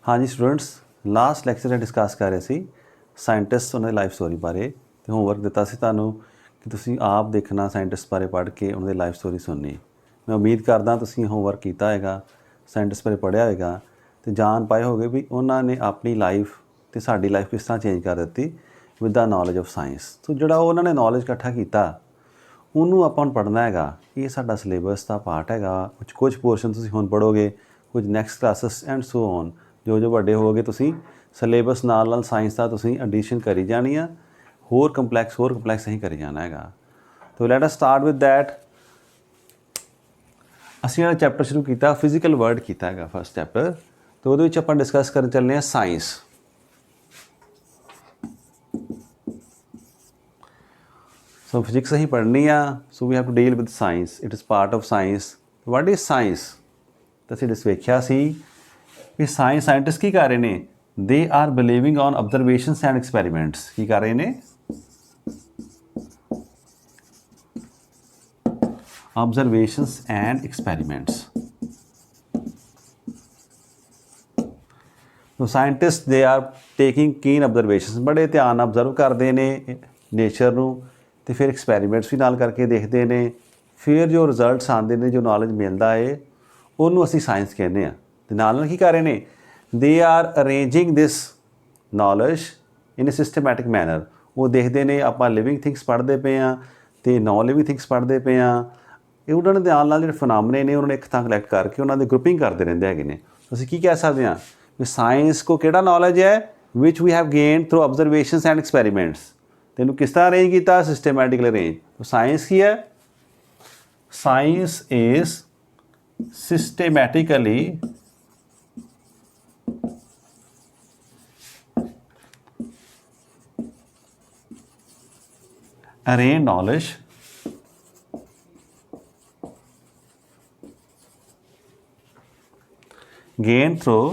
हाँ जी students, last lecture discuss कर रहे सी ਸਾਇੰਟਿਸਟ ਉਹਨਾਂ ਦੀ ਲਾਈਫ ਸਟੋਰੀ ਬਾਰੇ ਤੇ ਹੋਮਵਰਕ ਦਿੱਤਾ ਸੀ ਤੁਹਾਨੂੰ ਕਿ ਤੁਸੀਂ ਆਪ ਦੇਖਣਾ ਸਾਇੰਟਿਸਟ ਬਾਰੇ ਪੜ੍ਹ ਕੇ ਉਹਨਾਂ ਦੀ ਲਾਈਫ ਸਟੋਰੀ ਸੁਣਨੀ। ਮੈਂ ਉਮੀਦ ਕਰਦਾ ਤੁਸੀਂ ਹੋਮਵਰਕ ਕੀਤਾ ਹੋਏਗਾ, ਸਾਇੰਟਿਸਟ ਬਾਰੇ ਪੜ੍ਹਿਆ ਹੋਏਗਾ ਤੇ ਜਾਣ ਪਾਏ ਹੋਗੇ ਵੀ ਉਹਨਾਂ ਨੇ ਆਪਣੀ ਲਾਈਫ ਤੇ ਸਾਡੀ ਲਾਈਫ ਕਿਸ ਤਰ੍ਹਾਂ ਚੇਂਜ ਕਰ ਦਿੱਤੀ with the knowledge of science. So ਜਿਹੜਾ ਉਹਨਾਂ ਨੇ ਨੌਲੇਜ ਇਕੱਠਾ ਕੀਤਾ ਉਹਨੂੰ ਆਪਾਂ ਨੂੰ ਪੜ੍ਹਨਾ ਹੈਗਾ। ਇਹ ਸਾਡਾ ਸਿਲੇਬਸ ਦਾ ਪਾਰਟ ਹੈਗਾ। ਕੁਝ ਪੋਰਸ਼ਨ ਤੁਸੀਂ ਹੁਣ ਪੜ੍ਹੋਗੇ, ਕੁਝ next classes and so on. ਜੋ ਵੱਡੇ ਹੋਗੇ ਤੁਸੀਂ ਸਿਲੇਬਸ ਨਾਲ ਸਾਇੰਸ ਦਾ ਤੁਸੀਂ ਐਡੀਸ਼ਨ ਕਰੀ ਜਾਣੀ ਆ, ਹੋਰ ਕੰਪਲੈਕਸ ਅਸੀਂ ਕਰੀ ਜਾਣਾ ਹੈਗਾ। ਤੋ let us start with that. ਅਸੀਂ ਜਿਹੜਾ ਚੈਪਟਰ ਸ਼ੁਰੂ ਕੀਤਾ ਫਿਜ਼ੀਕਲ ਵਰਲਡ ਕੀਤਾ ਹੈਗਾ ਫਸਟ ਚੈਪਟਰ। ਤੇ ਉਹਦੇ ਵਿੱਚ ਆਪਾਂ ਡਿਸਕਸ ਕਰਨ ਚੱਲੇ ਹਾਂ ਸਾਇੰਸ। ਸੋ ਫਿਜ਼ਿਕਸ ਅਸੀਂ ਪੜ੍ਹਨੀ ਆ, so we have to deal with science. It is part of science. What is science? ਤਾਂ ਅਸੀਂ ਵੇਖਿਆ ਸੀ ਵੀ ਸਾਇੰਟਿਸਟ ਕੀ ਕਰ ਰਹੇ ਨੇ? They are believing on observations and experiments. ਕੀ ਕਰ ਰਹੇ ਨੇ? observations and experiments. So scientists they are taking keen observations, बड़े ध्यान ਨਾਲ observe ਕਰਦੇ ਨੇ ਨੇਚਰ ਨੂੰ ਤੇ ਫਿਰ ਐਕਸਪੈਰੀਮੈਂਟਸ ਵੀ ਨਾਲ ਕਰਕੇ ਦੇਖਦੇ ਨੇ। ਫਿਰ ਜੋ ਰਿਜ਼ਲਟਸ ਆਉਂਦੇ ਨੇ, ਜੋ ਨੌਲੇਜ ਮਿਲਦਾ ਹੈ, ਉਹਨੂੰ ਅਸੀਂ ਸਾਇੰਸ ਕਹਿੰਦੇ ਹਾਂ। ਤੇ ਨਾਲ ਕੀ ਕਰ ਰਹੇ ਨੇ? They are arranging this knowledge in a systematic manner. ਉਹ ਦੇਖਦੇ ਨੇ ਆਪਾਂ ਲਿਵਿੰਗ ਥਿੰਗਸ ਪੜ੍ਹਦੇ ਪਏ ਹਾਂ ਤੇ ਨੌਨ ਲਿਵਿੰਗ ਥਿੰਗਸ ਪੜ੍ਹਦੇ ਪਏ ਹਾਂ। ਇਹ ਉਹਨਾਂ ਦੇ ਨਾਲ ਜਿਹੜੇ ਫਨਾਮਨੇ ਨੇ ਉਹਨਾਂ ਨੇ ਇੱਕ ਥਾਂ ਕਲੈਕਟ ਕਰਕੇ ਉਹਨਾਂ ਦੀ ਗਰੁੱਪਿੰਗ ਕਰਦੇ ਰਹਿੰਦੇ ਹੈਗੇ ਨੇ। ਅਸੀਂ ਕੀ ਕਹਿ ਸਕਦੇ ਹਾਂ ਵੀ ਸਾਇੰਸ ਕੋ ਕਿਹੜਾ ਨੌਲੇਜ ਹੈ? Which we have gained through observations and experiments. ਤੈਨੂੰ ਕਿਸ ਤਰ੍ਹਾਂ ਅਰੇਂਜ ਕੀਤਾ? Systematically arrange. ਸਾਇੰਸ ਕੀ ਹੈ? Science is systematically arrange knowledge gained through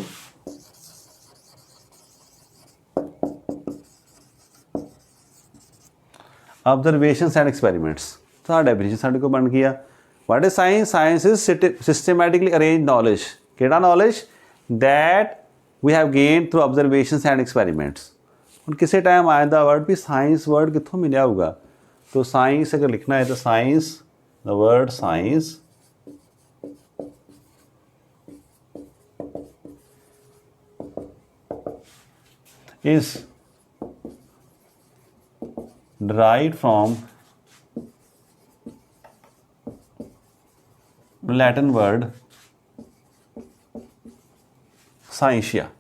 observations and experiments। ਸਾਡਾ ਡੈਫੀਨੇਸ਼ਨ ਸਾਡੇ ਕੋਲ ਬਣ ਗਿਆ। What is science? Science is systematically arrange knowledge. ਕਿਹੜਾ knowledge? That we have gained through observations and experiments। ਹੁਣ ਕਿਸੇ ਟਾਈਮ ਆ ਜਾਂਦਾ ਵਰਡ ਵੀ ਸਾਇੰਸ ਵਰਡ ਕਿੱਥੋਂ ਮਿਲਿਆ ਹੋਊਗਾ? तो साइंस अगर लिखना है तो science, the word science is derived from Latin word scientia।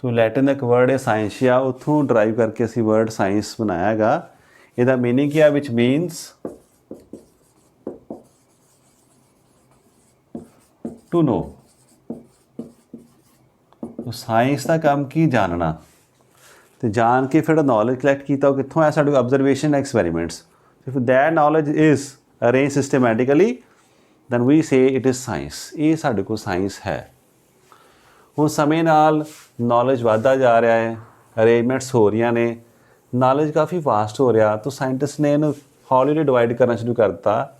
So Latin ਦਾ ਇੱਕ ਵਰਡ ਹੈ ਸਾਇੰਸ਼ੀਆ, ਉੱਥੋਂ ਡਰਾਈਵ ਕਰਕੇ ਅਸੀਂ ਵਰਡ ਸਾਇੰਸ ਬਣਾਇਆ ਹੈਗਾ। ਇਹਦਾ ਮੀਨਿੰਗ ਕੀ ਹੈ? ਵਿਚ ਮੀਨਸ ਟੂ ਨੋ। ਸਾਇੰਸ ਦਾ ਕੰਮ ਕੀ? ਜਾਣਨਾ। ਤੇ ਜਾਣ ਕੇ ਫਿਰ ਨੌਲੇਜ ਕਲੈਕਟ ਕੀਤਾ ਉਹ ਕਿੱਥੋਂ ਆਇਆ? ਸਾਡੇ ਕੋਲ observation experiments. If that knowledge is arrange systematically then we say it is science. ਇਹ ਸਾਡੇ ਕੋਲ ਸਾਇੰਸ ਹੈ। ਹੁਣ ਸਮੇਂ ਨਾਲ ਨੌਲੇਜ ਵੱਧਦਾ ਜਾ ਰਿਹਾ ਹੈ, ਅਰੇਂਜਮੈਂਟਸ ਹੋ ਰਹੀਆਂ ਨੇ, ਨੌਲੇਜ ਕਾਫੀ ਵਾਸਟ ਹੋ ਰਿਹਾ। ਤਾਂ ਸਾਇੰਟਿਸਟ ਨੇ ਇਹਨੂੰ ਹੌਲੀ ਹੌਲੀ ਡਿਵਾਈਡ ਕਰਨਾ ਸ਼ੁਰੂ ਕਰ ਦਿੱਤਾ।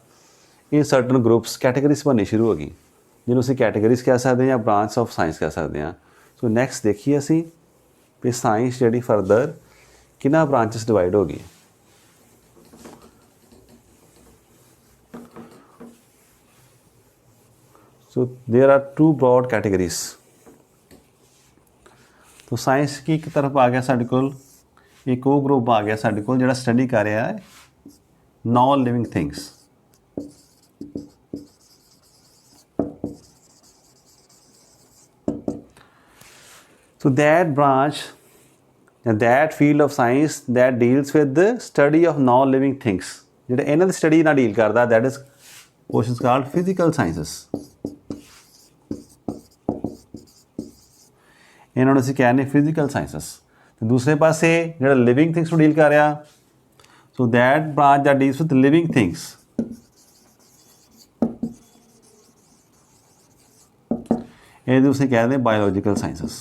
ਇਹ ਸਰਟਨ ਗਰੁੱਪਸ, ਕੈਟੇਗਰੀਜ਼ ਬਣਨੀ ਸ਼ੁਰੂ ਹੋ ਗਈ, ਜਿਹਨੂੰ ਅਸੀਂ ਕੈਟੇਗਰੀਜ਼ ਕਹਿ ਸਕਦੇ ਹਾਂ ਜਾਂ ਬ੍ਰਾਂਚ ਆਫ ਸਾਇੰਸ ਕਹਿ ਸਕਦੇ ਹਾਂ। ਸੋ ਨੈਕਸਟ ਦੇਖੀਏ ਅਸੀਂ ਵੀ ਸਾਇੰਸ ਜਿਹੜੀ ਫਰਦਰ ਕਿੰਨਾ ਬ੍ਰਾਂਚਸ ਡਿਵਾਈਡ ਹੋ ਗਈ। So there are two broad categories. तो साइंस की एक तरफ आ गया साढ़े कोल, एक वो ग्रुप आ गया साढ़े कोल जिहड़ा स्टडी कर रहा है non living things. So that branch and that field of science that deals with the study of non living things, जिहड़ा इन्हां दी स्टडी नाल डील करदा, that is portions called physical sciences। ਇਹਨਾਂ ਨੂੰ ਅਸੀਂ ਕਹਿੰਦੇ ਫਿਜ਼ੀਕਲ ਸਾਇੰਸਸ। ਤੇ ਦੂਸਰੇ ਪਾਸੇ ਜਿਹੜਾ ਲਿਵਿੰਗ ਥਿੰਗਸ ਨੂੰ ਡੀਲ ਕਰ ਰਿਹਾ, so that branch that deals with living things, ਇਹਨੂੰ ਅਸੀਂ ਕਹਿੰਦੇ biological sciences.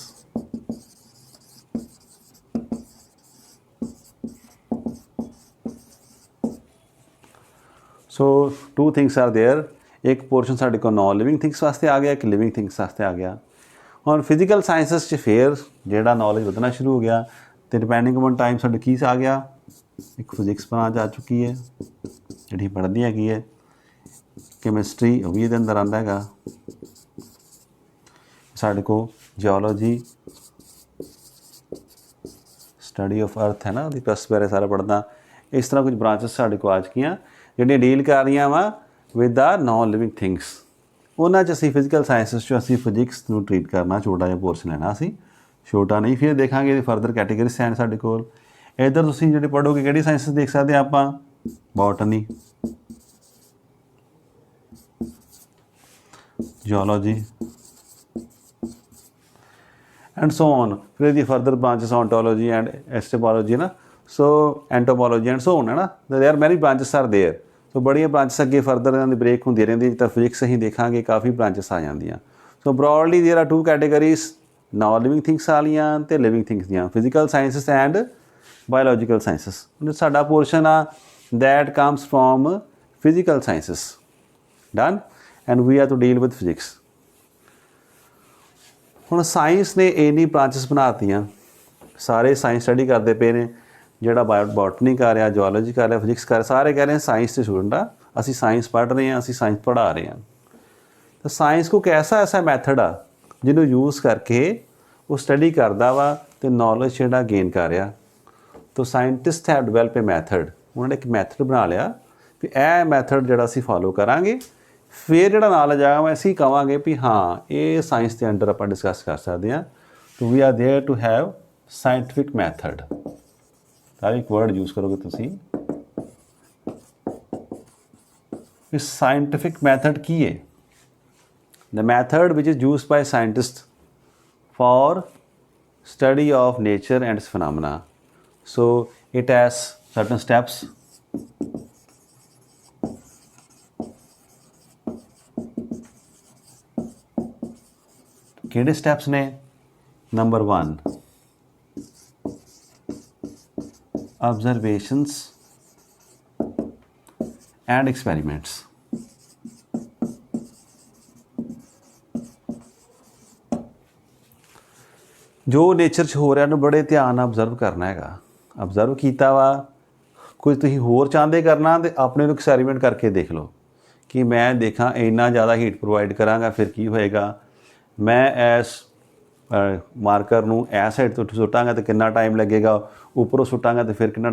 So two things are there. एक पोर्शन साढ़े को नॉन लिविंग थिंग्स वास्ते आ गया, एक लिविंग थिंग्स वास्ते आ गया। ਹੁਣ ਫਿਜ਼ੀਕਲ ਸਾਇੰਸਿਸ 'ਚ ਫਿਰ ਜਿਹੜਾ ਨੌਲੇਜ ਵਧਣਾ ਸ਼ੁਰੂ ਹੋ ਗਿਆ ਅਤੇ ਡਿਪੈਂਡਿੰਗ ਅਪੋਨ ਟਾਈਮ ਸਾਡੇ ਕੀ ਆ ਗਿਆ, ਇੱਕ ਫਿਜ਼ਿਕਸ ਬ੍ਰਾਂਚ ਆ ਚੁੱਕੀ ਹੈ ਜਿਹੜੀ ਪੜ੍ਹਦੀ ਹੈਗੀ ਹੈ, ਕੈਮਿਸਟਰੀ ਉਹ ਵੀ ਇਹਦੇ ਅੰਦਰ ਆਉਂਦਾ ਹੈਗਾ, ਸਾਡੇ ਕੋਲ ਜਿਓਲੋਜੀ ਸਟੱਡੀ ਆਫ ਅਰਥ ਹੈ ਨਾ, ਉਹਦੀ ਟਰਸਟ ਬਾਰੇ ਸਾਰਾ ਪੜ੍ਹਨਾ। ਇਸ ਤਰ੍ਹਾਂ ਕੁਝ ਬ੍ਰਾਂਚਸ ਸਾਡੇ ਕੋਲ ਆ ਚੁੱਕੀਆਂ ਜਿਹੜੀਆਂ ਡੀਲ ਕਰ ਰਹੀਆਂ ਵਾ ਵਿਦ ਦਾ ਨॉन ਲਿਵਿੰਗ ਥਿੰਗਸ। ਉਹਨਾਂ 'ਚ ਅਸੀਂ ਫਿਜ਼ੀਕਲ ਸਾਇੰਸਿਸ 'ਚ ਅਸੀਂ ਫਿਜ਼ਿਕਸ ਨੂੰ ਟਰੀਟ ਕਰਨਾ, ਛੋਟਾ ਜਿਹਾ ਪੋਰਸ਼ਨ ਲੈਣਾ ਅਸੀਂ, ਛੋਟਾ ਨਹੀਂ। ਫਿਰ ਦੇਖਾਂਗੇ ਇਹਦੀ ਫਰਦਰ ਕੈਟੇਗਰੀਜ਼ ਹਨ ਸਾਡੇ ਕੋਲ। ਇੱਧਰ ਤੁਸੀਂ ਜਿਹੜੇ ਪੜ੍ਹੋਗੇ ਕਿਹੜੀ ਸਾਇੰਸਿਸ ਦੇਖ ਸਕਦੇ ਹਾਂ ਆਪਾਂ, ਬੋਟਨੀ, ਜਿਓਲੋਜੀ and so on. फिर the further branches ontology and epistemology ना, so entomology and so on है ना, there are many branches are there। so बड़िया branches अगे further इन्हां दी break ਹੁੰਦੀ ਰਹਿੰਦੀ, ਤਾਂ physics ਅਸੀਂ ਦੇਖਾਂਗੇ ਕਾਫੀ branches ਆ ਜਾਂਦੀਆਂ। so broadly there are two categories, non living things ਵਾਲੀਆਂ ਤੇ living things ਦੀਆਂ, physical sciences and biological sciences। ਸਾਡਾ portion ਆ that comes from physical sciences, done, and we have to deal with physics। ਹੁਣ science ਨੇ ਇੰਨੀ branches ਬਣਾਤੀਆਂ, ਸਾਰੇ science study ਕਰਦੇ ਪਏ ਨੇ, ਜਿਹੜਾ ਬੋਟਨੀ ਕਰ ਰਿਹਾ, ਜਿਓਲੋਜੀ ਕਰ ਰਿਹਾ, ਫਿਜ਼ਿਕਸ ਕਰ ਰਿਹਾ, ਸਾਰੇ ਕਹਿ ਰਹੇ ਸਾਇੰਸ ਦੇ ਸਟੂਡੈਂਟ ਆ, ਅਸੀਂ ਸਾਇੰਸ ਪੜ੍ਹ ਰਹੇ ਹਾਂ, ਅਸੀਂ ਸਾਇੰਸ ਪੜ੍ਹਾ ਰਹੇ ਹਾਂ। ਤਾਂ ਸਾਇੰਸ ਕੋ ਐਸਾ ਐਸਾ ਮੈਥਡ ਆ ਜਿਹਨੂੰ ਯੂਜ਼ ਕਰਕੇ ਉਹ ਸਟੱਡੀ ਕਰਦਾ ਵਾ ਅਤੇ ਨੌਲੇਜ ਜਿਹੜਾ ਗੇਨ ਕਰ ਰਿਹਾ। ਤਾਂ scientist have develop A method, ਉਹਨਾਂ ਨੇ ਇੱਕ ਮੈਥਡ ਬਣਾ ਲਿਆ ਵੀ ਇਹ ਮੈਥਡ ਜਿਹੜਾ ਅਸੀਂ ਫੋਲੋ ਕਰਾਂਗੇ, ਫਿਰ ਜਿਹੜਾ ਨੌਲੇਜ ਆਇਆ ਅਸੀਂ ਕਹਾਂਗੇ ਵੀ ਹਾਂ ਇਹ ਸਾਇੰਸ ਦੇ ਅੰਡਰ ਆਪਾਂ ਡਿਸਕਸ ਕਰ ਸਕਦੇ ਹਾਂ। To we are there to have scientific method. ਤਾਂ ਇੱਕ ਵਰਡ ਯੂਜ਼ ਕਰੋਗੇ ਤੁਸੀਂ, ਇਸ ਸਾਇੰਟਿਫਿਕ ਮੈਥਡ ਕੀ ਹੈ? The method which is used by scientist for study of nature and its phenomena। So it has certain steps। ਕਿਹੜੇ steps ਨੇ? Number 1 observations and experiments। ਜੋ ਨੇਚਰ 'ਚ ਹੋ ਰਿਹਾ ਨੂੰ ਬੜੇ ਧਿਆਨ ਨਾਲ ਅਬਜ਼ਰਵ ਕਰਨਾ ਹੈਗਾ। ਅਬਜ਼ਰਵ ਕੀਤਾ ਵਾ, ਕੁਝ ਤੁਸੀਂ ਹੋਰ ਚਾਹੁੰਦੇ ਕਰਨਾ ਤੇ ਆਪਣੇ ਨੂੰ ਐਕਸਪੈਰੀਮੈਂਟ ਕਰਕੇ ਦੇਖ ਲਓ ਕਿ ਮੈਂ ਦੇਖਾਂ ਇੰਨਾ ਜ਼ਿਆਦਾ ਹੀਟ ਪ੍ਰੋਵਾਈਡ ਕਰਾਂਗਾ ਫਿਰ ਕੀ ਹੋਏਗਾ, ਮੈਂ ਇਸ ਮਾਰਕਰ ਨੂੰ ਇਸ ਸਾਈਡ ਤੋਂ ਸੁੱਟਾਂਗਾ ਤਾਂ ਕਿੰਨਾ ਟਾਈਮ ਲੱਗੇਗਾ, ਉੱਪਰੋਂ ਸੁੱਟਾਂਗਾ ਤਾਂ ਫਿਰ ਕਿੰਨਾ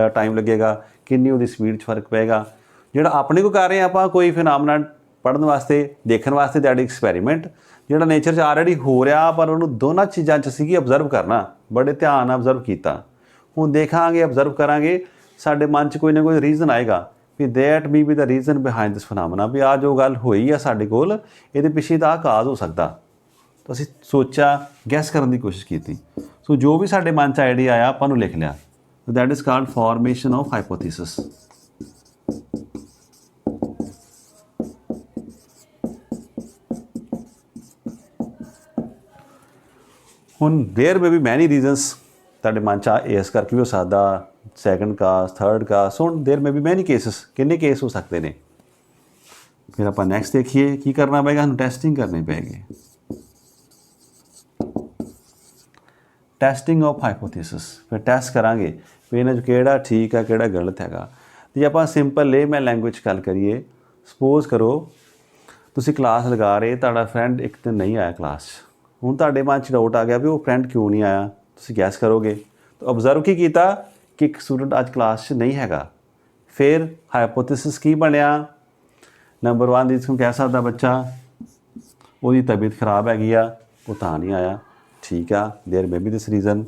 ਟਾਈਮ ਲੱਗੇਗਾ, ਕਿੰਨੀ ਉਹਦੀ ਸਪੀਡ 'ਚ ਫਰਕ ਪਏਗਾ। ਜਿਹੜਾ ਆਪਣੇ ਕੋ ਕਰ ਰਹੇ ਆਪਾਂ ਕੋਈ ਫਿਨਾਮਨਾ ਪੜ੍ਹਨ ਵਾਸਤੇ, ਦੇਖਣ ਵਾਸਤੇ ਦੈਟ ਐਕਸਪੈਰੀਮੈਂਟ, ਜਿਹੜਾ ਨੇਚਰ 'ਚ ਆਲਰੇਡੀ ਹੋ ਰਿਹਾ ਪਰ ਉਹਨੂੰ ਦੋਨਾਂ ਚੀਜ਼ਾਂ 'ਚ ਸੀਗੀ ਅਬਜ਼ਰਵ ਕਰਨਾ, ਬੜੇ ਧਿਆਨ ਨਾਲ ਅਬਜ਼ਰਵ ਕੀਤਾ। ਹੁਣ ਦੇਖਾਂਗੇ, ਅਬਜ਼ਰਵ ਕਰਾਂਗੇ, ਸਾਡੇ ਮਨ 'ਚ ਕੋਈ ਨਾ ਕੋਈ ਰੀਜ਼ਨ ਆਏਗਾ ਵੀ that may be the reason behind this phenomena, ਵੀ ਆਹ ਜੋ ਗੱਲ ਹੋਈ ਆ ਸਾਡੇ ਕੋਲ ਇਹਦੇ ਪਿੱਛੇ ਦਾ ਕਾਜ਼ ਹੋ ਸਕਦਾ। ਤਾਂ ਅਸੀਂ ਸੋਚਿਆ, ਗੈਸ ਕਰਨ ਦੀ ਕੋਸ਼ਿਸ਼ ਕੀਤੀ। ਸੋ ਜੋ ਵੀ ਸਾਡੇ ਮਨ 'ਚ ਆਈਡੀਆ ਆਇਆ ਆਪਾਂ ਨੂੰ ਲਿਖ ਲਿਆ। That is called formation of hypothesis. ਹੁਣ ਦੇयर ਮੇ ਬੀ ਮੈਨੀ ਰੀਜ਼ਨਸ ਤੁਹਾਡੇ ਮਨ 'ਚ ਇਸ ਕਰਕੇ ਵੀ ਹੋ ਸਕਦਾ, ਸੈਕੰਡ ਕਾਸ, ਥਰਡ ਕਾਸ। ਹੁਣ ਦੇयर ਮੇ ਬੀ ਮੈਨੀ ਕੇਸਿਸ, ਕਿੰਨੇ ਕੇਸ ਹੋ ਸਕਦੇ ਨੇ। ਫਿਰ ਆਪਾਂ ਨੈਕਸਟ ਦੇਖੀਏ ਕੀ ਕਰਨਾ ਪਏਗਾ, ਸਾਨੂੰ ਟੈਸਟਿੰਗ ਕਰਨੀ ਪਏਗੀ। ਟੈਸਟਿੰਗ ਆਫ ਹਾਈਪੋਥੀਸਿਸ, ਫਿਰ ਟੈਸਟ ਕਰਾਂਗੇ ਵੀ ਇਹਨਾਂ 'ਚ ਕਿਹੜਾ ਠੀਕ ਹੈ ਕਿਹੜਾ ਗਲਤ ਹੈਗਾ। ਜੇ ਆਪਾਂ ਸਿੰਪਲ ਲੇਮੈਨ ਲੈਂਗੁਏਜ ਗੱਲ ਕਰੀਏ, ਸਪੋਜ਼ ਕਰੋ ਤੁਸੀਂ ਕਲਾਸ ਲਗਾ ਰਹੇ, ਤੁਹਾਡਾ ਫਰੈਂਡ ਇੱਕ ਦਿਨ ਨਹੀਂ ਆਇਆ ਕਲਾਸ 'ਚ। ਹੁਣ ਤੁਹਾਡੇ ਮਨ 'ਚ ਡਾਊਟ ਆ ਗਿਆ ਵੀ ਉਹ ਫਰੈਂਡ ਕਿਉਂ ਨਹੀਂ ਆਇਆ, ਤੁਸੀਂ ਗੈਸ ਕਰੋਗੇ। ਤਾਂ ਓਬਜ਼ਰਵ ਕੀ ਕੀਤਾ ਕਿ ਇੱਕ ਸਟੂਡੈਂਟ ਅੱਜ ਕਲਾਸ 'ਚ ਨਹੀਂ ਹੈਗਾ। ਫਿਰ ਹਾਈਪੋਥੀਸਿਸ ਕੀ ਬਣਿਆ? ਨੰਬਰ 1 ਦੀ ਤੁਸੀਂ ਕਹਿ ਸਕਦਾ ਬੱਚਾ ਉਹਦੀ ਤਬੀਅਤ ਖਰਾਬ ਹੈਗੀ ਆ, ਉਹ ਤਾਂ ਨਹੀਂ ਆਇਆ, ਠੀਕ ਆ, ਦੇयर ਮੇ ਬੀ ਦਿਸ ਰੀਜ਼ਨ।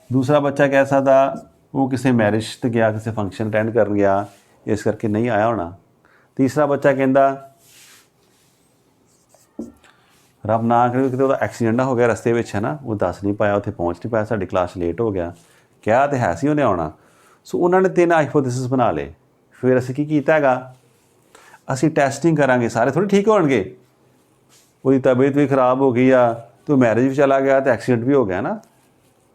ਦੂਸਰਾ ਬੱਚਾ ਕਹਿ ਸਕਦਾ ਉਹ ਕਿਸੇ ਮੈਰਿਜ 'ਤੇ ਗਿਆ, ਕਿਸੇ ਫੰਕਸ਼ਨ ਅਟੈਂਡ ਕਰਨ ਗਿਆ, ਇਸ ਕਰਕੇ ਨਹੀਂ ਆਇਆ ਹੋਣਾ। ਤੀਸਰਾ ਬੱਚਾ ਕਹਿੰਦਾ ਰੱਬ ਨਾ ਕਰੇ ਕਿਤੇ ਉਹਦਾ ਐਕਸੀਡੈਂਟ ਹੋ ਗਿਆ ਰਸਤੇ ਵਿੱਚ, ਹੈ ਨਾ, ਉਹ ਦੱਸ ਨਹੀਂ ਪਾਇਆ, ਉੱਥੇ ਪਹੁੰਚ ਨਹੀਂ ਪਾਇਆ, ਸਾਡੀ ਕਲਾਸ ਲੇਟ ਹੋ ਗਿਆ। ਕਿਹਾ ਤਾਂ ਹੈ ਸੀ ਉਹਨੇ ਆਉਣਾ। ਸੋ ਉਹਨਾਂ ਨੇ 3 ਹਾਈਪੋਥੀਸਿਸ ਬਣਾ ਲਏ। ਫਿਰ ਅਸੀਂ ਕੀ ਕੀਤਾ ਹੈਗਾ, ਅਸੀਂ ਟੈਸਟਿੰਗ ਕਰਾਂਗੇ। ਸਾਰੇ ਥੋੜ੍ਹੇ ਠੀਕ ਹੋਣਗੇ, ਉਹਦੀ ਤਬੀਅਤ ਵੀ ਖਰਾਬ ਹੋ ਗਈ ਆ, ਤੇ ਮੈਰਿਜ ਵੀ ਚਲਾ ਗਿਆ, ਅਤੇ ਐਕਸੀਡੈਂਟ ਵੀ ਹੋ ਗਿਆ ਨਾ,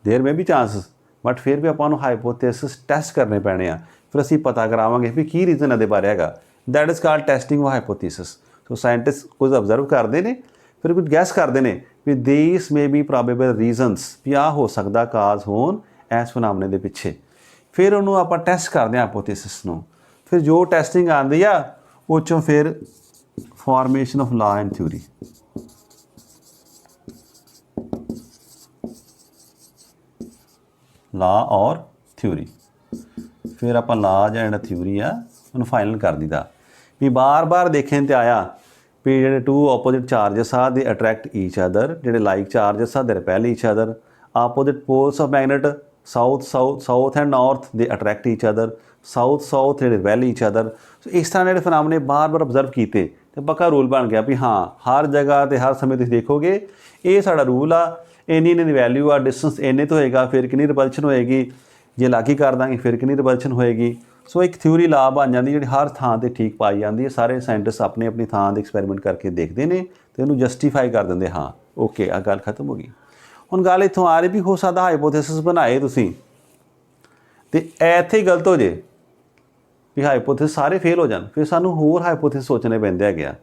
ਦੇयर ਮੇ ਬੀ ਚਾਂਸਿਸ। ਬਟ ਫਿਰ ਵੀ ਆਪਾਂ ਨੂੰ ਹਾਈਪੋਥੀਸਿਸ ਟੈਸਟ ਕਰਨੇ ਪੈਣੇ ਆ। ਫਿਰ ਅਸੀਂ ਪਤਾ ਕਰਾਵਾਂਗੇ ਵੀ ਕੀ ਰੀਜ਼ਨ ਇਹਦੇ ਬਾਰੇ ਹੈਗਾ, that is called testing of hypothesis. So scientist कुछ ऑब्जर्व करते हैं, फिर कुछ गैस करते हैं भी दीस मे बी ਪ੍ਰੋਬੇਬਲ ਰੀਜ਼ਨਸ ਵੀ ਆ ਹੋ ਸਕਦਾ ਕਾਜ਼ ਹੋਣ ਇਸ ਫੈਨਾਮੇਨੇ ਦੇ ਪਿੱਛੇ। ਫਿਰ ਉਹਨੂੰ ਆਪਾਂ ਟੈਸਟ ਕਰਦੇ ਹਾਂ ਹਾਈਪੋਥੇਸਿਸ ਨੂੰ। ਫਿਰ ਜੋ ਟੈਸਟਿੰਗ ਆਉਂਦੀ ਆ ਉਹ 'ਚੋਂ ਫਿਰ formation of law and theory. ਲਾ ਔਰ ਥਿਊਰੀ, ਫਿਰ ਆਪਾਂ ਲਾ ਜਾਂ ਜਿਹੜਾ ਥਿਊਰੀ ਆ ਉਹਨੂੰ ਫਾਈਨਲ ਕਰ ਦਿੱਤਾ ਵੀ ਬਾਰ-ਬਾਰ ਦੇਖਣ 'ਤੇ ਆਇਆ ਵੀ ਜਿਹੜੇ ਟੂ ਆਪੋजिट ਚਾਰਜਸ ਆ ਦੇ ਅਟਰੈਕਟ ਈਚ ਅਦਰ, ਜਿਹੜੇ ਲਾਈਕ ਚਾਰਜਸ ਆ they repel each other, opposite poles of magnet south and north they attract each other, south ਜਿਹੜੇ ਰਿਪੈਲ ਈਚ ਅਦਰ। ਸੋ ਇਸ ਤਰ੍ਹਾਂ ਜਿਹੜੇ ਫੈਨਾਮੇਨੇ ਬਾਰ-ਬਾਰ ਅਬਜ਼ਰਵ ਕੀਤੇ ਤੇ ਪੱਕਾ ਰੂਲ ਬਣ ਗਿਆ ਵੀ ਹਾਂ ਹਰ ਜਗ੍ਹਾ ਤੇ ਹਰ ਸਮੇਂ ਤੁਸੀਂ ਦੇਖੋਗੇ ਇਹ ਸਾਡਾ ਰੂਲ ਆ, ਇੰਨੀ ਦੀ ਵੈਲਿਊ ਆ, ਡਿਸਟੈਂਸ ਇੰਨੇ ਤੋਂ ਹੋਏਗਾ ਫਿਰ ਕਿੰਨੀ ਰਿਪਲਸ਼ਨ ਹੋਏਗੀ, ਜੇ ਲਾਗੀ ਕਰ ਦਾਂਗੇ ਫਿਰ ਕਿੰਨੀ ਰਿਪਲਸ਼ਨ ਹੋਏਗੀ। ਸੋ ਇੱਕ ਥਿਊਰੀ ਲਾ ਬਣ ਜਾਂਦੀ ਜਿਹੜੀ ਹਰ ਥਾਂ 'ਤੇ ਠੀਕ ਪਾਈ ਜਾਂਦੀ ਹੈ। ਸਾਰੇ ਸਾਇੰਟਿਸਟ ਆਪਣੀ ਆਪਣੀ ਥਾਂ 'ਤੇ ਐਕਸਪੈਰੀਮੈਂਟ ਕਰਕੇ ਦੇਖਦੇ ਨੇ ਅਤੇ ਉਹਨੂੰ ਜਸਟੀਫਾਈ ਕਰ ਦਿੰਦੇ, ਹਾਂ ਓਕੇ ਆਹ ਗੱਲ ਖਤਮ ਹੋ ਗਈ। ਹੁਣ ਗੱਲ ਇੱਥੋਂ ਆ ਰਹੀ ਵੀ ਹੋ ਸਕਦਾ ਹਾਈਪੋਥੇਸਿਸ ਬਣਾਏ ਤੁਸੀਂ ਅਤੇ ਇੱਥੇ ਹੀ ਗਲਤ ਹੋ ਜੇ ਵੀ ਹਾਈਪੋਥੇਸਿਸ ਸਾਰੇ ਫੇਲ ਹੋ ਜਾਣ, ਫਿਰ ਸਾਨੂੰ ਹੋਰ ਹਾਈਪੋਥੇਸਿਸ ਸੋਚਣੇ ਪੈਂਦੇ ਹੈਗੇ ਆ।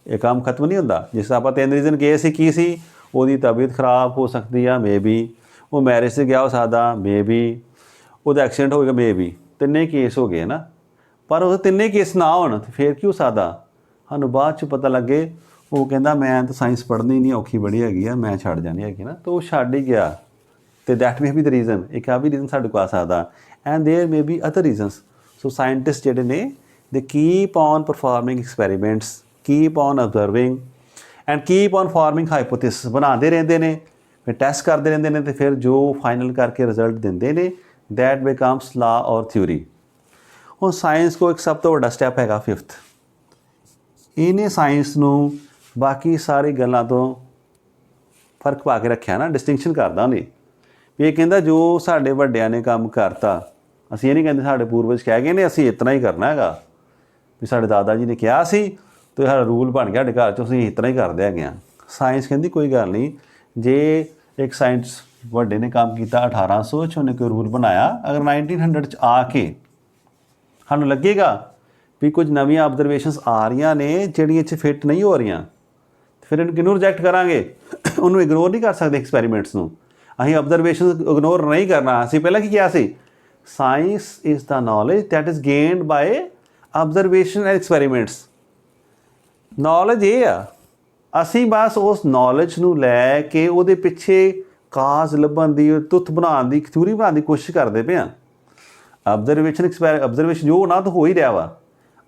ਇਹ ਕੰਮ ਖਤਮ ਨਹੀਂ ਹੁੰਦਾ। ਜਿਸ ਤਰ੍ਹਾਂ ਆਪਾਂ 3 ਰੀਜ਼ਨ ਕਹੇ ਸੀ, ਕੀ ਸੀ? ਉਹਦੀ ਤਬੀਅਤ ਖਰਾਬ ਹੋ ਸਕਦੀ ਆ, ਮੇ ਬੀ ਉਹ ਮੈਰਿਜ 'ਤੇ ਗਿਆ ਹੋ ਸਕਦਾ, ਮੇ ਬੀ ਉਹਦਾ ਐਕਸੀਡੈਂਟ ਹੋਵੇਗਾ, ਮੇ ਬੀ ਤਿੰਨੇ ਕੇਸ ਹੋ ਗਏ ਨਾ। ਪਰ ਉਹ ਤਿੰਨੇ ਕੇਸ ਨਾ ਹੋਣ ਤਾਂ ਫਿਰ ਕੀ ਹੋ ਸਕਦਾ? ਸਾਨੂੰ ਬਾਅਦ 'ਚ ਪਤਾ ਲੱਗੇ ਉਹ ਕਹਿੰਦਾ ਮੈਂ ਤਾਂ ਸਾਇੰਸ ਪੜ੍ਹਨੀ ਨਹੀਂ, ਔਖੀ ਬੜੀ ਹੈਗੀ ਆ, ਮੈਂ ਛੱਡ ਜਾਣੀ ਹੈਗੀ ਨਾ, ਤਾਂ ਉਹ ਛੱਡ ਹੀ ਗਿਆ। ਅਤੇ that may be the reason, ਇੱਕ ਆ ਵੀ ਰੀਜ਼ਨ ਸਾਡੇ ਕੋਲ ਆ ਸਕਦਾ। And there may be other reasons. So scientist ਜਿਹੜੇ ਨੇ they keep on performing experiments, keep on observing and keep on forming hypothesis, ਬਣਾਉਂਦੇ ਰਹਿੰਦੇ ਨੇ, ਫਿਰ ਟੈਸਟ ਕਰਦੇ ਰਹਿੰਦੇ ਨੇ, ਅਤੇ ਫਿਰ ਜੋ ਫਾਈਨਲ ਕਰਕੇ ਰਿਜ਼ਲਟ ਦਿੰਦੇ ਨੇ ਦੈਟ ਬਿਕਮਸ ਲਾ ਔਰ ਥਿਊਰੀ। ਹੁਣ ਸਾਇੰਸ ਕੋਲ ਇੱਕ ਸਭ ਤੋਂ ਵੱਡਾ ਸਟੈਪ ਹੈਗਾ 5th। ਇਹਨੇ ਸਾਇੰਸ ਨੂੰ ਬਾਕੀ ਸਾਰੀ ਗੱਲਾਂ ਤੋਂ ਫਰਕ ਪਾ ਕੇ ਰੱਖਿਆ ਨਾ, ਡਿਸਟਿੰਕਸ਼ਨ ਕਰਦਾ ਉਹਨੇ ਵੀ ਇਹ ਕਹਿੰਦਾ ਜੋ ਸਾਡੇ ਵੱਡਿਆਂ ਨੇ ਕੰਮ ਕਰਤਾ, ਅਸੀਂ ਇਹ ਨਹੀਂ ਕਹਿੰਦੇ ਸਾਡੇ ਪੂਰਵਜ ਕਹਿ ਗਏ ਨੇ ਅਸੀਂ ਇਤਨਾ ਹੀ ਕਰਨਾ ਹੈਗਾ, ਵੀ ਸਾਡੇ ਦਾਦਾ ਜੀ ਨੇ ਕਿਹਾ ਸੀ ਅਤੇ ਸਾਡਾ ਰੂਲ ਬਣ ਗਿਆ ਸਾਡੇ ਘਰ 'ਚ, ਅਸੀਂ ਇਤਨਾ ਹੀ ਕਰਦੇ ਹੈਗੇ ਹਾਂ। ਸਾਇੰਸ ਕਹਿੰਦੀ ਕੋਈ ਗੱਲ ਨਹੀਂ, ਜੇ ਇੱਕ ਸਾਇੰਸ ਵੱਡੇ ਨੇ ਕੰਮ ਕੀਤਾ 1800 'ਚ, ਉਹਨੇ ਕੋਈ ਰੂਲ ਬਣਾਇਆ, ਅਗਰ 1900 'ਚ ਆ ਕੇ ਸਾਨੂੰ ਲੱਗੇਗਾ ਵੀ ਕੁਝ ਨਵੀਆਂ ਆਬਜ਼ਰਵੇਸ਼ਨਸ ਆ ਰਹੀਆਂ ਨੇ ਜਿਹੜੀਆਂ 'ਚ ਫਿੱਟ ਨਹੀਂ ਹੋ ਰਹੀਆਂ, ਫਿਰ ਇਹਨੂੰ ਕਿਹਨੂੰ ਰਿਜੈਕਟ ਕਰਾਂਗੇ? ਉਹਨੂੰ ਇਗਨੋਰ ਨਹੀਂ ਕਰ ਸਕਦੇ ਐਕਸਪੈਰੀਮੈਂਟਸ ਨੂੰ। ਅਸੀਂ ਆਬਜ਼ਰਵੇਸ਼ਨ ਇਗਨੋਰ ਨਹੀਂ ਕਰਨਾ। ਅਸੀਂ ਪਹਿਲਾਂ ਕੀ ਕਿਹਾ ਸੀ? Science is the knowledge that is gained by observation and experiments. Knowledge ਇਹ ਆ, ਅਸੀਂ ਬਸ ਉਸ ਨੌਲੇਜ ਨੂੰ ਲੈ ਕੇ ਉਹਦੇ ਪਿੱਛੇ ਕਾਜ਼ ਲੱਭਣ ਦੀ, ਤੁੱਥ ਬਣਾਉਣ ਦੀ, ਥਿਊਰੀ ਬਣਾਉਣ ਦੀ ਕੋਸ਼ਿਸ਼ ਕਰਦੇ ਪਏ ਹਾਂ। ਆਬਜ਼ਰਵੇਸ਼ਨ ਜੋ ਨਾ ਤਾਂ ਹੋ ਹੀ ਰਿਹਾ ਵਾ,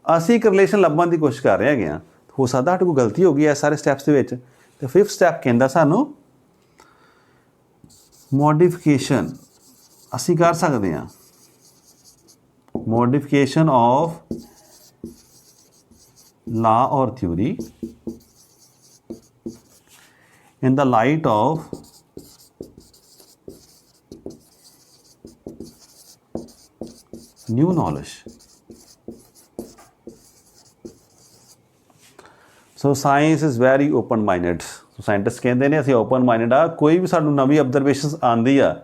ਅਸੀਂ ਇੱਕ ਰਿਲੇਸ਼ਨ ਲੱਭਣ ਦੀ ਕੋਸ਼ਿਸ਼ ਕਰ ਰਹੇ ਹੈਗੇ ਹਾਂ। ਹੋ ਸਕਦਾ ਸਾਡੇ ਕੋਲ ਗਲਤੀ ਹੋ ਗਈ ਹੈ ਸਾਰੇ ਸਟੈਪਸ ਦੇ ਵਿੱਚ। ਅਤੇ 5th ਸਟੈਪ ਕਹਿੰਦਾ ਸਾਨੂੰ ਮੋਡੀਫਿਕੇਸ਼ਨ ਅਸੀਂ ਕਰ ਸਕਦੇ ਹਾਂ। ਮੋਡੀਫਿਕੇਸ਼ਨ ਆਫ ਲਾ ਔਰ theory in the light of new knowledge. So science is very open minded. So scientists ਕਹਿੰਦੇ ਨੇ ਅਸੀਂ ਓਪਨ ਮਾਈਂਡਡ ਆ, ਕੋਈ ਵੀ ਸਾਨੂੰ ਨਵੀਂ ਅਬਜ਼ਰਵੇਸ਼ਨਸ ਆਉਂਦੀ ਆ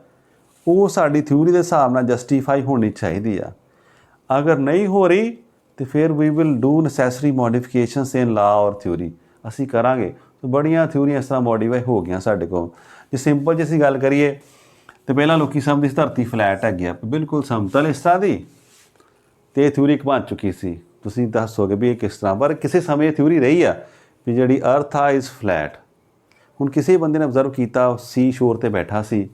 ਉਹ ਸਾਡੀ ਥਿਊਰੀ ਦੇ ਹਿਸਾਬ ਨਾਲ ਜਸਟੀਫਾਈ ਹੋਣੀ ਚਾਹੀਦੀ ਆ। ਅਗਰ ਨਹੀਂ ਹੋ ਰਹੀ ਤੇ ਫਿਰ ਵੀ ਵਿਲ ਡੂ ਨੈਸੈਸਰੀ ਮੋਡੀਫਿਕੇਸ਼ਨਸ ਇਨ ਲਾ ਔਰ ਥਿਊਰੀ, ਅਸੀਂ ਕਰਾਂਗੇ। ਸੋ ਬੜੀਆਂ ਥਿਊਰੀਆਂ ਇਸ ਤਰ੍ਹਾਂ ਮੋਡੀਫਾਈ ਹੋ ਗਈਆਂ ਸਾਡੇ ਕੋਲ। ਜੇ ਸਿੰਪਲ ਜੇ ਅਸੀਂ ਗੱਲ ਕਰੀਏ ਤਾਂ ਪਹਿਲਾਂ ਲੋਕੀ ਸਮਝਦੇ ਸੀ ਧਰਤੀ ਫਲੈਟ ਹੈਗੀ ਆ, ਬਿਲਕੁਲ ਸਮਤਲ ਇਸ ਤਰ੍ਹਾਂ ਦੀ, ਅਤੇ ਇਹ ਥਿਊਰੀ ਇੱਕ ਬਣ ਚੁੱਕੀ ਸੀ। ਤੁਸੀਂ ਦੱਸੋਗੇ ਵੀ ਇਹ ਕਿਸ ਤਰ੍ਹਾਂ, ਪਰ ਕਿਸੇ ਸਮੇਂ ਥਿਊਰੀ ਰਹੀ ਆ ਵੀ ਜਿਹੜੀ ਅਰਥ ਆ ਇਜ਼ ਫਲੈਟ। ਹੁਣ ਕਿਸੇ ਬੰਦੇ ਨੇ ਅਬਜ਼ਰਵ ਕੀਤਾ, ਸੀ ਸ਼ੋਰ 'ਤੇ ਬੈਠਾ ਸੀ,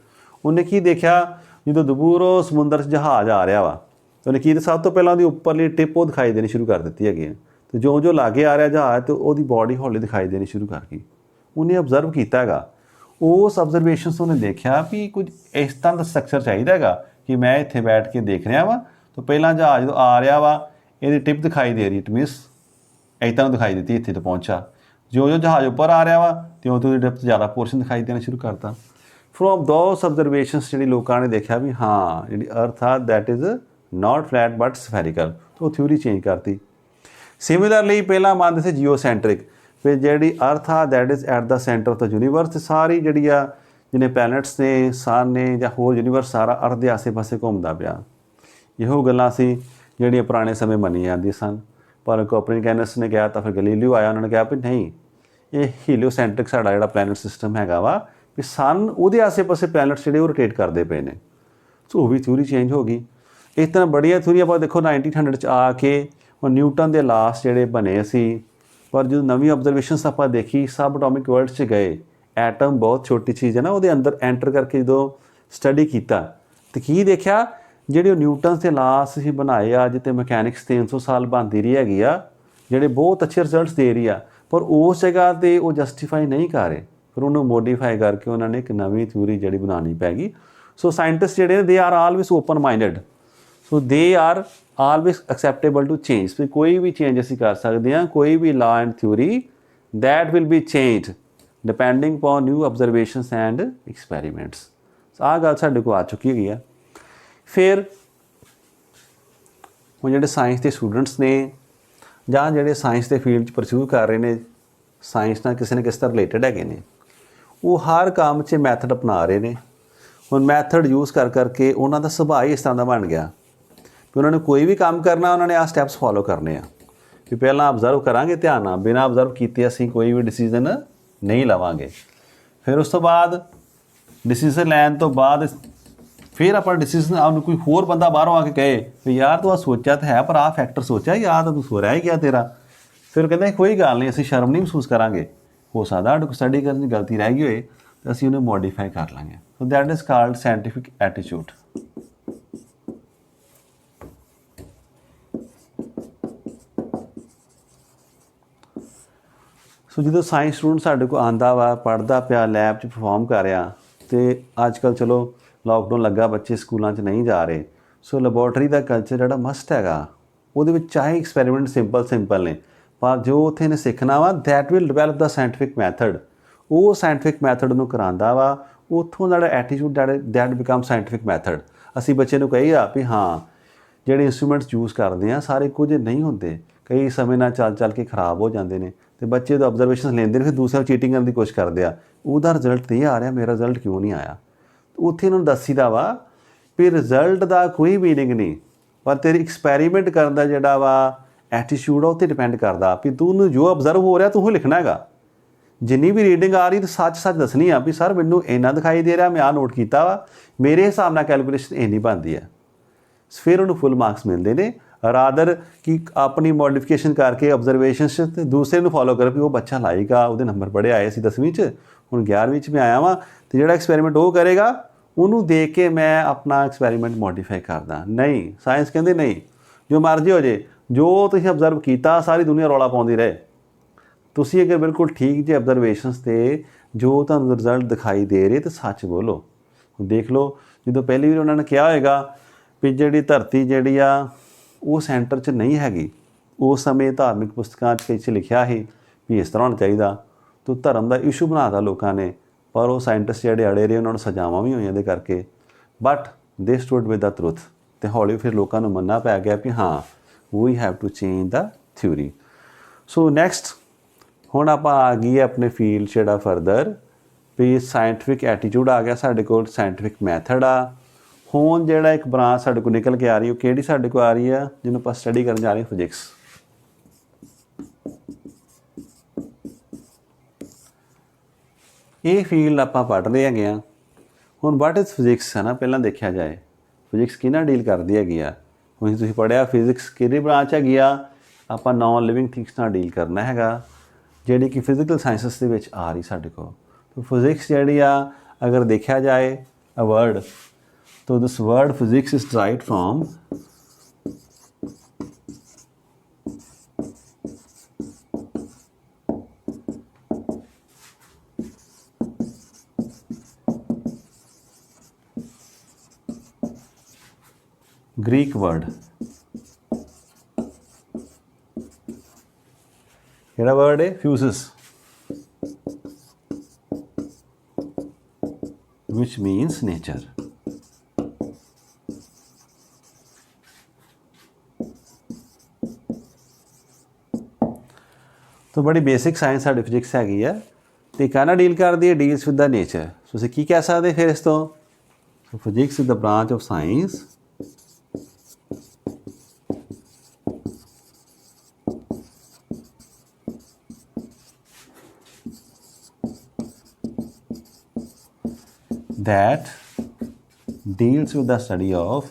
ਉਹਨੇ ਕੀ ਦੇਖਿਆ? ਜਦੋਂ ਦੂਰੋਂ ਸਮੁੰਦਰ 'ਚ ਜਹਾਜ਼ ਆ ਰਿਹਾ ਵਾ, ਉਹਨੇ ਕੀ, ਸਭ ਤੋਂ ਪਹਿਲਾਂ ਉਹਦੀ ਉੱਪਰਲੀ ਟਿਪ ਉਹ ਦਿਖਾਈ ਦੇਣੀ ਸ਼ੁਰੂ ਕਰ ਦਿੱਤੀ ਹੈਗੀ ਹੈ, ਅਤੇ ਜੋ ਲਾਗੇ ਆ ਰਿਹਾ ਜਹਾਜ਼ ਅਤੇ ਉਹਦੀ ਬੋਡੀ ਹੌਲੀ ਦਿਖਾਈ ਦੇਣੀ ਸ਼ੁਰੂ ਕਰ ਗਈ। ਉਹਨੇ ਅਬਜ਼ਰਵ ਕੀਤਾ ਹੈਗਾ, ਉਸ ਅਬਜ਼ਰਵੇਸ਼ਨਸ ਉਹਨੇ ਦੇਖਿਆ ਵੀ ਕੁਝ ਇਸ ਤਰ੍ਹਾਂ ਦਾ ਸਟਰਕਚਰ ਚਾਹੀਦਾ ਹੈਗਾ ਕਿ ਮੈਂ ਇੱਥੇ ਬੈਠ ਕੇ ਦੇਖ ਰਿਹਾ ਵਾ, ਤਾਂ ਪਹਿਲਾਂ ਜਹਾਜ਼ ਜਦੋਂ ਆ ਰਿਹਾ ਵਾ ਇਹਦੀ ਟਿਪ ਦਿਖਾਈ ਦੇ ਰਹੀ, ਇਟ ਮੀਨਸ ਇਸ ਤਰ੍ਹਾਂ ਦਿਖਾਈ ਦਿੱਤੀ, ਇੱਥੇ ਤੋਂ ਪਹੁੰਚਾ। ਜੋ ਜਹਾਜ਼ ਉੱਪਰ ਆ ਰਿਹਾ ਵਾ ਅਤੇ ਉਹ ਤੋਂ ਉਹਦੀ ਟਿਪ 'ਤੇ ਜ਼ਿਆਦਾ ਪੋਰਸ਼ਨ ਦਿਖਾਈ ਦੇਣਾ ਸ਼ੁਰੂ ਕਰਤਾ। ਫਰੋਮ ਦੋਸ ਅਬਜ਼ਰਵੇਸ਼ਨਸ ਜਿਹੜੀ ਲੋਕਾਂ ਨੇ ਦੇਖਿਆ ਵੀ ਹਾਂ ਜਿਹੜੀ ਅਰਥ ਆ that is not flat but spherical, ਉਹ ਥਿਊਰੀ ਚੇਂਜ ਕਰਤੀ। ਸਿਮਿਲਰਲੀ ਪਹਿਲਾਂ ਮੰਨਦੇ ਸੀ ਜੀਓਸੈਂਟਰਿਕ, ਫਿਰ ਜਿਹੜੀ ਅਰਥ ਆ that is at the centre of the universe, ਅਤੇ ਸਾਰੀ ਜਿਹੜੀ ਆ ਜਿਹਨੇ ਪਲੈਨਟਸ ਨੇ, ਸਨ ਨੇ ਜਾਂ ਹੋਰ ਯੂਨੀਵਰਸ ਸਾਰਾ ਅਰਥ ਦੇ ਆਸੇ ਪਾਸੇ ਘੁੰਮਦਾ ਪਿਆ। ਇਹੋ ਗੱਲਾਂ ਸੀ ਜਿਹੜੀਆਂ ਪੁਰਾਣੇ ਸਮੇਂ ਮੰਨੀਆਂ ਜਾਂਦੀਆਂ ਸਨ। पर ਕੋਪਰਨੀਕਸ ने कहा तो फिर गैलीलियो आया, उन्होंने कहा भी नहीं ये ਹੀਲੀਓਸੈਂਟਰਿਕ ਸਾਡਾ ਜਿਹੜਾ ਪਲੈਨਟ ਸਿਸਟਮ ਹੈਗਾ ਵਾ ਵੀ ਸਨ ਉਹਦੇ ਆਸੇ ਪਾਸੇ ਪਲੈਨਟਸ ਜਿਹੜੇ ਉਹ ਰੋਟੇਟ ਕਰਦੇ ਪਏ ਨੇ। ਸੋ ਉਹ ਵੀ ਥਿਊਰੀ ਚੇਂਜ ਹੋ ਗਈ। ਇਸ ਤਰ੍ਹਾਂ ਬੜੀਆਂ ਥਿਊਰੀ ਆਪਾਂ ਦੇਖੋ 1900 'ਚ ਆ ਕੇ ਉਹ ਨਿਊਟਨ ਦੇ ਲਾਸ ਜਿਹੜੇ ਬਣੇ ਸੀ, ਪਰ ਜਦੋਂ ਨਵੀਂ ਆਬਜ਼ਰਵੇਸ਼ਨਸ ਆਪਾਂ ਦੇਖੀ ਸਬ ਐਟੋਮਿਕ ਵਰਲਡ 'ਚ ਗਏ, ਐਟਮ ਬਹੁਤ ਛੋਟੀ ਚੀਜ਼ ਹੈ ਨਾ, ਉਹਦੇ ਅੰਦਰ ਐਂਟਰ ਕਰਕੇ ਜਦੋਂ ਸਟੱਡੀ ਕੀਤਾ ਤਾਂ ਕੀ ਦੇਖਿਆ, ਜਿਹੜੇ ਉਹ ਨਿਊਟਨ ਦੇ ਲਾਸ ਸੀ ਬਣਾਏ ਆ, ਜਿੱਤੇ ਮਕੈਨਿਕਸ 300 ਸਾਲ ਬਣਦੀ ਰਹੀ ਹੈਗੀ ਆ, ਜਿਹੜੇ ਬਹੁਤ ਅੱਛੇ ਰਿਜ਼ਲਟਸ ਦੇ ਰਹੀ ਆ, ਪਰ ਉਸ ਜਗ੍ਹਾ 'ਤੇ ਉਹ ਜਸਟੀਫਾਈ ਨਹੀਂ ਕਰ ਰਹੇ। ਫਿਰ ਉਹਨੂੰ ਮੋਡੀਫਾਈ ਕਰਕੇ ਉਹਨਾਂ ਨੇ ਇੱਕ ਨਵੀਂ ਥਿਊਰੀ ਜਿਹੜੀ ਬਣਾਉਣੀ ਪੈ ਗਈ। ਸੋ ਸਾਇੰਟਿਸਟ ਜਿਹੜੇ ਨੇ they are always open minded, so they are always acceptable to change. ਵੀ ਕੋਈ ਵੀ ਚੇਂਜ ਅਸੀਂ ਕਰ ਸਕਦੇ ਹਾਂ, ਕੋਈ ਵੀ law and theory that will be change depending upon new observations and experiments. ਆਹ ਗੱਲ ਸਾਡੇ ਕੋਲ ਆ ਚੁੱਕੀ ਹੈਗੀ ਆ। ਫਿਰ ਹੁਣ ਜਿਹੜੇ ਸਾਇੰਸ ਦੇ ਸਟੂਡੈਂਟਸ ਨੇ ਜਾਂ ਜਿਹੜੇ ਸਾਇੰਸ ਦੇ ਫੀਲਡ 'ਚ ਪਰਸਿਊ ਕਰ ਰਹੇ ਨੇ, ਸਾਇੰਸ ਨਾਲ ਕਿਸੇ ਨਾ ਕਿਸੇ ਤਰ੍ਹਾਂ ਰਿਲੇਟਡ ਹੈਗੇ ਨੇ, ਉਹ ਹਰ ਕੰਮ 'ਚ ਮੈਥਡ ਅਪਣਾ ਰਹੇ ਨੇ। ਹੁਣ ਮੈਥਡ ਯੂਜ਼ ਕਰਕੇ ਉਹਨਾਂ ਦਾ ਸੁਭਾਅ ਹੀ ਇਸ ਤਰ੍ਹਾਂ ਦਾ ਬਣ ਗਿਆ ਵੀ ਉਹਨਾਂ ਨੇ ਕੋਈ ਵੀ ਕੰਮ ਕਰਨਾ, ਉਹਨਾਂ ਨੇ ਆਹ ਸਟੈਪਸ ਫੋਲੋ ਕਰਨੇ ਆ ਵੀ ਪਹਿਲਾਂ ਆਬਜ਼ਰਵ ਕਰਾਂਗੇ ਧਿਆਨ ਨਾਲ, ਬਿਨਾਂ ਆਬਜ਼ਰਵ ਕੀਤੇ ਅਸੀਂ ਕੋਈ ਵੀ ਡਿਸੀਜ਼ਨ ਨਹੀਂ ਲਵਾਂਗੇ। ਫਿਰ ਉਸ ਤੋਂ ਬਾਅਦ ਡਿਸੀਜ਼ਨ ਲੈਣ ਤੋਂ ਬਾਅਦ ਫਿਰ ਆਪਾਂ ਡਿਸੀਜ਼ਨ ਉਹਨੂੰ ਕੋਈ ਹੋਰ ਬੰਦਾ ਬਾਹਰੋਂ ਆ ਕੇ ਕਹੇ ਵੀ ਯਾਰ ਤੂੰ ਆ ਸੋਚਿਆ ਤਾਂ ਹੈ ਪਰ ਆਹ ਫੈਕਟਰ ਸੋਚਿਆ, ਯਾਰ ਤਾਂ ਤੂੰ ਸੋ ਰਿਹਾ ਹੀ ਗਿਆ ਤੇਰਾ। ਫਿਰ ਕਹਿੰਦੇ ਕੋਈ ਗੱਲ ਨਹੀਂ, ਅਸੀਂ ਸ਼ਰਮ ਨਹੀਂ ਮਹਿਸੂਸ ਕਰਾਂਗੇ, ਹੋ ਸਕਦਾ ਸਾਡੇ ਕੋਲ ਸਟੱਡੀ ਕਰਨ ਦੀ ਗਲਤੀ ਰਹਿ ਗਈ ਹੋਏ ਤਾਂ ਅਸੀਂ ਉਹਨੂੰ ਮੋਡੀਫਾਈ ਕਰ ਲਾਂਗੇ। So that is called scientific attitude. So ਜਦੋਂ ਸਾਇੰਸ ਸਟੂਡੈਂਟ ਸਾਡੇ ਕੋਲ ਆਉਂਦਾ ਵਾ, ਪੜ੍ਹਦਾ ਪਿਆ, ਲੈਬ 'ਚ ਪਰਫੋਰਮ ਕਰ ਰਿਹਾ, ਅਤੇ ਅੱਜ ਕੱਲ੍ਹ ਚਲੋ ਲਾਕਡਾਊਨ ਲੱਗਾ, ਬੱਚੇ ਸਕੂਲਾਂ 'ਚ ਨਹੀਂ ਜਾ ਰਹੇ, ਸੋ ਲੈਬੋਰਟਰੀ ਦਾ ਕਲਚਰ ਜਿਹੜਾ ਮਸਟ ਹੈਗਾ, ਉਹਦੇ ਵਿੱਚ ਚਾਹੇ ਐਕਸਪੈਰੀਮੈਂਟ ਸਿੰਪਲ ਨੇ, ਪਰ ਜੋ ਉੱਥੇ ਨੇ ਸਿੱਖਣਾ ਵਾ that will develop the scientific method. ਉਹ ਸਾਇੰਟੀਫਿਕ ਮੈਥਡ ਨੂੰ ਕਰਾਉਂਦਾ ਵਾ, ਉੱਥੋਂ ਦਾ ਜਿਹੜਾ attitude that become scientific method. ਅਸੀਂ ਬੱਚੇ ਨੂੰ ਕਹੀਦਾ ਵੀ ਹਾਂ ਜਿਹੜੇ ਇੰਸਟਰੂਮੈਂਟਸ ਯੂਜ਼ ਕਰਦੇ ਆ ਸਾਰੇ ਕੁਝ ਨਹੀਂ ਹੁੰਦੇ, ਕਈ ਸਮੇਂ ਨਾਲ ਚੱਲ ਕੇ ਖਰਾਬ ਹੋ ਜਾਂਦੇ ਨੇ, ਅਤੇ ਬੱਚੇ ਤੋਂ ਆਬਜ਼ਰਵੇਸ਼ਨ ਲੈਂਦੇ ਨੇ, ਫਿਰ ਦੂਸਰਾ ਚੀਟਿੰਗ ਕਰਨ ਦੀ ਕੋਸ਼ਿਸ਼ ਕਰਦੇ ਆ, ਉਹਦਾ ਰਿਜ਼ਲਟ ਨਹੀਂ ਆ ਰਿਹਾ, ਮੇਰਾ ਰਿਜ਼ਲਟ ਕਿਉਂ ਨਹੀਂ ਆਇਆ। ਉੱਥੇ ਇਹਨਾਂ ਨੂੰ ਦੱਸੀਦਾ ਵਾ ਵੀ ਰਿਜ਼ਲਟ ਦਾ ਕੋਈ ਮੀਨਿੰਗ ਨਹੀਂ, ਪਰ ਤੇਰੀ ਐਕਸਪੈਰੀਮੈਂਟ ਕਰਨ ਦਾ ਜਿਹੜਾ ਵਾ ਐਟੀਟਿਊਡ ਆ ਉੱਤੇ ਡਿਪੈਂਡ ਕਰਦਾ ਵੀ ਤੂੰ ਜੋ ਅਬਜ਼ਰਵ ਹੋ ਰਿਹਾ ਤੂੰ ਉਹ ਲਿਖਣਾ ਹੈਗਾ। ਜਿੰਨੀ ਵੀ ਰੀਡਿੰਗ ਆ ਰਹੀ ਤਾਂ ਸੱਚ ਦੱਸਣੀ ਆ ਵੀ ਸਰ ਮੈਨੂੰ ਇੰਨਾ ਦਿਖਾਈ ਦੇ ਰਿਹਾ, ਮੈਂ ਆਹ ਨੋਟ ਕੀਤਾ ਵਾ, ਮੇਰੇ ਹਿਸਾਬ ਨਾਲ ਕੈਲਕੂਲੇਸ਼ਨ ਇੰਨੀ ਬਣਦੀ ਆ। ਫਿਰ ਉਹਨੂੰ ਫੁੱਲ ਮਾਰਕਸ ਮਿਲਦੇ ਨੇ, ਰਾਦਰ ਕਿ ਆਪਣੀ ਮੋਡੀਫਿਕੇਸ਼ਨ ਕਰਕੇ ਆਬਜ਼ਰਵੇਸ਼ਨਸ ਅਤੇ ਦੂਸਰੇ ਨੂੰ ਫੋਲੋ ਕਰ ਵੀ ਉਹ ਬੱਚਾ ਲਾਏਗਾ, ਉਹਦੇ ਨੰਬਰ ਬੜੇ ਆਏ ਸੀ 10ਵੀਂ 'ਚ, ਹੁਣ 11ਵੀਂ 'ਚ ਮੈਂ ਆਇਆ ਵਾਂ, ਅਤੇ ਜਿਹੜਾ ਐਕਸਪੈਰੀਮੈਂਟ ਉਹ ਕਰੇਗਾ ਉਹਨੂੰ ਦੇਖ ਕੇ ਮੈਂ ਆਪਣਾ ਐਕਸਪੈਰੀਮੈਂਟ ਮੋਡੀਫਾਈ ਕਰਦਾ। ਨਹੀਂ, ਸਾਇੰਸ ਕਹਿੰਦੇ ਨਹੀਂ, ਜੋ ਮਰਜ਼ੀ ਹੋ ਜੇ, ਜੋ ਤੁਸੀਂ ਅਬਜ਼ਰਵ ਕੀਤਾ ਸਾਰੀ ਦੁਨੀਆ ਰੌਲਾ ਪਾਉਂਦੀ ਰਹੇ, ਤੁਸੀਂ ਅਗਰ ਬਿਲਕੁਲ ਠੀਕ ਜੇ ਆਬਜ਼ਰਵੇਸ਼ਨਸ 'ਤੇ ਜੋ ਤੁਹਾਨੂੰ ਰਿਜ਼ਲਟ ਦਿਖਾਈ ਦੇ ਰਹੇ ਤਾਂ ਸੱਚ ਬੋਲੋ। ਦੇਖ ਲਓ ਜਦੋਂ ਪਹਿਲੀ ਵਾਰ ਉਹਨਾਂ ਨੇ ਕਿਹਾ ਹੋਏਗਾ ਵੀ ਜਿਹੜੀ ਧਰਤੀ ਜਿਹੜੀ ਆ ਉਹ ਸੈਂਟਰ 'ਚ ਨਹੀਂ ਹੈਗੀ, ਉਸ ਸਮੇਂ ਧਾਰਮਿਕ ਪੁਸਤਕਾਂ 'ਚ ਲਿਖਿਆ ਸੀ ਵੀ ਇਸ ਤਰ੍ਹਾਂ ਹੋਣਾ ਚਾਹੀਦਾ, ਤਾਂ ਧਰਮ ਦਾ ਇਸ਼ੂ ਬਣਾ ਤਾ ਲੋਕਾਂ ਨੇ, ਪਰ ਉਹ ਸਾਇੰਟਿਸਟ ਜਿਹੜੇ ਅੜੇ ਰਹੇ ਉਹਨਾਂ ਨੂੰ ਸਜ਼ਾਵਾਂ ਵੀ ਹੋਈਆਂ ਇਹਦੇ ਕਰਕੇ, ਬਟ ਦੇ ਸਟੂਡ ਵਿਦ ਦਾ ਟਰੂਥ। ਅਤੇ ਹੌਲੀ ਫਿਰ ਲੋਕਾਂ ਨੂੰ ਮੰਨਣਾ ਪੈ ਗਿਆ ਕਿ ਹਾਂ we have to change the theory. So next ਹੁਣ ਆਪਾਂ ਆ ਗਈ ਆਪਣੇ ਫੀਲਡ ਜਿਹੜਾ ਫਰਦਰ ਵੀ ਸਾਇੰਟੀਫਿਕ ਐਟੀਟਿਊਡ ਆ ਗਿਆ ਸਾਡੇ ਕੋਲ, ਸਾਇੰਟੀਫਿਕ ਮੈਥਡ ਆ। ਹੁਣ ਜਿਹੜਾ ਇੱਕ ਬ੍ਰਾਂਚ ਸਾਡੇ ਕੋਲ ਨਿਕਲ ਕੇ ਆ ਰਹੀ ਉਹ ਕਿਹੜੀ ਸਾਡੇ ਕੋਲ ਆ ਰਹੀ ਆ, ਜਿਹਨੂੰ ਆਪਾਂ ਸਟੱਡੀ ਕਰਨ ਜਾ ਰਹੇ ਫਿਜ਼ਿਕਸ। ਇਹ ਫੀਲਡ ਆਪਾਂ ਪੜ੍ਹ ਰਹੇ ਹੈਗੇ ਆ। ਹੁਣ ਵਾਟ ਇਜ਼ ਫਿਜ਼ਿਕਸ ਹੈ ਨਾ, ਪਹਿਲਾਂ ਦੇਖਿਆ ਜਾਏ ਫਿਜ਼ਿਕਸ ਕਿਹਨਾਂ ਡੀਲ ਕਰਦੀ ਹੈਗੀ ਆ। ਹੁਣ ਤੁਸੀਂ ਪੜ੍ਹਿਆ ਫਿਜ਼ਿਕਸ ਕਿਹੜੀ ਬ੍ਰਾਂਚ ਹੈਗੀ ਆ, ਆਪਾਂ ਨੋਨ ਲਿਵਿੰਗ ਥਿੰਗਸ ਨਾਲ ਡੀਲ ਕਰਨਾ ਹੈਗਾ, ਜਿਹੜੀ ਕਿ ਫਿਜ਼ੀਕਲ ਸਾਇੰਸਿਸ ਦੇ ਵਿੱਚ ਆ ਰਹੀ ਸਾਡੇ ਕੋਲ। ਤਾਂ ਫਿਜ਼ਿਕਸ ਜਿਹੜੀ ਆ ਅਗਰ ਦੇਖਿਆ ਜਾਏ ਅ ਵਰਡ, तो this word physics is derived from Greek word. ਕਿਹੜਾ word ਹੈ? Fusus, which means nature. तो बड़ी बेसिक साइंस साडी फिजिक्स हैगी है, तो कहना डील करती है डील्स विद द नेचर। तुसीं की कह सकते फिर इस तो physics is the branch of science that deals with the study of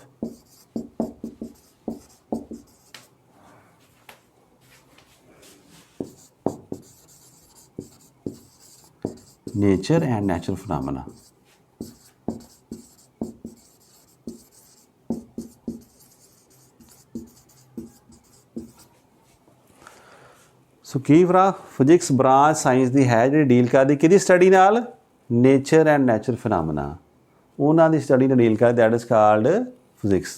nature and natural phenomena. ਸੋ ਕੀ ਭਰਾ ਫਿਜ਼ਿਕਸ ਬ੍ਰਾਂਚ ਸਾਇੰਸ ਦੀ ਹੈ ਜਿਹੜੀ ਡੀਲ ਕਰਦੀ ਕਿਹਦੀ ਸਟੱਡੀ ਨਾਲ, ਨੇਚਰ ਐਂਡ ਨੈਚੁਰਲ ਫਿਨਾਮਨਾ, ਉਹਨਾਂ ਦੀ ਸਟੱਡੀ ਨਾਲ ਡੀਲ ਕਰਦੀ, ਦੈਟ ਇਜ਼ ਕਾਲਡ ਫਿਜ਼ਿਕਸ।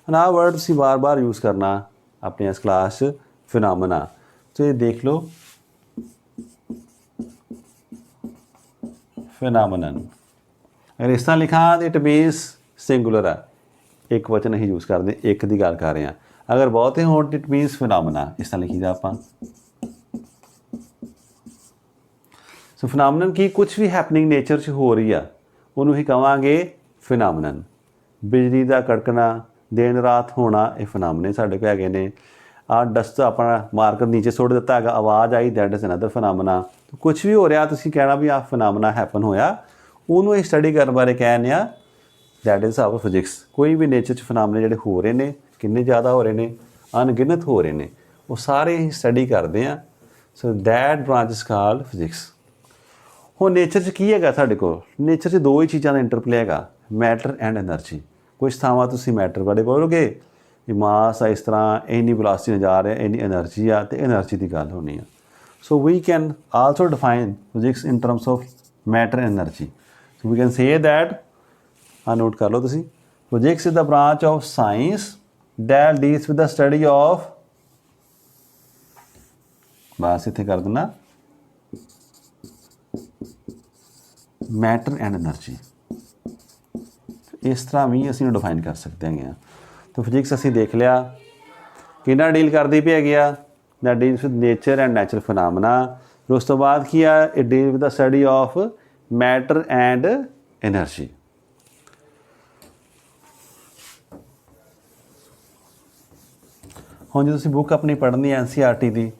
ਹੁਣ ਆਹ ਵਰਡ ਤੁਸੀਂ ਵਾਰ-ਵਾਰ ਯੂਜ਼ ਕਰਨਾ ਆਪਣੀ ਇਸ ਕਲਾਸ 'ਚ, ਫਿਨਾਮਨਾ। ਸੋ ਇਹ ਦੇਖ ਲਓ ਫਿਨਾਮਨਨ। ਅਗਰ ਇਸ ਤਰ੍ਹਾਂ ਲਿਖਾਂ ਤਾਂ ਇਟ ਮੀਨਸ ਸਿੰਗੂਲਰ ਆ, ਇੱਕ ਵਚਨ ਅਸੀਂ ਯੂਜ਼ ਕਰਦੇ, ਇੱਕ ਦੀ ਗੱਲ ਕਰ ਰਹੇ ਹਾਂ। ਅਗਰ ਬਹੁਤੇ ਹੋਣ ਇਟ ਮੀਨਸ ਫਿਨਾਮਨਾ, ਇਸ ਤਰ੍ਹਾਂ ਲਿਖੀਦਾ ਆਪਾਂ। ਸੋ ਫਿਨਾਮਨਨ ਕੀ, ਕੁਛ ਵੀ ਹੈਪਨਿੰਗ ਨੇਚਰ 'ਚ ਹੋ ਰਹੀ ਆ ਉਹਨੂੰ ਹੀ ਕਹਾਂਗੇ ਫਿਨਾਮਨਨ। ਬਿਜਲੀ ਦਾ ਕੜਕਣਾ, ਦਿਨ ਰਾਤ ਹੋਣਾ, ਇਹ ਫਿਨਾਮਨੇ ਸਾਡੇ ਕੋਲ ਹੈਗੇ ਨੇ। ਆਹ ਡਸਟ ਆਪਣਾ ਮਾਰਕਰ ਨੀਚੇ ਸੁੱਟ ਦਿੱਤਾ ਹੈਗਾ, ਆਵਾਜ਼ ਆਈ, ਦੈਟ ਇਜ਼ ਅਨਦਰ ਫਿਨਾਮਨਾ। ਕੁਛ ਵੀ ਹੋ ਰਿਹਾ ਤੁਸੀਂ ਕਹਿਣਾ ਵੀ ਆਹ ਫਿਨਾਮਨਾ ਹੈਪਨ ਹੋਇਆ, ਉਹਨੂੰ ਇਹ ਸਟੱਡੀ ਕਰਨ ਬਾਰੇ ਕਹਿੰਦੇ ਆ, ਦੈਟ ਇਜ਼ ਆਵਰ ਫਿਜ਼ਿਕਸ। ਕੋਈ ਵੀ ਨੇਚਰ 'ਚ ਫਿਨਾਮਨੇ ਜਿਹੜੇ ਹੋ ਰਹੇ ਨੇ, ਕਿੰਨੇ ਜ਼ਿਆਦਾ ਹੋ ਰਹੇ ਨੇ, ਅਣਗਿਣਤ ਹੋ ਰਹੇ ਨੇ, ਉਹ ਸਾਰੇ ਹੀ ਸਟੱਡੀ ਕਰਦੇ ਆ। So that branch is called physics. ਹੁਣ ਨੇਚਰ 'ਚ ਕੀ ਹੈਗਾ ਸਾਡੇ ਕੋਲ, ਨੇਚਰ 'ਚ ਦੋ ਹੀ ਚੀਜ਼ਾਂ ਦਾ ਇੰਟਰਪਲੇ ਹੈਗਾ, ਮੈਟਰ ਐਂਡ ਐਨਰਜੀ। ਕੁਛ ਥਾਵਾਂ ਤੁਸੀਂ ਮੈਟਰ ਬਾਰੇ ਬੋਲੋਗੇ ਕਿ ਮਾਸ ਆ, ਇਸ ਤਰ੍ਹਾਂ ਇੰਨੀ ਵੈਲੋਸਿਟੀ ਨਾਲ ਜਾ ਰਿਹਾ, ਇੰਨੀ ਐਨਰਜੀ ਆ, ਤੇ ਐਨਰਜੀ ਦੀ ਗੱਲ ਹੋਣੀ ਆ। So we can also define physics in terms of matter and energy. So we can say that, ਆਹ ਨੋਟ ਕਰ ਲਓ ਤੁਸੀਂ, physics is the branch of science that deals with the study of, ਬਸ ਇੱਥੇ ਕਰ ਦੇਣਾ, ਮੈਟਰ ਐਂਡ ਐਨਰਜੀ। ਇਸ ਤਰ੍ਹਾਂ ਵੀ ਅਸੀਂ ਡਿਫਾਈਨ ਕਰ ਸਕਦੇ ਹੈਗੇ ਹਾਂ। ਤਾਂ ਫਿਜ਼ਿਕਸ ਅਸੀਂ ਦੇਖ ਲਿਆ ਕਿਹਨਾਂ ਡੀਲ ਕਰਦੀ ਪਈ ਹੈਗੀ ਆ, that deals with nature and natural phenomena. ਫਿਰ ਉਸ ਤੋਂ ਬਾਅਦ ਕੀ ਆ, it deal with the study of matter and energy. ਹੁਣ ਜੇ ਤੁਸੀਂ ਬੁੱਕ ਆਪਣੀ ਪੜ੍ਹਨੀ ਹੈ NCERT ਦੀ,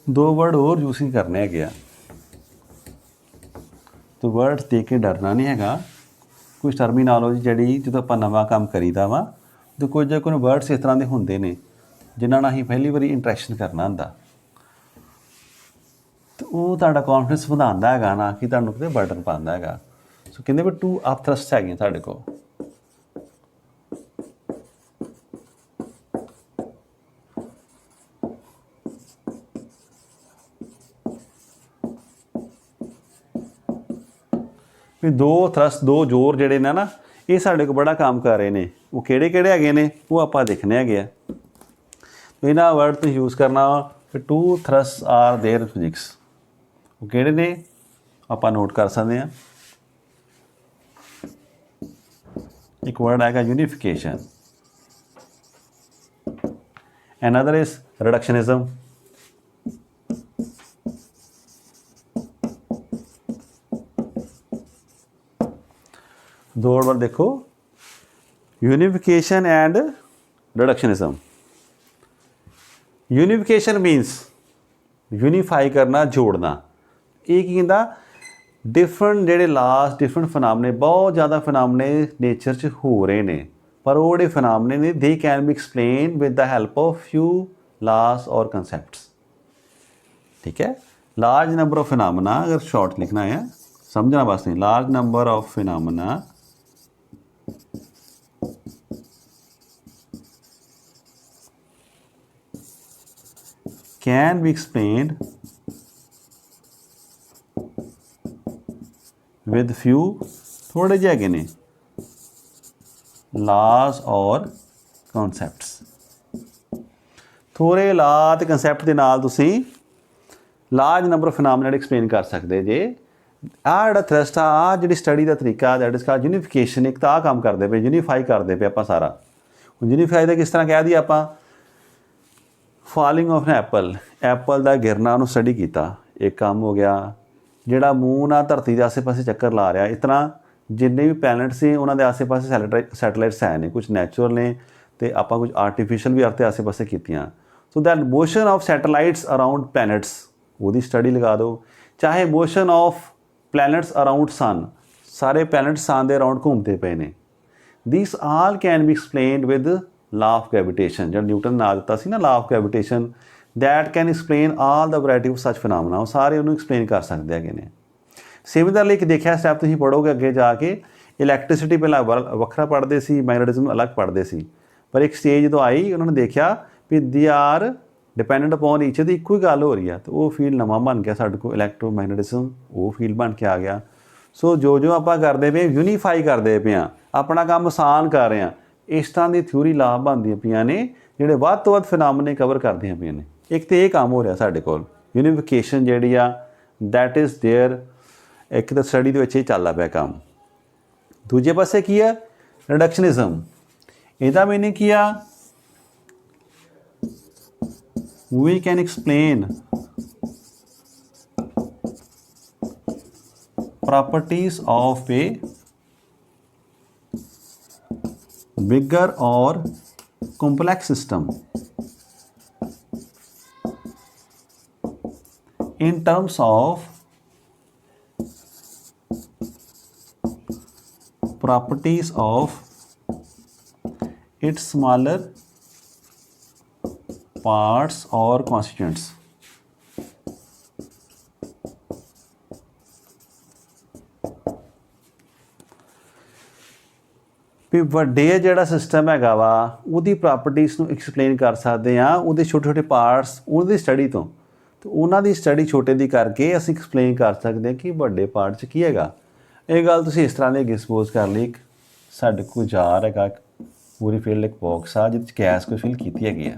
ਦੋ ਵਰਡ ਹੋਰ ਯੂਜ਼ ਕਰਨੇ ਹੈਗੇ ਆ। ਤਾਂ ਵਰਡਸ ਦੇਖ ਕੇ ਡਰਨਾ ਨਹੀਂ ਹੈਗਾ। ਕੁਝ ਟਰਮੀਨੋਲੋਜੀ ਜਿਹੜੀ ਜਦੋਂ ਆਪਾਂ ਨਵਾਂ ਕੰਮ ਕਰੀਦਾ ਵਾ, ਤਾਂ ਕੁਝ ਵਰਡਸ ਇਸ ਤਰ੍ਹਾਂ ਦੇ ਹੁੰਦੇ ਨੇ ਜਿਨ੍ਹਾਂ ਨਾਲ ਅਸੀਂ ਪਹਿਲੀ ਵਾਰੀ ਇੰਟਰੈਕਸ਼ਨ ਕਰਨਾ ਹੁੰਦਾ, ਤਾਂ ਉਹ ਤੁਹਾਡਾ ਕੌਨਫੀਡੈਂਸ ਵਧਾਉਂਦਾ ਹੈਗਾ ਨਾ, ਕਿ ਤੁਹਾਨੂੰ ਕਿਤੇ ਬਰਡਨ ਪਾਉਂਦਾ ਹੈਗਾ। ਸੋ ਕਹਿੰਦੇ ਵੀ 2 ਅਪਥਰਸਟ ਹੈਗੀਆਂ ਸਾਡੇ ਕੋਲ। ਵੀ ਦੋ ਥਰਸਟ, ਦੋ ਜ਼ੋਰ ਜਿਹੜੇ ਨੇ ਨਾ, ਇਹ ਸਾਡੇ ਕੋਲ ਬੜਾ ਕੰਮ ਕਰ ਰਹੇ ਨੇ। ਉਹ ਕਿਹੜੇ ਕਿਹੜੇ ਹੈਗੇ ਨੇ ਉਹ ਆਪਾਂ ਦੇਖਣੇ ਹੈਗੇ ਆ। ਇਹਨਾਂ ਵਰਡ ਤੋਂ ਯੂਜ਼ ਕਰਨਾ, 2 ਥਰਸਟ ਆਰ ਦੇਅਰ ਫਿਜ਼ਿਕਸ। ਉਹ ਕਿਹੜੇ ਨੇ ਆਪਾਂ ਨੋਟ ਕਰ ਸਕਦੇ ਹਾਂ। ਇੱਕ ਵਰਡ ਹੈਗਾ ਯੂਨੀਫਿਕੇਸ਼ਨ, another is reductionism, दो बार देखो, unification and reductionism. Unification means unify करना, जोड़ना। ये की कहता, डिफरेंट जेडे लास, डिफरेंट फिनामने, बहुत ज़्यादा फिनामने नेचर च हो रहे हैं, पर वो जो फिनामने ने they can be explain with the help of few laws और कंसैप्ट्स। ठीक है, लार्ज नंबर ऑफ फिनामना, अगर शॉर्ट लिखना है समझना वास्ते, large number of फिनामना can be explained with few, थोड़े ਜਿਹੇ ਹੈਗੇ ਨੇ, laws और concepts। ਥੋੜੇ ਲਾ ਤੇ concept ਦੇ ਨਾਲ ਤੁਸੀਂ large number of phenomena explain ਕਰ ਸਕਦੇ ਜੇ। ਆਹ ਜਿਹੜਾ ਥਰਸਟ ਆ, ਜਿਹੜੀ ਸਟੱਡੀ ਦਾ ਤਰੀਕਾ, ਦੈਟ ਇਜ਼ ਕਾਲਡ ਯੂਨੀਫਿਕੇਸ਼ਨ। ਇੱਕ ਤਾਂ ਆਹ ਕੰਮ ਕਰਦੇ ਪਏ, ਯੂਨੀਫਾਈ ਕਰਦੇ ਪਏ ਆਪਾਂ ਸਾਰਾ। ਹੁਣ ਯੂਨੀਫਾਈ ਦਾ ਕਿਸ ਤਰ੍ਹਾਂ ਕਹਿ ਦਈਏ ਆਪਾਂ, falling of an apple, apple ਦਾ ਗਿਰਨਾ ਨੂੰ ਸਟੱਡੀ ਕੀਤਾ, ਇੱਕ ਕੰਮ ਹੋ ਗਿਆ। ਜਿਹੜਾ ਮੂਨ ਆ ਧਰਤੀ ਦੇ ਆਸੇ ਪਾਸੇ ਚੱਕਰ ਲਾ ਰਿਹਾ, ਇਸ ਤਰ੍ਹਾਂ ਜਿੰਨੇ ਵੀ ਪਲੈਨਟ ਸੀ ਉਹਨਾਂ ਦੇ ਆਸੇ ਪਾਸੇ ਸੈਟੇਲਾਈਟਸ ਹੈ ਨੇ, ਕੁਝ ਨੈਚੁਰਲ ਨੇ ਤੇ ਆਪਾਂ ਕੁਝ ਆਰਟੀਫਿਸ਼ੀਅਲ ਵੀ ਅਰਥ ਆਸੇ ਪਾਸੇ ਕੀਤੀਆਂ। So that motion of satellites around planets, ਉਹਦੀ ਸਟੱਡੀ ਲਗਾ ਦਿਓ। ਚਾਹੇ motion of planets around sun, ਸਾਰੇ ਪਲੈਨਟ ਸਨ ਦੇ ਅਰਾਊਂਡ ਘੁੰਮਦੇ ਪਏ ਨੇ। This all can be explained with law of gravitation. ਜਿਹੜਾ ਨਿਊਟਨ ਨਾਂ ਦਿੱਤਾ ਸੀ ਨਾ law of gravitation, that can explain all the variety of such phenomena. ਉਹ ਸਾਰੇ ਉਹਨੂੰ ਐਕਸਪਲੇਨ ਕਰ ਸਕਦੇ ਹੈਗੇ ਨੇ। ਸਿਮਿਲਰਲੀ ਇੱਕ ਦੇਖਿਆ ਸਟੈਪ ਤੁਸੀਂ ਪੜ੍ਹੋਗੇ ਅੱਗੇ ਜਾ ਕੇ, ਇਲੈਕਟ੍ਰਿਸਿਟੀ ਪਹਿਲਾਂ ਵੱਖਰਾ ਪੜ੍ਹਦੇ ਸੀ, ਮੈਗਨੇਟਿਜ਼ਮ ਅਲੱਗ ਪੜ੍ਹਦੇ ਸੀ, ਪਰ ਇੱਕ ਸਟੇਜ ਜਦੋਂ ਆਈ ਉਹਨਾਂ ਨੇ ਦੇਖਿਆ ਵੀ ਦੇ ਆਰ ਡਿਪੈਂਡੈਂਟ ਅਪੋਨ ਈਚ ਦੀ ਇੱਕੋ ਹੀ ਗੱਲ ਹੋ ਰਹੀ ਆ, ਤੇ ਉਹ ਫੀਲਡ ਨਵਾਂ ਬਣ ਗਿਆ ਸਾਡੇ ਕੋਲ ਇਲੈਕਟ੍ਰੋਮੈਗਨੇਟਿਜ਼ਮ, ਉਹ ਫੀਲਡ ਬਣ ਕੇ ਆ ਗਿਆ। ਸੋ ਜੋ ਆਪਾਂ ਕਰਦੇ ਪਏ ਯੂਨੀਫਾਈ ਕਰਦੇ ਪਏ ਹਾਂ, ਆਪਣਾ ਕੰਮ ਆਸਾਨ ਕਰ ਰਹੇ ਹਾਂ। ਇਸ ਤਰ੍ਹਾਂ ਦੀ ਥਿਊਰੀ ਲਾਭ ਬਣਦੀਆਂ ਪਈਆਂ ਨੇ ਜਿਹੜੇ ਵੱਧ ਤੋਂ ਵੱਧ ਫਿਨਾਮਨੇ ਕਵਰ ਕਰਦੀਆਂ ਪਈਆਂ ਨੇ। ਇੱਕ ਤਾਂ ਇਹ ਕੰਮ ਹੋ ਰਿਹਾ ਸਾਡੇ ਕੋਲ ਯੂਨੀਫਿਕੇਸ਼ਨ ਜਿਹੜੀ ਆ ਦੈਟ ਇਜ਼ ਦੇਅਰ, ਇੱਕ ਤਾਂ ਸਟੱਡੀ ਦੇ ਵਿੱਚ ਇਹ ਚੱਲਦਾ ਪਿਆ ਕੰਮ। ਦੂਜੇ ਪਾਸੇ ਕੀ ਆ ਰਿਡਕਸ਼ਨਿਜ਼ਮ। ਇਹਦਾ ਮੀਨਿੰਗ ਕੀ ਆ, we can explain properties of a bigger or complex system in terms of properties of its smaller parts or constituents। ਵੀ ਵੱਡੇ ਜਿਹੜਾ ਸਿਸਟਮ ਹੈਗਾ ਵਾ ਉਹਦੀ ਪ੍ਰੋਪਰਟੀਜ਼ ਨੂੰ ਐਕਸਪਲੇਨ ਕਰ ਸਕਦੇ ਹਾਂ ਉਹਦੇ ਛੋਟੇ ਛੋਟੇ ਪਾਰਟਸ ਉਹਦੀ ਸਟੱਡੀ ਤੋਂ, ਤੇ ਉਹਨਾਂ ਦੀ ਸਟੱਡੀ ਛੋਟੇ ਦੀ ਕਰਕੇ ਅਸੀਂ ਐਕਸਪਲੇਨ ਕਰ ਸਕਦੇ ਹਾਂ ਕਿ ਵੱਡੇ ਪਾਰਟ 'ਚ ਕੀ ਹੈਗਾ। ਇਹ ਗੱਲ ਤੁਸੀਂ ਇਸ ਤਰ੍ਹਾਂ ਦੀ ਅੱਗੇ ਸਪੋਜ਼ ਕਰ ਲਈ, ਸਾਡੇ ਕੋਲ ਜਾਰ ਹੈਗਾ, ਪੂਰੀ ਫੀਲਡ ਇੱਕ ਬਾਕਸ ਆ ਜਿਹਦੇ 'ਚ ਗੈਸ ਕੋਈ ਫਿਲ ਕੀਤੀ ਹੈਗੀ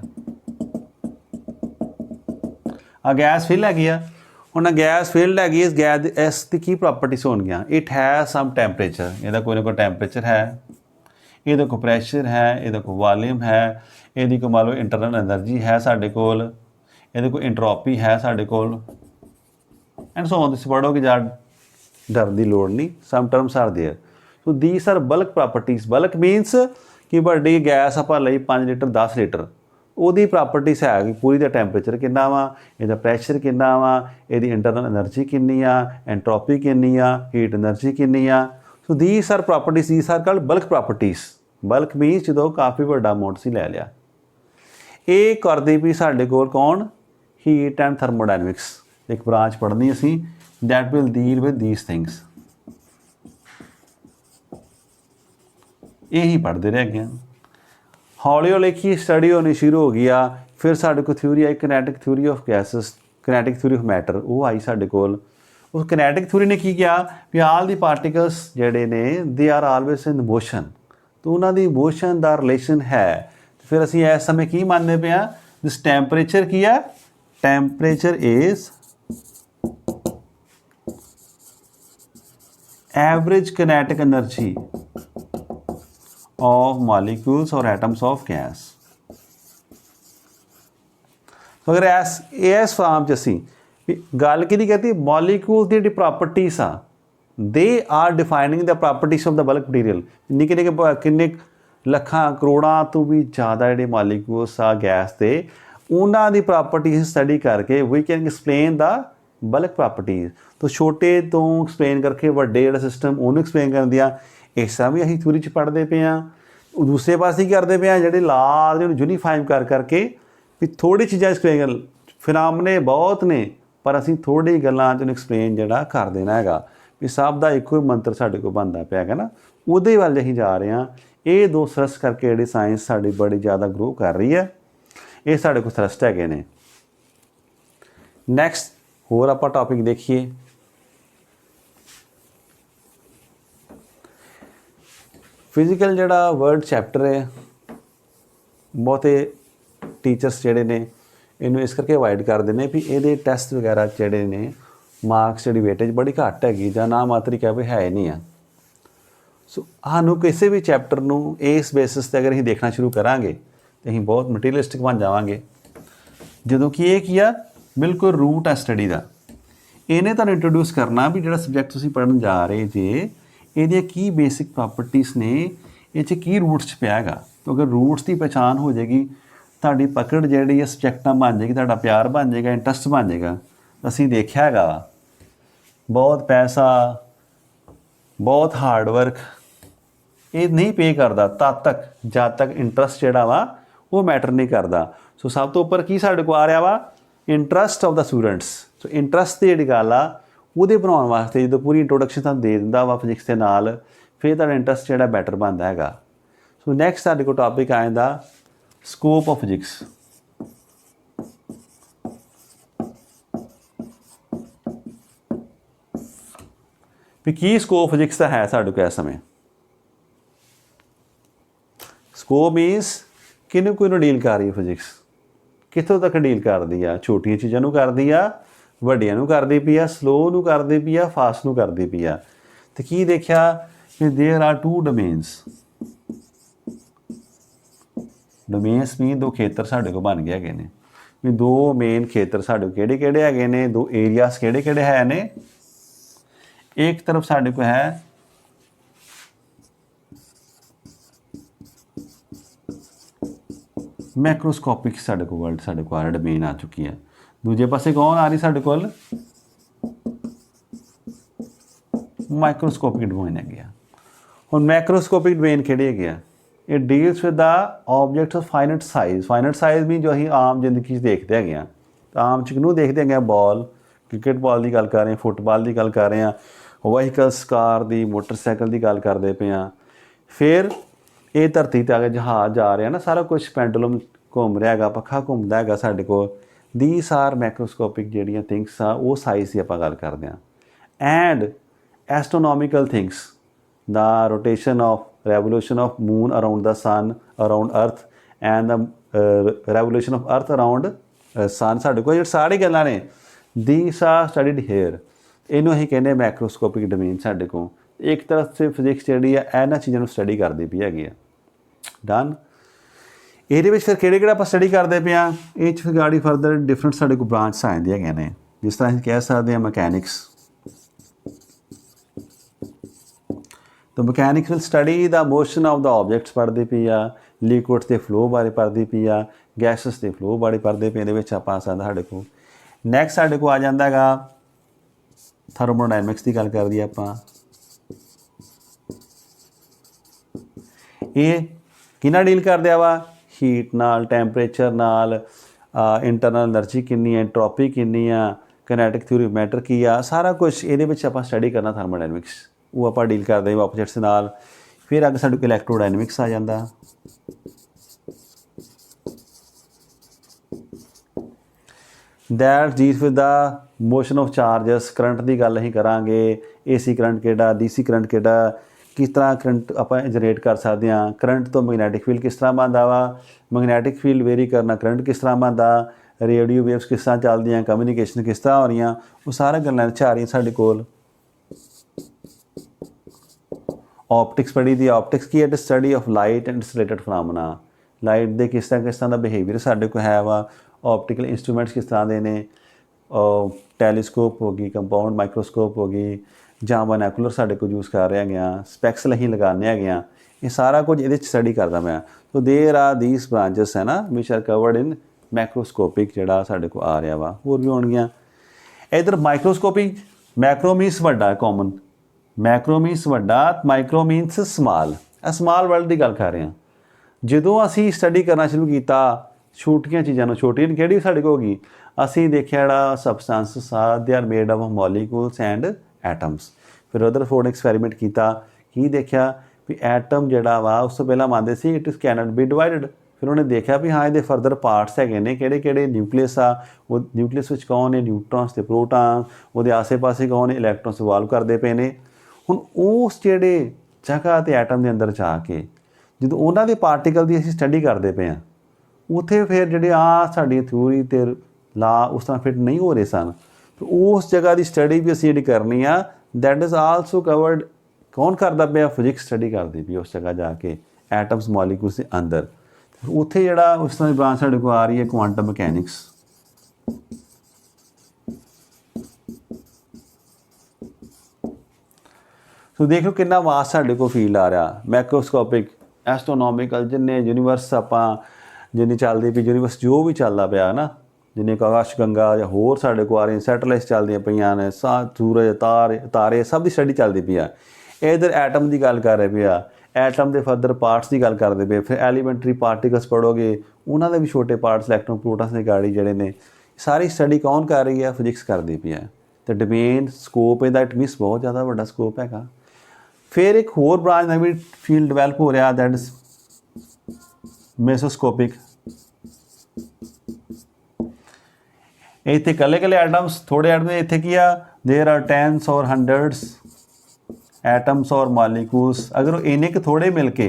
ਆ ਗੈਸ ਫਿਲ ਹੈਗੀ ਆ। ਹੁਣ ਗੈਸ ਫਿਲਡ ਹੈਗੀ, ਇਸ ਗੈਸ ਇਸ ਦੀ ਕੀ ਪ੍ਰੋਪਰਟੀਜ਼ ਹੋਣਗੀਆਂ, ਇਟ ਹੈਜ਼ ਸਮ ਟੈਂਪਰੇਚਰ, ਇਹਦਾ ਕੋਈ ਨਾ ਕੋਈ ਟੈਂਪਰੇਚਰ ਹੈ, ਇਹਦਾ ਕੋਈ ਪ੍ਰੈਸ਼ਰ ਹੈ, ਇਹਦਾ ਕੋਈ ਵਾਲੀਅਮ ਹੈ, ਇਹਦੀ ਕੋਈ ਮੰਨ ਲਓ ਇੰਟਰਨਲ ਐਨਰਜੀ ਹੈ ਸਾਡੇ ਕੋਲ, ਇਹਦੇ ਕੋਈ ਇੰਟਰੋਪੀ ਹੈ ਸਾਡੇ ਕੋਲ, ਐਂਡ ਸੋ ਔਨ। ਤੁਸੀਂ ਪੜ੍ਹੋਗੇ ਜਾਂ ਡਰਨ ਦੀ ਲੋੜ ਨਹੀਂ, some terms are there. So these are bulk properties. Bulk means ਕਿ ਵੱਡੀ ਗੈਸ ਆਪਾਂ ਲਈ 5 ਲੀਟਰ 10 ਲੀਟਰ, ਉਹਦੀ ਪ੍ਰੋਪਰਟੀਜ਼ ਹੈ ਕਿ ਪੂਰੀ ਦਾ ਟੈਂਪਰੇਚਰ ਕਿੰਨਾ ਵਾ, ਇਹਦਾ ਪ੍ਰੈਸ਼ਰ ਕਿੰਨਾ ਵਾ, ਇਹਦੀ ਇੰਟਰਨਲ ਐਨਰਜੀ ਕਿੰਨੀ ਆ, ਐਂਟਰੋਪੀ ਕਿੰਨੀ ਆ, ਹੀਟ ਐਨਰਜੀ ਕਿੰਨੀ ਆ। So these are properties, these are called bulk properties. Bulk means ਜਦੋਂ ਕਾਫੀ ਵੱਡਾ ਅਮਾਊਂਟ ਸੀ ਲੈ ਲਿਆ। ਇਹ ਕਰਦੇ ਵੀ ਸਾਡੇ ਕੋਲ ਕੌਣ, ਹੀਟ ਐਂਡ ਥਰਮੋਡਾਇਨਮਿਕਸ ਇੱਕ ਬ੍ਰਾਂਚ ਪੜ੍ਹਨੀ ਅਸੀਂ, that will deal with ਦੀਸ things. ਇਹੀ ਪੜ੍ਹਦੇ ਰਹਿ ਗਏ। ਹੌਲੀ ਹੌਲੀ ਕੀ ਸਟੱਡੀ ਹੋਣੀ ਸ਼ੁਰੂ ਹੋ ਗਈ ਆ। ਫਿਰ ਸਾਡੇ ਕੋਲ ਥਿਊਰੀ ਆਈ kinetic theory of gases, kinetic theory of matter, ਉਹ ਆਈ ਸਾਡੇ ਕੋਲ। ਉਸ ਕਿਨੈਟਿਕ ਥਿਊਰੀ ਨੇ ਕੀ ਕਿਹਾ ਵੀ ਆਲ ਦੀ ਪਾਰਟੀਕਲਸ ਜਿਹੜੇ ਨੇ they R always in motion, ਤਾਂ ਉਹਨਾਂ ਦੀ ਮੋਸ਼ਨ ਦਾ ਰਿਲੇਸ਼ਨ ਹੈ। ਫਿਰ ਅਸੀਂ ਇਸ ਸਮੇਂ ਕੀ ਮੰਨਦੇ ਪਏ ਹਾਂ, ਦਿਸ ਟੈਂਪਰੇਚਰ ਕੀ ਆ, temperature is average kinetic energy of molecules or atoms of gas। So ਅਗਰ ਇਸ ਫਾਰਮ 'ਚ ਅਸੀਂ ਗੱਲ ਕਿਹਦੀ ਕਰਤੀ, ਮੋਲੀਕੂਲ ਦੀ ਜਿਹੜੀ ਪ੍ਰੋਪਰਟੀਜ਼ ਆ, they are defining the properties of the bulk material. ਨਿੱਕੇ ਨਿੱਕੇ ਕਿੰਨੇ ਲੱਖਾਂ ਕਰੋੜਾਂ ਤੋਂ ਵੀ ਜ਼ਿਆਦਾ ਜਿਹੜੇ ਮੋਲੀਕੂਲਸ ਆ ਗੈਸ ਦੇ, ਉਹਨਾਂ ਦੀ ਪ੍ਰੋਪਰਟੀਜ਼ ਸਟੱਡੀ ਕਰਕੇ we can explain the bulk properties. ਤੋਂ ਛੋਟੇ ਤੋਂ ਐਕਸਪਲੇਨ ਕਰਕੇ ਵੱਡੇ ਜਿਹੜਾ ਸਿਸਟਮ ਉਹਨੂੰ ਐਕਸਪਲੇਨ ਕਰਨ ਦੀਆਂ। ਇਸ ਤਰ੍ਹਾਂ ਵੀ ਅਸੀਂ ਥਿਊਰੀ 'ਚ ਪੜ੍ਹਦੇ ਪਏ ਹਾਂ। ਦੂਸਰੇ ਪਾਸੇ ਕੀ ਕਰਦੇ ਪਏ ਹਾਂ, ਜਿਹੜੇ ਲਾਜ ਜਿਹਨੂੰ ਯੂਨੀਫਾਈ ਕਰ ਕਰਕੇ ਵੀ ਥੋੜ੍ਹੀ ਚੀਜ਼ਾਂ ਐਕਸਪਲੇਨ, ਫਿਨਾਮਨੇ ਬਹੁਤ ਨੇ ਪਰ ਅਸੀਂ ਥੋੜ੍ਹੀ ਗੱਲਾਂ 'ਚ ਐਕਸਪਲੇਨ ਜਿਹੜਾ ਕਰ ਦੇਣਾ ਹੈਗਾ ਵੀ ਸਭ ਦਾ ਇੱਕੋ ਹੀ ਮੰਤਰ ਸਾਡੇ ਕੋਲ ਬਣਦਾ ਪਿਆ ਹੈਗਾ ਨਾ, ਉਹਦੇ ਵੱਲ ਅਸੀਂ ਜਾ ਰਹੇ ਹਾਂ। ਇਹ ਦੋ ਥਰਸਟ ਕਰਕੇ ਜਿਹੜੀ ਸਾਇੰਸ ਸਾਡੀ ਬੜੀ ਜ਼ਿਆਦਾ ਗਰੋ ਕਰ ਰਹੀ ਹੈ, ਇਹ ਸਾਡੇ ਕੋਲ ਥਰਸਟ ਹੈਗੇ ਨੇ। ਨੈਕਸਟ ਹੋਰ ਆਪਾਂ ਟੌਪਿਕ ਦੇਖੀਏ, ਫਿਜ਼ੀਕਲ ਜਿਹੜਾ ਵਰਡ ਚੈਪਟਰ ਹੈ, ਬਹੁਤੇ ਟੀਚਰਸ ਜਿਹੜੇ ਨੇ ਇਹਨੂੰ ਇਸ ਕਰਕੇ ਅਵਾਇਡ ਕਰਦੇ ਨੇ ਵੀ ਇਹਦੇ ਟੈਸਟ ਵਗੈਰਾ ਜਿਹੜੇ ਨੇ ਮਾਰਕਸ ਜਿਹੜੀ ਵੇਟੇਜ ਬੜੀ ਘੱਟ ਹੈਗੀ ਜਾਂ ਨਾ ਮਾਤਰੀ ਕਹਿ ਵੀ ਹੈ ਨਹੀਂ ਆ। ਸੋ ਸਾਨੂੰ ਕਿਸੇ ਵੀ ਚੈਪਟਰ ਨੂੰ ਇਸ ਬੇਸਿਸ 'ਤੇ ਅਗਰ ਅਸੀਂ ਦੇਖਣਾ ਸ਼ੁਰੂ ਕਰਾਂਗੇ ਤਾਂ ਅਸੀਂ ਬਹੁਤ ਮਟੀਰੀਅਲਿਸਟਿਕ ਬਣ ਜਾਵਾਂਗੇ। ਜਦੋਂ ਕਿ ਇਹ ਕੀ ਆ, ਬਿਲਕੁਲ ਰੂਟ ਆ ਸਟੱਡੀ ਦਾ। ਇਹਨੇ ਤੁਹਾਨੂੰ ਇੰਟਰੋਡਿਊਸ ਕਰਨਾ ਵੀ ਜਿਹੜਾ ਸਬਜੈਕਟ ਤੁਸੀਂ ਪੜ੍ਹਨ ਜਾ ਰਹੇ ਜੇ ਇਹਦੀਆਂ ਕੀ ਬੇਸਿਕ ਪ੍ਰੋਪਰਟੀਜ਼ ਨੇ, ਇਹ 'ਚ ਕੀ ਰੂਟਸ 'ਚ ਪਿਆ ਹੈਗਾ। ਤਾਂ ਅਗਰ ਰੂਟਸ ਦੀ ਪਛਾਣ ਹੋ ਜਾਏਗੀ, ਤੁਹਾਡੀ ਪਕੜ ਜਿਹੜੀ ਹੈ ਸਬਜੈਕਟਾਂ ਬਣ ਜਾਏਗੀ, ਤੁਹਾਡਾ ਪਿਆਰ ਬਣ ਜਾਏਗਾ, ਇੰਟਰਸਟ ਬਣ ਜਾਏਗਾ। ਅਸੀਂ ਦੇਖਿਆ ਹੈਗਾ ਵਾ ਬਹੁਤ ਪੈਸਾ बहुत हार्ड वर्क ये नहीं पे करता तद तक जब तक इंटरस्ट जोड़ा वा वो मैटर नहीं करता। सो सब तो उपर की साढ़े को आ रहा वा interest of the students. So interest की जी गल आ वो बनाने वास्ते जो पूरी इंट्रोडक्शन तुहानूं दे दिंदा वा फिजिक्स के नाल फिर तुहाडा इंटरस्ट जोड़ा बैटर बनता है। सो नैक्सट साढ़े को टॉपिक आ जाता स्कोप ऑफ फिजिक्स। भी की स्कोप फिजिक्स का है साढ़े को इस समय। स्कोप मीनस किनू कोई डील कर रही है फिजिक्स कितों तक डील करती है। छोटिया चीज़ों करती आ वड्डियां करती पई आ स्लो करती पई आ फास्ट करती पई आ। तो की देखा कि there are two domains. Domains mean दो खेतर साढ़े को बन गए है ने भी दो मेन खेतर साढ़े किहड़े किहड़े है ने दो एरियाज किहड़े किहड़े है ने। एक तरफ साढ़े को है मैक्रोस्कोपिक साढ़े को वर्ल्ड साढ़े को डोमेन आ चुकी है। दूजे पासे कौन आ रही साढ़े को माइक्रोस्कोपिक डोमेन है। हुण मैक्रोस्कोपिक डोमेन किहड़ी है it deals with the objects of finite size. Finite size भी जो असीं आम जिंदगी देखते हैं आम च किनूं देखते हैं बॉल क्रिकेट बॉल की गल कर रहे हैं फुटबॉल की गल कर रहे हैं वाहीकल्स कार की मोटरसाइकिल की गल करते पे हाँ। फिर ये धरती ते आगे जहाज जा रहे हैं ना सारा कुछ पेंडुलम घूम रहा है पखा घूमता है साढ़े को। दीस आर मैक्रोस्कोपिक जिहड़ियां थिंग्स आ वो साइज़ की आपां गल करते हैं। And astronomical things the rotation of revolution of moon around the sun around earth and the revolution of earth around sun साढ़े को सारी गल्लां ने दीस आर स्टडीड हेयर। इनू असीं कहने मैक्रोस्कोपिक डोमेन साढ़े को। एक तरफ से फिजिक्स जी है इन्हां चीज़ों स्टडी करती पई हैगी है। डन ये फिर किहड़े आप स्टडी करते पे हाँ ये फिर गाड़ी फरदर डिफरेंट साढ़े को ब्रांच आ जाती है ने जिस तरह कह सकते हैं मैकेनिक्स। तो mechanics will study the motion of the objects पढ़ती पई आ लिक्विड्स के फ्लो बारे पढ़ती पई आ गैसेस के फ्लो बारे पढ़ते पे ये आप साढ़े को। नैक्सट साढ़े को आ जाता है थर्मोडायनमिक्स की गल कर दी आपां। ये किना डील कर दिया वा हीट नाल टैंपरेचर नाल इंटरनल एनर्जी कितनी है एंट्रोपी कितनी आ काइनेटिक थ्योरी ऑफ मैटर की आ सारा कुछ ये आप स्टडी करना थर्मोडायनमिक्स वो आप डील करते हैं ऑपोजिट्स नाल। फिर अगर साढ़े इलैक्ट्रोडायनमिक्स आ जाता that deals with the motion of charges. Current की गल असीं करांगे AC करंट किहड़ा DC करंट किहड़ा किस तरह करंट आप जनरेट कर सकते हैं। करंट तो मैगनैटिक फील्ड किस तरह बनता वा मैगनैटिक फील्ड वेरी करना करंट किस तरह बनता रेडियो वेव्स किस तरह चलदियाँ कम्यूनीकेशन किस तरह हो रही वो सारा गल्लां आ रही साढ़े कोल। ऑप्टिक्स पढ़ी दी ऑप्टिक्स की है study of light and it's related phenomena. Light के किस तरह का बिहेवियर साढ़े को है वा ऑप्टिकल इंस्ट्रूमेंट्स किस तरह के ने टैलीस्कोप होगी कंपाउंड माइक्रोस्कोप होगी ਜਾਂ ਬਨੈਕੂਲਰ ਸਾਡੇ को यूज़ कर रहे हैं स्पैक्स अं लगाने हैं ये सारा कुछ ये स्टडी करता मैं। तो देर आर दीज ब्रांचस है ना which are covered in macroscopic जोड़ा साढ़े को आ रहा वा होर भी होणगियां। इधर माइक्रोस्कोपिक मैक्रो मीनस वड्डा कॉमन मैक्रो मीनस वड्डा माइक्रो मीनस स्माल स्माल वर्ल्ड की गल कर रहे हैं। ਜਦੋਂ ਅਸੀਂ स्टडी करना शुरू किया छोटिया चीज़ों छोटी किहड़ी साढ़े को होगी असी देखिया जिहड़ा सबसटेंस आ they are made of molecules and atoms. फिर रदरफोर्ड एक्सपैरीमेंट किया की देखा भी एटम जोड़ा वा उस तो पहला मानते see it is cannot B divided. फिर उन्हें देखा भी हाँ ये फरदर पार्ट्स है ने किहड़े किहड़े न्यूक्लियस आ वो न्यूक्लियस विच कौन है न्यूट्रॉन्स ते प्रोटॉन्स वो आसे पासे कौन है इलैक्ट्रॉन्स इवॉल्व करते पे ने। हुण उस जिहड़े जगह ते एटम के अंदर जाके जो उन्होंने पार्टिकल की असीं स्टडी करते पे हाँ उत्थे फिर जिहड़े साडी थ्योरी ते ला उस तरह फिट नहीं हो रहे सन। तो उस जगह की स्टडी भी असीं जिहड़ी करनी आ दैट इज़ आलसो कवर्ड कौन करता पे फिजिक्स स्टडी करती पई उस जगह जाके एटम्स मॉलीक्यूल्स के अंदर। उत्थे जिहड़ा उस तरह की ब्रांच साडे को आ रही है क्वांटम मैकेनिक्स। तो देख लो कितना वास्ट साडे को फील्ड आ रहा मैक्रोस्कोपिक एस्ट्रोनॉमिकल जिन्ने यूनीवर्स आपां जिन्नी चलती पई यूनीवर्स जो भी चलता पाया ना जिन्हें आकाश गंगा या होर साढ़े को आ रही सैटेलाइट चलदियां पईयां ने सूरज तारे सब की स्टडी चलती पई आ। इधर एटम की गल कर रहे पे आ, एटम के फर्दर पार्ट्स की गल करते पे, फिर एलीमेंटरी पार्टिकल्स पढ़ोगे, उन्होंने भी छोटे पार्ट्स इलैक्ट्रॉन प्रोटॉन्स ने गाड़ी जड़े ने, सारी स्टडी कौन कर रही है? फिजिक्स करती पई है। तो डोमेन स्कोप इहदा इट मीनस बहुत ज़्यादा बड़ा स्कोप हैगा। फिर एक होर ब्रांच नवीं फील्ड डिवेलप हो रहा, दैट इज मेसोस्कोपिक। इत्थे कल्ले कल्ले एटम्स, थोड़े एटम इत्थे की आ, देयर आर टेंस और हंड्रड्स एटम्स और मालिक्यूल्स। अगर वो इन्ने क थोड़े मिल के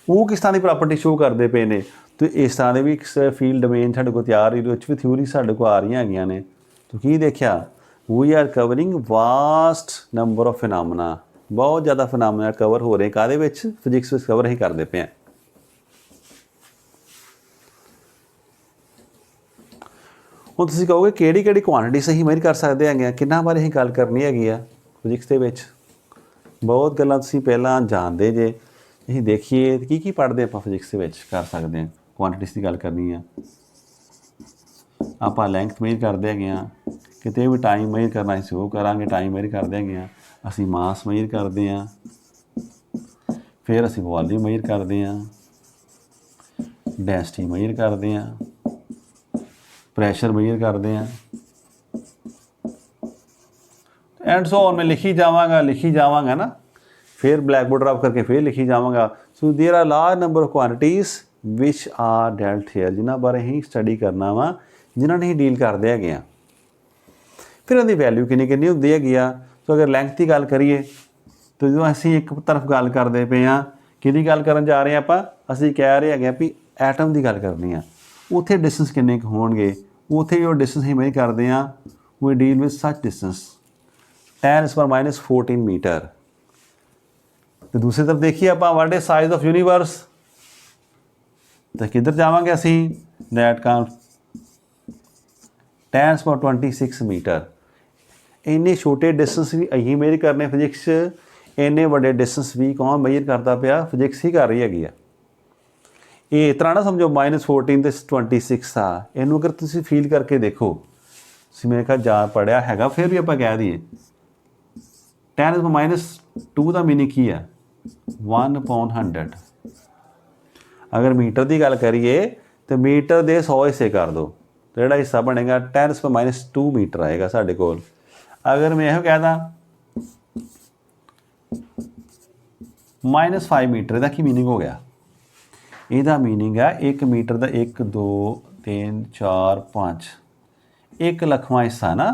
वो किस तरह की प्रॉपर्टी शो करते पे ने, तो इस तरह के भी एक फील्ड डोमेन साढ़े को तैयार हुई, भी थ्योरी साढ़े को आ रही हैगियां ने। तो की देखा, we are covering vast number of phenomena, बहुत ज़्यादा फिनामिना कवर हो रहे, काहदे विच? फिजिक्स विच कवर ही करते पे हैं। ਹੁਣ ਤੁਸੀਂ ਕਹੋਗੇ ਕਿਹੜੀ ਕਿਹੜੀ ਕੁਆਂਟੀਟੀਜ਼ ਅਸੀਂ ਮੇਜ਼ਰ ਕਰ ਸਕਦੇ ਹੈਗੇ ਆ, ਕਿੰਨਾ ਬਾਰੇ ਅਸੀਂ ਗੱਲ ਕਰਨੀ ਹੈਗੀ ਆ ਫਿਜ਼ਿਕਸ ਦੇ ਵਿੱਚ। ਬਹੁਤ ਗੱਲਾਂ ਤੁਸੀਂ ਪਹਿਲਾਂ ਜਾਣਦੇ ਜੇ, ਅਸੀਂ ਦੇਖੀਏ ਕੀ ਕੀ ਪੜ੍ਹਦੇ ਆਪਾਂ ਫਿਜ਼ਿਕਸ ਦੇ ਵਿੱਚ ਕਰ ਸਕਦੇ ਹਾਂ। ਕੁਆਂਟੀਟੀਜ਼ ਦੀ ਗੱਲ ਕਰਨੀ ਆ, ਆਪਾਂ ਲੈਂਥ ਮੇਜ਼ਰ ਕਰਦੇ ਹੈਗੇ ਆ, ਕਿਤੇ ਵੀ ਟਾਈਮ ਮੇਜ਼ਰ ਕਰਨਾ ਅਸੀਂ ਉਹ ਕਰਾਂਗੇ, ਟਾਈਮ ਮੇਜ਼ਰ ਕਰਦੇ ਹੈਗੇ ਆ, ਅਸੀਂ ਮਾਸ ਮੇਜ਼ਰ ਕਰਦੇ ਹਾਂ, ਫਿਰ ਅਸੀਂ ਵੋਲੀਅਮ ਮੇਜ਼ਰ ਕਰਦੇ ਹਾਂ, ਡੈਂਸਿਟੀ ਮੇਜ਼ਰ ਕਰਦੇ ਹਾਂ, ਪ੍ਰੈਸ਼ਰ ਮੇਜ਼ਰ ਕਰਦੇ हैं, एंड सो ऑन। मैं लिखी जावांगा ना, फिर ब्लैक बोर्ड रब करके फिर लिखी जावांगा। So there are large number of quantities which are dealt here, जिन्होंने बारे ही स्टडी करना वा, जिन्होंने ही डील करते हैं। फिर उनकी वैल्यू किन्नी किन्नी होंदी हैगी आ। सो अगर लैंथ की गल करिए, तो जो असीं एक तरफ गल करते पे हाँ, किहदी गल करन जा रहे हैं आपां, असीं कह रहे हैं भी एटम की गल करनी है, उत्थे डिस्टेंस किन्ने होणगे, उत्थे जो डिस्टेंस ही मेजर करते हैं, we deal with such distance 10⁻⁴ metre. तो दूसरी तरफ देखिए आप, what is size of universe, तो किधर जावांगे असी, दैट कम 10⁻26 मीटर। इन्ने छोटे डिस्टेंस भी अहीं मेजर करने फिजिक्स, इन्ने वड्डे डिस्टेंस भी कौन मेजर करता पिया? फिजिक्स ही कर रही हैगी आ। ये इस तरह ना समझो -14 ਤੇ 26 आ, इनू अगर तुम फील करके देखो, मेरे ख्याल जा पढ़िया हैगा, फिर भी आप कह दीए 10⁻² का मीनिंग की है 1/100। अगर मीटर की गल करिए तो मीटर के 100 हिस्से कर दो, तो जोड़ा हिस्सा बनेगा 10⁻² मीटर आएगा साढ़े कोल। अगर मैं यह कह दा -5 मीटर, इसका की मीनिंग हो गया? ਇਹਦਾ मीनिंग है 1 मीटर का 1 2 3 4 5 1 ਲੱਖਵਾਂ हिस्सा ना,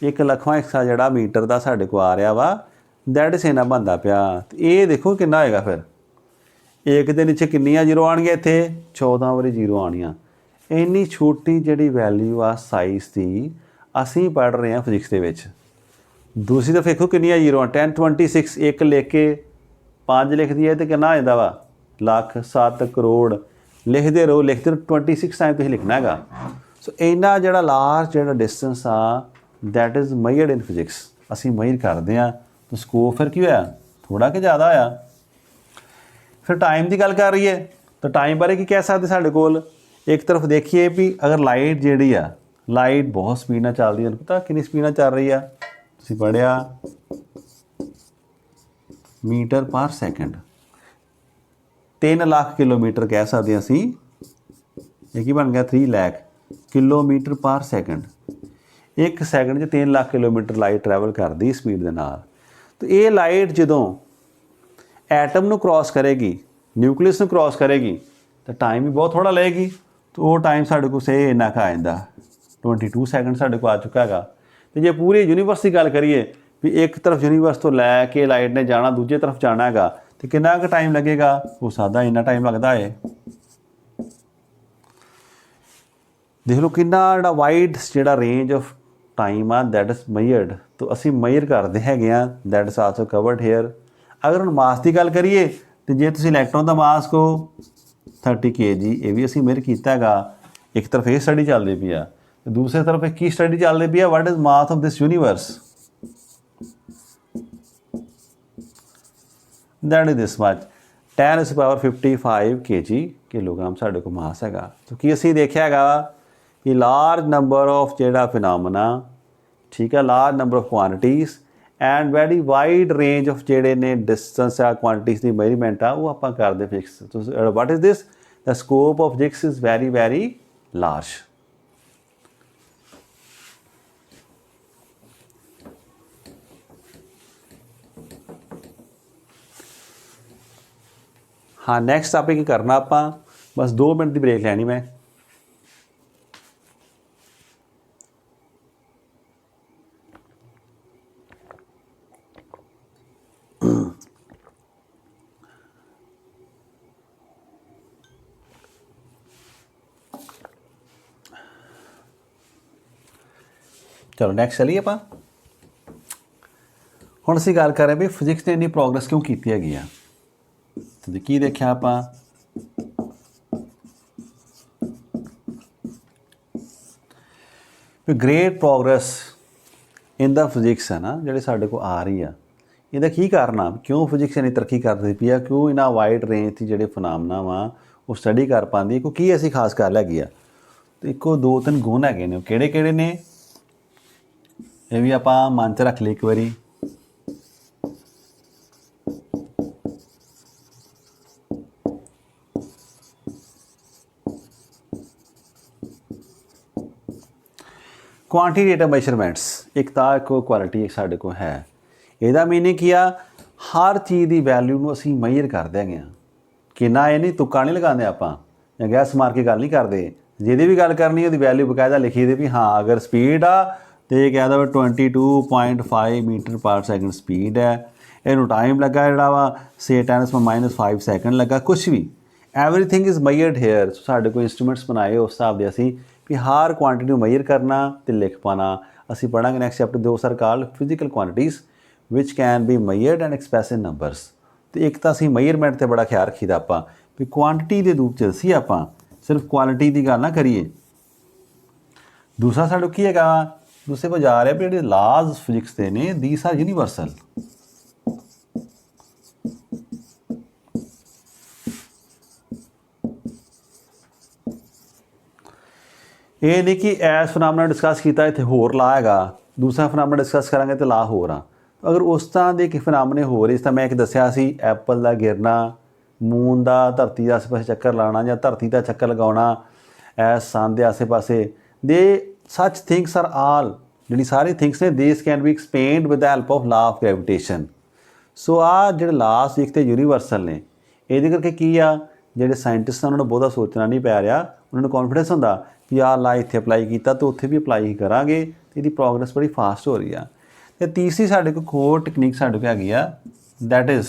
1 ਲੱਖਵਾਂ हिस्सा जोड़ा मीटर का साढ़े को आ रहा वा, दैट इज इन्ना बनता पिया। तो ये देखो कितना होएगा, फिर एक के नीचे किन्नियां जीरो आउणगियां, इत्थे 14 वारी जीरो आउणियां। इन्नी छोटी जिहड़ी वैल्यू आ साइज़ की असीं पढ़ रहे हैं फिजिक्स दे विच। दूसरी तरफ देखो किन्नियां जीरो, 1026 एक लिख के 5 लिख दिए तो कितना आ जाता वा? ਲੱਖ 7 ਕਰੋੜ। लिखते रहो 26 टाइम तुसीं लिखना हैगा। सो इन्ना जिहड़ा लार्ज जिहड़ा डिस्टेंस आ, that is measured in physics, असीं मेजर करते हैं। तो स्कोप फिर की होया? थोड़ा कि ज़्यादा होया। फिर टाइम की गल कर रही है, तो टाइम बारे की कह सकते साढ़े कोल? एक तरफ देखिए भी अगर लाइट जिहड़ी आ, लाइट बहुत स्पीड नाल चलदी है, पता कितनी स्पीड नाल चल रही है? तुसीं पढ़िया मीटर पर सैकेंड, 3 लाख किलोमीटर कह सकते हैं असी। एक ही बन गया 3 लाख किलोमीटर पर सैकेंड। एक second 3 lakh kilometre light travel करती स्पीड के नाल। तो ये लाइट जदों एटम नूं क्रॉस करेगी, न्यूक्लियस नूं क्रॉस करेगी, तो टाइम भी बहुत थोड़ा लेगी। तो वो टाइम साढ़े को सही इन्ना का आंदा 22 सैकेंड साढ़े को आ चुका है। तो जे पूरे यूनीवर्स की गल करिए भी एक तरफ यूनीवर्स तो लैके लाइट ने जाना दूजे तरफ जाना है, तो कितना का टाइम लगेगा? हो सकता इन्ना टाइम लगता है। देख लो कितना जिहड़ा वाइड जिहड़ा रेंज ऑफ टाइम आ, दैट इज मेजर्ड। तो असी मेजर करते हैं, that is also covered here. अगर हम मास की गल करिए, तो जे तुसीं इलैक्ट्रॉन का मास को 30 kg, ये भी असी मेजर किया है। एक तरफ ये स्टडी चलती पई आ, दूसरी तरफ की स्टडी चलती पई आ, what is mass of this universe, that is this much 10⁻55 kg kilogram साढ़े को मास हैगा। तो की असी देखा है कि लार्ज नंबर ऑफ जिहड़ा फिनोमेना, ठीक है, large number of quantities and very wide range of ਜਿਹੜੇ ਨੇ ਡਿਸਟੈਂਸ ਆ ਕੁਆਂਟੀਜ਼ ਦੀ ਮੇਜਰਮੈਂਟ ਆ ਉਹ ਆਪਾਂ ਕਰਦੇ physics. What is this? The scope of physics is very very large. हाँ नैक्सट टॉपिक की करना आप बस 2 मिनट की ब्रेक लैनी मैं। चलो नैक्सट चलिए आप हुण असीं गल कर रहे भी फिजिक्स ने इन्नी प्रोग्रेस क्यों की हैगी आ। तो की देखा आप great progress in the physics है ना जिहड़ी साडे को आ रही है इहदा की कारण आ क्यों फिजिक्स इन्नी तरक्की करदी पई आ क्यों इन्ना वाइड रेंज की जिहड़े फिनोमेना वा वो स्टडी कर पाती क्यों की ऐसी खास गल हैगी आ। तो इको 2-3 गुण हैगे ने किहड़े किहड़े ने ये भी आप मन च रख ली एक बारी। क्वांटिटेटिव मेजरमेंट्स एक क्वालिटी एक साढ़े को है ਇਹਦਾ मीनिंग की आ हर चीज़ की वैल्यू ਨੂੰ ਅਸੀਂ ਮੇਜ਼ਰ ਕਰਦੇ ਹੈਗੇ ਆ कि ना ये नहीं तुक्का नहीं लगाते आप या गैस मार के गल नहीं करते ਜਿਹਦੀ भी गल करनी ਉਹਦੀ वैल्यू बकायदा लिखी दी भी हाँ अगर स्पीड आ तो ये कह दो 22.5 मीटर पर सैकेंड स्पीड है इनू टाइम लगा जोड़ा वा से 10⁻⁵ सैकेंड लगा कुछ भी एवरीथिंग इज़ मेजर्ड हेयर। साढ़े को इंस्ट्रूमेंट्स बनाए उस हिसाब से असी भी हर क्वांटिटी को मेजर करना तो लिख पाना। असी पढ़ांगे next chapter 2 sir called physical quantities which can be measured and express in numbers. तो एक तो असी मेजरमेंट से बड़ा ख्याल रखीदा आपां भी क्वांटिटी के रूप च दसी आपां सिर्फ क्वालिटी की गल ना करिए। दूसरा साढ़े की है दूसरे को जा रहे भी लाज फिजिक्स के ने दीज आर यूनीवर्सल। ये नहीं कि एस फिनोमेना डिस्कस किया इतने होर ला है दूसरा फिनोमेना डिस्कस करांगे तो ला हो रहा। अगर उस तरह के फिनोमेने हो रहे जिस तरह मैं एक दसिया सी एप्पल का गिरना मून का धरती के आसे पासे चक्कर लाना या धरती का चक्कर लगाना एस सन के आसे पासे दे सच थिंग्स आर आल जी सारी थिंग्स ने this can be explained with the help of law of gravitation. So आ जो लास एक तो यूनीवर्सल ने ये करके की आ ਜਿਹੜੇ ਸਾਇੰਟਿਸਟ उन्होंने बहुता सोचना नहीं पै रहा उन्होंने कॉन्फिडेंस होंदा कि आ ला इत्थे अप्लाई किया तो उत्थे भी अप्लाई करांगे तो इसकी प्रोग्रेस बड़ी फास्ट हो रही है। तो तीसरी साढ़े को होर टेक्नीक साढ़े को हैगी आ that is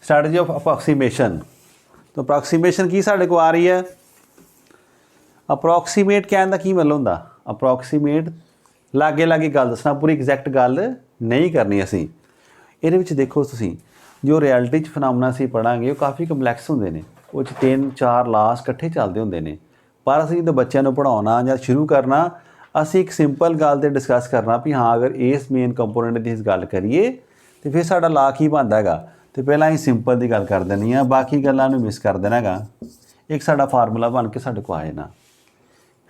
strategy of approximation. तो अप्रॉक्सीमेशन की साढ़े को आ रही है अप्रॉक्सीमेट कहने का की मतलब होंदा अप्रॉक्सीमेट लागे लागे गल दसना पूरी एग्जैक्ट गल नहीं करनी। असी ये देखो तुसी जो रियलिटी फिनोमेना असी पढ़ांगे वो काफ़ी कंपलैक्स होंदे ने वो 3-4 लास इकट्ठे चलते होंदे ने पर असी जो बच्चों को पढ़ाना या शुरू करना असी एक सिंपल गल ते डिस्कस करना भी हाँ अगर इस मेन कंपोनेंट की गल करिए तो फिर साडा ला की बनदा हैगा। तो पहला ही सिंपल की गल कर देनी है बाकी गल्लां नूं मिस कर देना हैगा एक साडा फार्मूला बन के साडे को आ जाना।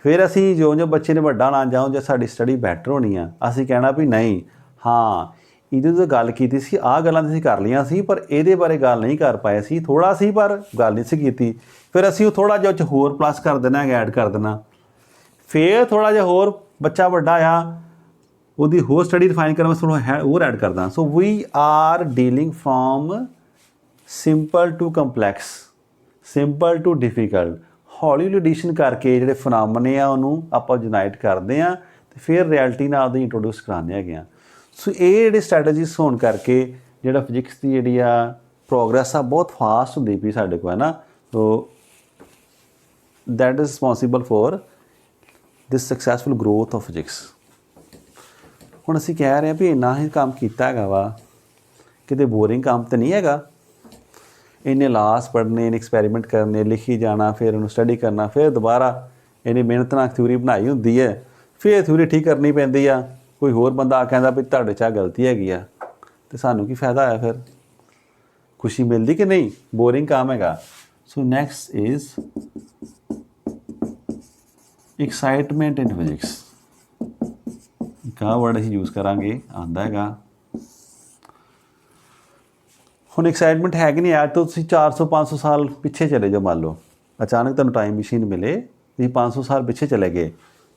फिर असी जो जो बच्चे ने वड्डा ना जाओ जो साडी स्टडी बैटर होनी है असी कहना भी नहीं हाँ इहदे तो गल कीती सी आ गल्लां असीं कर लियां सी पर इहदे बारे गल नहीं कर पाए सी थोड़ा सी पर गल नहीं सी कीती। फिर असी थोड़ा जिहा होर प्लस कर देना ऐड कर देना। फिर थोड़ा जिहा होर बच्चा वड्डा आ ਉਹਦੀ ਹੋਰ स्टडी रिफाइन करने में थोड़ा होर ऐड करदा। So we are dealing from simple to complex simple to difficult हौली हौली एडिशन करके ਜਿਹੜੇ ਫਿਨੋਮੇਨੇ ਆ ਉਹਨੂੰ ਆਪਾਂ ਯੂਨਾਈਟ ਕਰਦੇ ਆ ਤੇ ਫਿਰ ਰਿਐਲਿਟੀ ਨਾਲ ਉਹਦੀ ਇੰਟਰੋਡਿਊਸ ਕਰਾਉਂਦੇ ਹੈਗੇ ਆ। ਸੋ ਇਹ ਜਿਹੜੇ ਸਟ੍ਰੈਟਜੀਸ ਹੋਣ ਕਰਕੇ ਜਿਹੜਾ ਫਿਜ਼ਿਕਸ ਦੀ ਜਿਹੜੀ ਆ ਪ੍ਰੋਗਰੈਸ ਆ ਬਹੁਤ ਫਾਸਟ ਹੁੰਦੀ ਪਈ ਸਾਡੇ ਕੋਲ ਹੈ ਨਾ। So that is responsible for this successful growth of physics. ਹੁਣ ਅਸੀਂ ਕਹਿ ਰਹੇ ਹਾਂ ਵੀ ਇੰਨਾ ਹੀ ਕੰਮ ਕੀਤਾ ਹੈਗਾ ਵਾ ਕਿਤੇ ਬੋਰਿੰਗ ਕੰਮ ਤਾਂ ਨਹੀਂ ਹੈਗਾ। इन्हें लास पढ़ने इन्हें एक्सपैरीमेंट करने लिखी जाना फिर उन्हें स्टडी करना फिर दोबारा इन्हें मेहनत नाल थ्योरी बनाई होंदी है फिर थ्योरी ठीक करनी पैंदी आ। कोई होर बंदा कहता भी तुहाडे च गलती हैगी आ तो सानू की फायदा है। फिर खुशी मिलती कि नहीं, बोरिंग काम हैगा। सो next is excitement in physics. का वर्ड असीं यूज़ करांगे आंदा हैगा। ਹੁਣ ਐਕਸਾਈਟਮੈਂਟ ਹੈ ਕਿ ਨਹੀਂ ਹੈ, ਤਾਂ ਤੁਸੀਂ 400-500 ਸਾਲ ਪਿੱਛੇ ਚਲੇ ਜਾਓ। ਮੰਨ ਲਓ ਅਚਾਨਕ ਤੁਹਾਨੂੰ ਟਾਈਮ ਮਸ਼ੀਨ ਮਿਲੇ, ਤੁਸੀਂ 500 ਸਾਲ ਪਿੱਛੇ ਚਲੇ ਗਏ,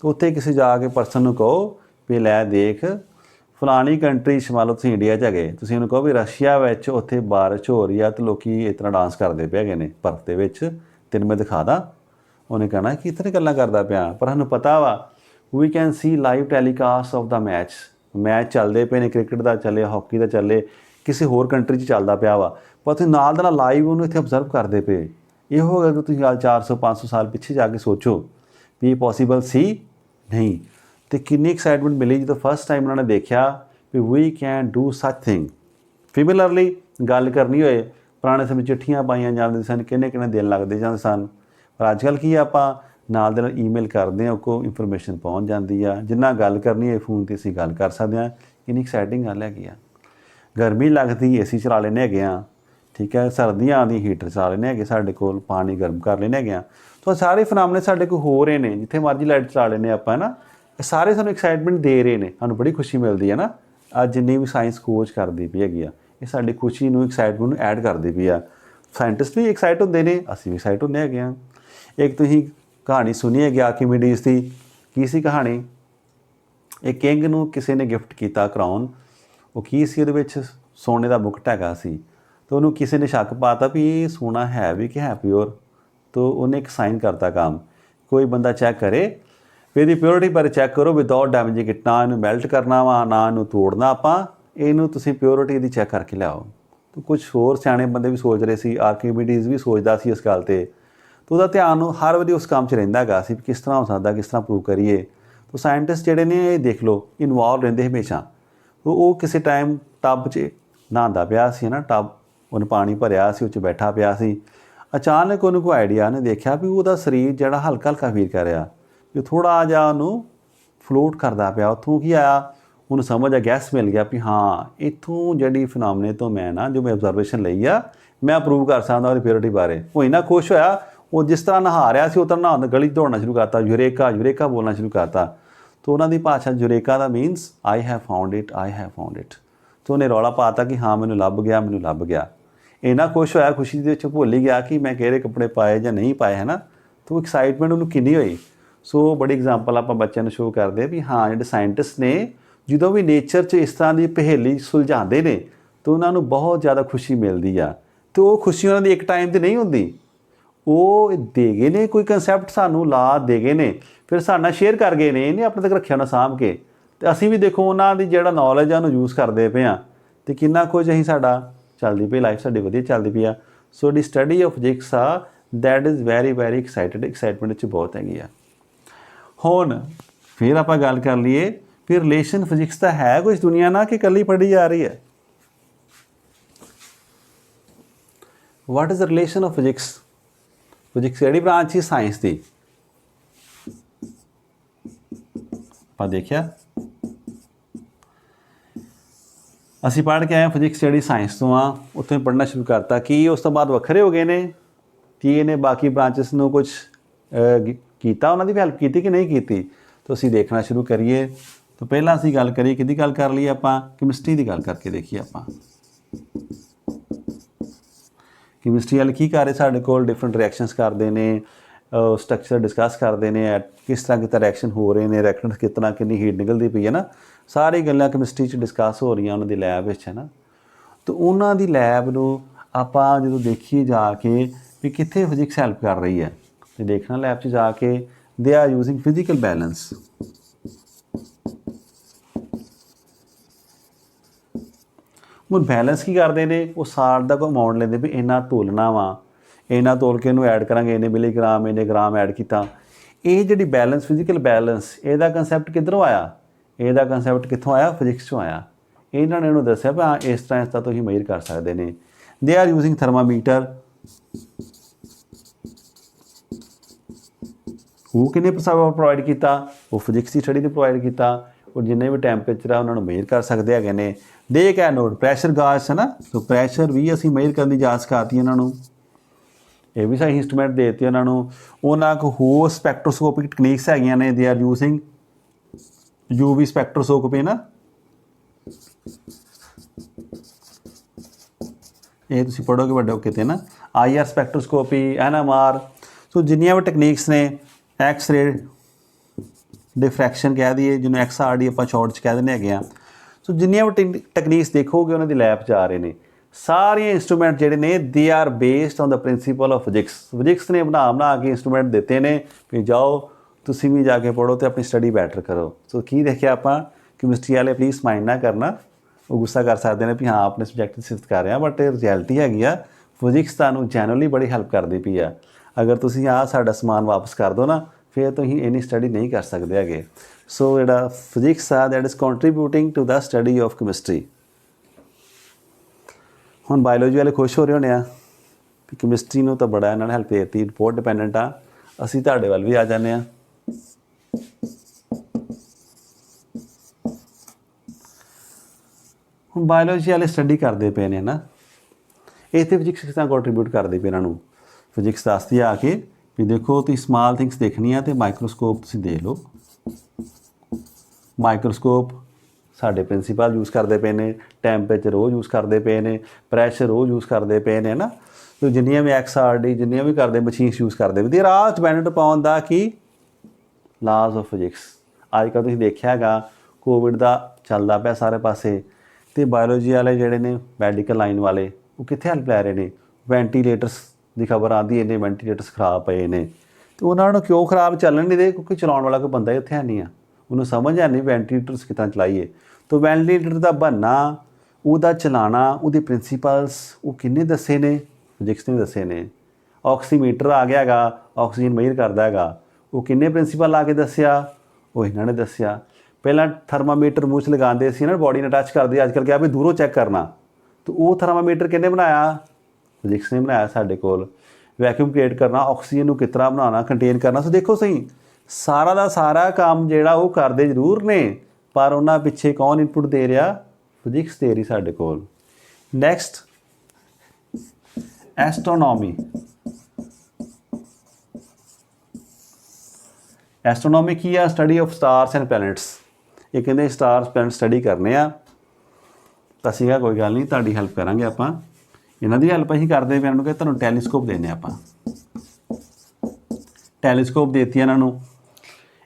ਤਾਂ ਉੱਥੇ ਕਿਸੇ ਜਾ ਕੇ ਪਰਸਨ ਨੂੰ ਕਹੋ ਵੀ ਲੈ ਦੇਖ ਫਲਾਣੀ ਕੰਟਰੀ 'ਚ, ਮੰਨ ਲਓ ਤੁਸੀਂ ਇੰਡੀਆ 'ਚ ਹੈਗੇ, ਤੁਸੀਂ ਉਹਨੂੰ ਕਹੋ ਵੀ ਰਸ਼ੀਆ ਵਿੱਚ ਉੱਥੇ ਬਾਰਿਸ਼ ਹੋ ਰਹੀ ਆ ਅਤੇ ਲੋਕ ਇਸ ਤਰ੍ਹਾਂ ਡਾਂਸ ਕਰਦੇ ਪਏ ਹੈਗੇ ਨੇ ਬਰਫ਼ ਦੇ ਵਿੱਚ, ਤੈਨੂੰ ਮੈਂ ਦਿਖਾ ਦਾਂ। ਉਹਨੇ ਕਹਿਣਾ ਕਿ ਇੱਥੇ ਗੱਲਾਂ ਕਰਦਾ ਪਿਆ, ਪਰ ਸਾਨੂੰ ਪਤਾ ਵਾ we can see live telecast of the match ਚੱਲਦੇ ਪਏ ਨੇ, ਕ੍ਰਿਕਟ ਦਾ ਚੱਲੇ, ਹਾਕੀ ਦਾ ਚੱਲੇ, ਕਿਸੇ ਹੋਰ ਕੰਟਰੀ 'ਚ ਚੱਲਦਾ ਪਿਆ ਵਾ, ਪਰ ਤੁਸੀਂ ਨਾਲ ਦਾ ਨਾਲ ਲਾਈਵ ਉਹਨੂੰ ਇੱਥੇ ਅਬਜ਼ਰਵ ਕਰਦੇ ਪਏ। ਇਹੋ ਅਗਰ ਤੁਸੀਂ 400-500 ਸਾਲ ਪਿੱਛੇ ਜਾ ਕੇ ਸੋਚੋ ਵੀ ਇਹ ਪੋਸੀਬਲ ਸੀ ਨਹੀਂ, ਅਤੇ ਕਿੰਨੀ ਐਕਸਾਈਟਮੈਂਟ ਮਿਲੀ ਜਦੋਂ ਫਸਟ ਟਾਈਮ ਉਹਨਾਂ ਨੇ ਦੇਖਿਆ ਵੀ ਵੀ ਕੈਨ ਡੂ ਸੱਚ ਥਿੰਗ। ਸਿਮਿਲਰਲੀ ਗੱਲ ਕਰਨੀ ਹੋਏ, ਪੁਰਾਣੇ ਸਮੇਂ ਚਿੱਠੀਆਂ ਪਾਈਆਂ ਜਾਂਦੀਆਂ ਸਨ, ਕਿੰਨੇ ਦਿਨ ਲੱਗਦੇ ਜਾਂਦੇ ਸਨ, ਪਰ ਅੱਜ ਕੱਲ੍ਹ ਕੀ ਆਪਾਂ ਨਾਲ ਦੇ ਨਾਲ ਈਮੇਲ ਕਰਦੇ ਹਾਂ, ਉਹ ਕੋਲ ਇਨਫੋਰਮੇਸ਼ਨ ਪਹੁੰਚ ਜਾਂਦੀ ਆ, ਜਿੰਨਾ ਗੱਲ ਕਰਨੀ ਹੈ ਫੋਨ 'ਤੇ ਅਸੀਂ ਗੱਲ ਕਰ ਸਕਦੇ ਹਾਂ। ਕਿੰਨੀ ਐਕਸਾਈਟਿੰਗ ਗੱਲ ਹੈਗੀ ਆ। ਗਰਮੀ ਲੱਗਦੀ ਏ ਸੀ ਚਲਾ ਲੈਂਦੇ ਹੈਗੇ ਆ, ਠੀਕ ਹੈ, ਸਰਦੀਆਂ ਆਉਂਦੀ ਹੀਟਰ ਚਲਾ ਲੈਂਦੇ ਹੈਗੇ, ਸਾਡੇ ਕੋਲ ਪਾਣੀ ਗਰਮ ਕਰ ਲੈਂਦੇ ਹੈਗੇ ਆ। ਤਾਂ ਸਾਰੇ ਫਨਾਮਨੇ ਸਾਡੇ ਕੋਲ ਹੋ ਰਹੇ ਨੇ, ਜਿੱਥੇ ਮਰਜ਼ੀ ਲਾਈਟ ਚਲਾ ਲੈਂਦੇ ਆਪਾਂ, ਹੈ ਨਾ। ਇਹ ਸਾਰੇ ਸਾਨੂੰ ਐਕਸਾਈਟਮੈਂਟ ਦੇ ਰਹੇ ਨੇ, ਸਾਨੂੰ ਬੜੀ ਖੁਸ਼ੀ ਮਿਲਦੀ ਹੈ ਨਾ। ਅੱਜ ਜਿੰਨੀ ਵੀ ਸਾਇੰਸ ਖੋਜ ਕਰਦੀ ਪਈ ਹੈਗੀ ਆ, ਇਹ ਸਾਡੀ ਖੁਸ਼ੀ ਨੂੰ, ਐਕਸਾਈਟਮੈਂਟ ਨੂੰ ਐਡ ਕਰਦੀ ਪਈ ਆ। ਸਾਇੰਟਿਸਟ ਵੀ ਐਕਸਾਈਟ ਹੁੰਦੇ ਨੇ, ਅਸੀਂ ਵੀ ਐਕਸਾਈਟ ਹੁੰਦੇ ਹੈਗੇ ਆ। ਇੱਕ ਤੁਸੀਂ ਕਹਾਣੀ ਸੁਣੀ ਹੈਗੀ ਆਰਕੀਮੀਡੀਜ਼ ਦੀ। ਕੀ ਸੀ ਕਹਾਣੀ? ਇੱਕ ਕਿੰਗ ਨੂੰ ਕਿਸੇ ਨੇ ਗਿਫਟ ਕੀਤਾ ਕਰਾਊਨ। ਉਹ ਕੀ ਸੀ, ਉਹਦੇ ਵਿੱਚ ਸੋਨੇ ਦਾ ਮੁਕਟ ਹੈਗਾ ਸੀ, ਅਤੇ ਉਹਨੂੰ ਕਿਸੇ ਨੇ ਸ਼ੱਕ ਪਾਤਾ ਵੀ ਇਹ ਸੋਨਾ ਹੈ ਵੀ ਕਿ ਹੈ ਪਿਓਰ। ਤਾਂ ਉਹਨੇ ਇੱਕ ਸਾਈਨ ਕਰਤਾ ਕੰਮ, ਕੋਈ ਬੰਦਾ ਚੈੱਕ ਕਰੇ ਵੀ ਇਹਦੀ ਪਿਓਰਿਟੀ ਬਾਰੇ ਚੈੱਕ ਕਰੋ ਵਿਦਆਊਟ ਡੈਮੇਜਿੰਗ ਇਟ, ਨਾ ਇਹਨੂੰ ਮੈਲਟ ਕਰਨਾ ਵਾ, ਨਾ ਇਹਨੂੰ ਤੋੜਨਾ ਆਪਾਂ, ਇਹਨੂੰ ਤੁਸੀਂ ਪਿਓਰਿਟੀ ਇਹਦੀ ਚੈੱਕ ਕਰਕੇ ਲਿਆਓ। ਤਾਂ ਕੁਛ ਹੋਰ ਸਿਆਣੇ ਬੰਦੇ ਵੀ ਸੋਚ ਰਹੇ ਸੀ, ਆਰਕੀਮੀਡੀਜ਼ ਵੀ ਸੋਚਦਾ ਸੀ ਇਸ ਗੱਲ 'ਤੇ, ਤਾਂ ਉਹਦਾ ਧਿਆਨ ਹਰ ਵਾਰੀ ਉਸ ਕੰਮ 'ਚ ਰਹਿੰਦਾ ਹੈਗਾ ਸੀ ਵੀ ਕਿਸ ਤਰ੍ਹਾਂ ਹੋ ਸਕਦਾ, ਕਿਸ ਤਰ੍ਹਾਂ ਪ੍ਰੂਵ ਕਰੀਏ। ਤਾਂ ਸਾਇੰਟਿਸਟ ਜਿਹੜੇ ਨੇ ਇਹ ਦੇਖ ਲਓ ਇਨਵੋਲਵ ਰਹਿੰਦੇ ਹਮੇਸ਼ਾ। ਉਹ ਕਿਸੇ ਟਾਈਮ ਟੱਬ 'ਚ ਨਹਾਉਂਦਾ ਪਿਆ ਸੀ, ਹੈ ਨਾ, ਟੱਬ ਉਹਨੇ ਪਾਣੀ ਭਰਿਆ ਸੀ, ਉਹ 'ਚ ਬੈਠਾ ਪਿਆ ਸੀ। ਅਚਾਨਕ ਉਹਨੂੰ ਕੋਈ ਆਈਡੀਆ, ਉਹਨੇ ਦੇਖਿਆ ਵੀ ਉਹਦਾ ਸਰੀਰ ਜਿਹੜਾ ਹਲਕਾ ਹਲਕਾ ਫੀਲ ਕਰ ਰਿਹਾ, ਵੀ ਥੋੜ੍ਹਾ ਜਿਹਾ ਉਹਨੂੰ ਫਲੋਟ ਕਰਦਾ ਪਿਆ। ਉੱਥੋਂ ਕੀ ਆਇਆ, ਉਹਨੂੰ ਸਮਝ ਆ, ਗੈਸ ਮਿਲ ਗਿਆ ਵੀ ਹਾਂ ਇੱਥੋਂ ਜਿਹੜੀ ਫਿਨਾਮਨੇ ਤੋਂ ਮੈਂ ਨਾ ਜੋ ਮੈਂ ਔਬਜ਼ਰਵੇਸ਼ਨ ਲਈ ਆ, ਮੈਂ ਪ੍ਰੂਵ ਕਰ ਸਕਦਾ ਉਹਦੀ ਪਿਓਰਿਟੀ ਬਾਰੇ। ਉਹ ਇੰਨਾ ਖੁਸ਼ ਹੋਇਆ, ਉਹ ਜਿਸ ਤਰ੍ਹਾਂ ਨਹਾ ਰਿਹਾ ਸੀ ਉਹ ਤਰ੍ਹਾਂ ਨਹਾਉਣ ਗਲੀ 'ਚ ਦੌੜਨਾ ਸ਼ੁਰੂ ਕਰਤਾ, ਯੂਰੇਕਾ ਯੂਰੇਕਾ ਬੋਲਣਾ ਸ਼ੁਰੂ ਕਰਤਾ। ਤਾਂ ਉਹਨਾਂ ਦੀ ਭਾਸ਼ਾ ਯੂਰੇਕਾ ਦਾ means I have found it, I have found it. ਤਾਂ ਉਹਨੇ ਰੌਲਾ ਪਾ ਤਾ ਕਿ ਹਾਂ ਮੈਨੂੰ ਲੱਭ ਗਿਆ, ਮੈਨੂੰ ਲੱਭ ਗਿਆ। ਇੰਨਾ ਖੁਸ਼ ਹੋਇਆ, ਖੁਸ਼ੀ ਦੇ ਵਿੱਚ ਭੁੱਲ ਹੀ ਗਿਆ ਕਿ ਮੈਂ ਕਿਹੜੇ ਕੱਪੜੇ ਪਾਏ ਜਾਂ ਨਹੀਂ ਪਾਏ, ਹੈ ਨਾ। ਤਾਂ ਉਹ ਐਕਸਾਈਟਮੈਂਟ ਉਹਨੂੰ ਕਿੰਨੀ ਹੋਈ। ਸੋ ਬੜੀ ਐਗਜ਼ਾਮਪਲ ਆਪਾਂ ਬੱਚਿਆਂ ਨੂੰ ਸ਼ੋਅ ਕਰਦੇ ਵੀ ਹਾਂ ਜਿਹੜੇ ਸਾਇੰਟਿਸਟ ਨੇ ਜਦੋਂ ਵੀ ਨੇਚਰ 'ਚ ਇਸ ਤਰ੍ਹਾਂ ਦੀ ਪਹੇਲੀ ਸੁਲਝਾਉਂਦੇ ਨੇ ਤਾਂ ਉਹਨਾਂ ਨੂੰ ਬਹੁਤ ਜ਼ਿਆਦਾ ਖੁਸ਼ੀ ਮਿਲਦੀ ਆ। ਅਤੇ ਉਹ ਖੁਸ਼ੀ ਉਹਨਾਂ ਦੀ ਇੱਕ ਟਾਈਮ 'ਤੇ ਨਹੀਂ ਹੁੰਦੀ, ਉਹ ਦੇ ਗਏ ਨੇ ਕੋਈ ਕੰਸੈਪਟ, ਸਾਨੂੰ ਲਾ ਦੇ ਗਏ ਨੇ, ਫਿਰ ਸਾਡੇ ਨਾਲ ਸ਼ੇਅਰ ਕਰ ਗਏ ਨੇ, ਇਹਨੇ ਆਪਣੇ ਤੱਕ ਰੱਖਿਆ ਉਹਨਾਂ ਸਾਂਭ ਕੇ। ਅਤੇ ਅਸੀਂ ਵੀ ਦੇਖੋ ਉਹਨਾਂ ਦੀ ਜਿਹੜਾ ਨੌਲੇਜ ਆ ਉਹਨੂੰ ਯੂਜ਼ ਕਰਦੇ ਪਏ ਹਾਂ, ਅਤੇ ਕਿੰਨਾ ਕੁਝ ਅਸੀਂ ਸਾਡਾ ਚੱਲਦੀ ਪਈ ਲਾਈਫ, ਸਾਡੀ ਵਧੀਆ ਚੱਲਦੀ ਪਈ ਆ। ਸੋ ਦੀ ਸਟੱਡੀ ਆਫ ਫਿਜ਼ਿਕਸ ਆ that is very very excitement ਵਿੱਚ ਬਹੁਤ ਹੈਗੀ ਆ। ਹੁਣ ਫਿਰ ਆਪਾਂ ਗੱਲ ਕਰ ਲਈਏ ਫਿਰ ਰਿਲੇਸ਼ਨ ਫਿਜ਼ਿਕਸ ਦਾ ਹੈ ਕੁਛ ਦੁਨੀਆ ਨਾਲ ਕਿ ਇਕੱਲੀ ਪੜ੍ਹੀ ਜਾ ਰਹੀ ਹੈ। ਵਾਟ is the relation of physics? Physics ਕਿਹੜੀ ਬ੍ਰਾਂਚ ਸੀ? ਸਾਇੰਸ ਦੀ। ਆਪਾਂ ਦੇਖਿਆ, ਅਸੀਂ ਪੜ੍ਹ ਕੇ ਆਏ ਫਿਜ਼ਿਕਸ ਜਿਹੜੀ ਸਾਇੰਸ ਤੋਂ ਆ, ਉੱਥੇ ਪੜ੍ਹਨਾ ਸ਼ੁਰੂ ਕਰਤਾ। ਕੀ ਉਸ ਤੋਂ ਬਾਅਦ ਵੱਖਰੇ ਹੋ ਗਏ ਨੇ? ਕੀ ਇਹਨੇ ਬਾਕੀ ਬ੍ਰਾਂਚਸ ਨੂੰ ਕੁਛ ਕੀਤਾ, ਉਹਨਾਂ ਦੀ ਵੀ ਹੈਲਪ ਕੀਤੀ ਕਿ ਨਹੀਂ ਕੀਤੀ? ਤਾਂ ਅਸੀਂ ਦੇਖਣਾ ਸ਼ੁਰੂ ਕਰੀਏ। ਤਾਂ ਪਹਿਲਾਂ ਅਸੀਂ ਗੱਲ ਕਰੀਏ, ਕਿਹਦੀ ਗੱਲ ਕਰ ਲਈਏ ਆਪਾਂ? ਕੈਮਿਸਟਰੀ ਦੀ ਗੱਲ ਕਰਕੇ ਦੇਖੀਏ ਆਪਾਂ। ਕੈਮਿਸਟਰੀ ਵਾਲੇ ਕੀ ਕਰ ਰਹੇ, ਸਾਡੇ ਕੋਲ ਡਿਫਰੈਂਟ ਰਿਐਕਸ਼ਨਸ ਕਰਦੇ ਨੇ, ਸਟਰਕਚਰ ਡਿਸਕਸ ਕਰਦੇ ਨੇ, ਕਿਸ ਤਰ੍ਹਾਂ ਕਿਤਾ ਰਿਐਕਸ਼ਨ ਹੋ ਰਹੇ ਨੇ, ਰਿਐਕਟੈਂਟ ਕਿਸ ਤਰ੍ਹਾਂ, ਕਿੰਨੀ ਹੀਟ ਨਿਕਲਦੀ ਪਈ ਹੈ ਨਾ, ਸਾਰੀ ਗੱਲਾਂ ਕੈਮਿਸਟਰੀ 'ਚ ਡਿਸਕਸ ਹੋ ਰਹੀਆਂ ਉਹਨਾਂ ਦੀ ਲੈਬ ਵਿੱਚ, ਹੈ ਨਾ। ਤਾਂ ਉਹਨਾਂ ਦੀ ਲੈਬ ਨੂੰ ਆਪਾਂ ਜਦੋਂ ਦੇਖੀਏ ਜਾ ਕੇ ਵੀ ਕਿੱਥੇ ਫਿਜ਼ਿਕਸ ਹੈਲਪ ਕਰ ਰਹੀ ਹੈ, ਅਤੇ ਦੇਖਣਾ ਲੈਬ 'ਚ ਜਾ ਕੇ they are using physical balance. ਹੁਣ ਬੈਲੈਂਸ ਕੀ ਕਰਦੇ ਨੇ, ਉਹ ਸਾਲ ਦਾ ਕੋਈ ਅਮਾਊਂਟ ਲੈਂਦੇ ਵੀ ਇੰਨਾ ਤੋਲਣਾ ਵਾ, ਇੰਨਾ ਤੋਲ ਕੇ ਇਹਨੂੰ ਐਡ ਕਰਾਂਗੇ, ਇੰਨੇ ਮਿਲੀਗ੍ਰਾਮ, ਇੰਨੇ ਗ੍ਰਾਮ ਐਡ ਕੀਤਾ। ਇਹ ਜਿਹੜੀ ਬੈਲੈਂਸ, ਫਿਜ਼ੀਕਲ ਬੈਲੈਂਸ, ਇਹਦਾ ਕੰਸੈਪਟ ਕਿੱਧਰੋਂ ਆਇਆ? ਇਹਦਾ ਕੰਸੈਪਟ ਕਿੱਥੋਂ ਆਇਆ? ਫਿਜ਼ਿਕਸ 'ਚੋਂ ਆਇਆ। ਇਹਨਾਂ ਨੇ ਇਹਨੂੰ ਦੱਸਿਆ ਵੀ ਹਾਂ ਇਸ ਤਰ੍ਹਾਂ ਤੁਸੀਂ ਮੇਜ਼ਰ ਕਰ ਸਕਦੇ ਨੇ। They are using thermometer. ਉਹ ਕਿਹਨੇ ਪ੍ਰੋਵਾਈਡ ਕੀਤਾ? ਉਹ ਫਿਜ਼ਿਕਸ ਦੀ ਸਟੱਡੀ ਨੇ ਪ੍ਰੋਵਾਈਡ ਕੀਤਾ। और जिन्ने भी टैंपरेचर है उन्होंने मेजर कर सकते हैं ने। दे कैन नोट प्रैशर गाज है ना, तो प्रैशर भी असी मेजर करने की जांच सिखाती उन्होंने, ये भी सही इंस्ट्रूमेंट देते उन्होंने। उन्होंने को होर स्पैक्ट्रोस्कोपिक टैक्नीक्स है ने, दे आर यूजिंग UV स्पैक्ट्रोस्कोपी ना, ये तुम पढ़ोगे बड़े कितने ना, IR स्पैक्ट्रोस्कोपी, NMR। सो जिन्नियां भी टैक्नीक्स ने, एक्स-रे डिफ्रैक्शन कह दिए जिन्होंने XRD आप शॉर्ट च कह दें है। सो जिन्नियां भी टैक्नीक्स देखोगे उन्होंने लैब च आ रहे हैं, सारे इंस्ट्रूमेंट जोड़े ने they are based on the principle of physics. Physics ने बना के इंस्ट्रूमेंट देते हैं भी जाओ तुम भी जाके पढ़ो तो अपनी स्टडी बैटर करो। सो की देखिए आप कैमिस्ट्री वाले प्लीज़ माइंड ना करना, वो गुस्सा कर सकते हैं भी हाँ आपने सबजैक्ट सिफ्ट कर रहे हैं, बट रियलिटी हैगी आ फिजिक्स तुहानूं जनरली बड़ी हैल्प करती पई आ। अगर तुसीं आ साडा समान वापस कर दो ना फिर तुसीं इन्नी स्टडी नहीं कर सकते हैगे। सो जिहड़ा फिजिक्स आ that is contributing to the study of chemistry. हुण बायोलॉजी वाले खुश हो रहे होने आ कि कैमिस्ट्री नूं तां बड़ा इन्हां ने हैल्प देती, बहुत डिपेंडेंट आ, असीं तुहाडे वल भी आ जाने आ। ਹੁਣ ਬਾਇਓਲੋਜੀ वाले स्टडी करते पे ने ना, इतने फिजिक्स किस तरह कॉन्ट्रीब्यूट करते पे इन्हों। फिजिक्स दसती आके भी देखो तुम स्माल थिंग्स देखनी है तो माइक्रोस्कोप तुम देख लो, माइक्रोस्कोप साढ़े प्रिंसीपल यूज़ करते पे ने, टैंपरेचर वो यूज़ करते पे ने, प्रैशर वो यूज़ करते पे ने ना। तो जिन्नियां भी XRD जिन्नियां भी करते मशीन्स यूज़ करते पे, there are dependent upon the कि लाज ऑफ फिजिक्स। अजकल तुसीं देखिया हैगा कोविड का चलता पाया सारे पासे, तो बायोलॉजी वाले जोड़े ने मैडिकल लाइन वाले वो कितने हैल्प लै रहे हैं। वेंटीलेटर्स की खबर आती है, वेंटीलेटर्स खराब पे ने, तो उन्होंने क्यों खराब चलन नहीं दे, क्योंकि चलाने वाला कोई बंदा उत्थे है नहीं आ, उन्होंने समझ है नहीं वेंटीलेटर्स कितना चलाइए। तो वेंटीलेटर का बनना, उसका चलाना, उसके प्रिंसीपल्स वो किन्ने दसे ने, फिजिक्स ने दसे ने। ऑक्सीमीटर आ गया गा, ऑक्सीजन मेजर करता है, वो किन्ने प्रिंसीपल ला के दसिया, वो इन्होंने दसिया। पहला थर्मामीटर मूँह च लगाते सी ना, बॉडी ने टच करते, अजकल क्या भी दूरों चैक करना, तो वो थर्मामीटर किन्ने बनाया, फिजिक्स ने बनाया। साढ़े कोल वैक्यूम क्रिएट करना, ऑक्सीजन को किस तरह बनाना, कंटेन करना। सो देखो सही सारा का सारा काम जोड़ा वो करते जरूर ने, पर उन्होंने पिछे कौन इनपुट दे रहा, फिजिक्स दे रही साढ़े कोल। Next astronomy. एस्ट्रोनॉमी की है study of stars and planets. ये कहते स्टार्स प्लैनेट स्टडी करने आ, तो असीं कोई गल नहीं तुहाडी हैल्प करांगे आपां, इन्हां दी हैल्प असीं करदे पे इन्हां नूं कि तुहानूं टैलीस्कोप देने आपां। टैलीस्कोप देती इन्हों,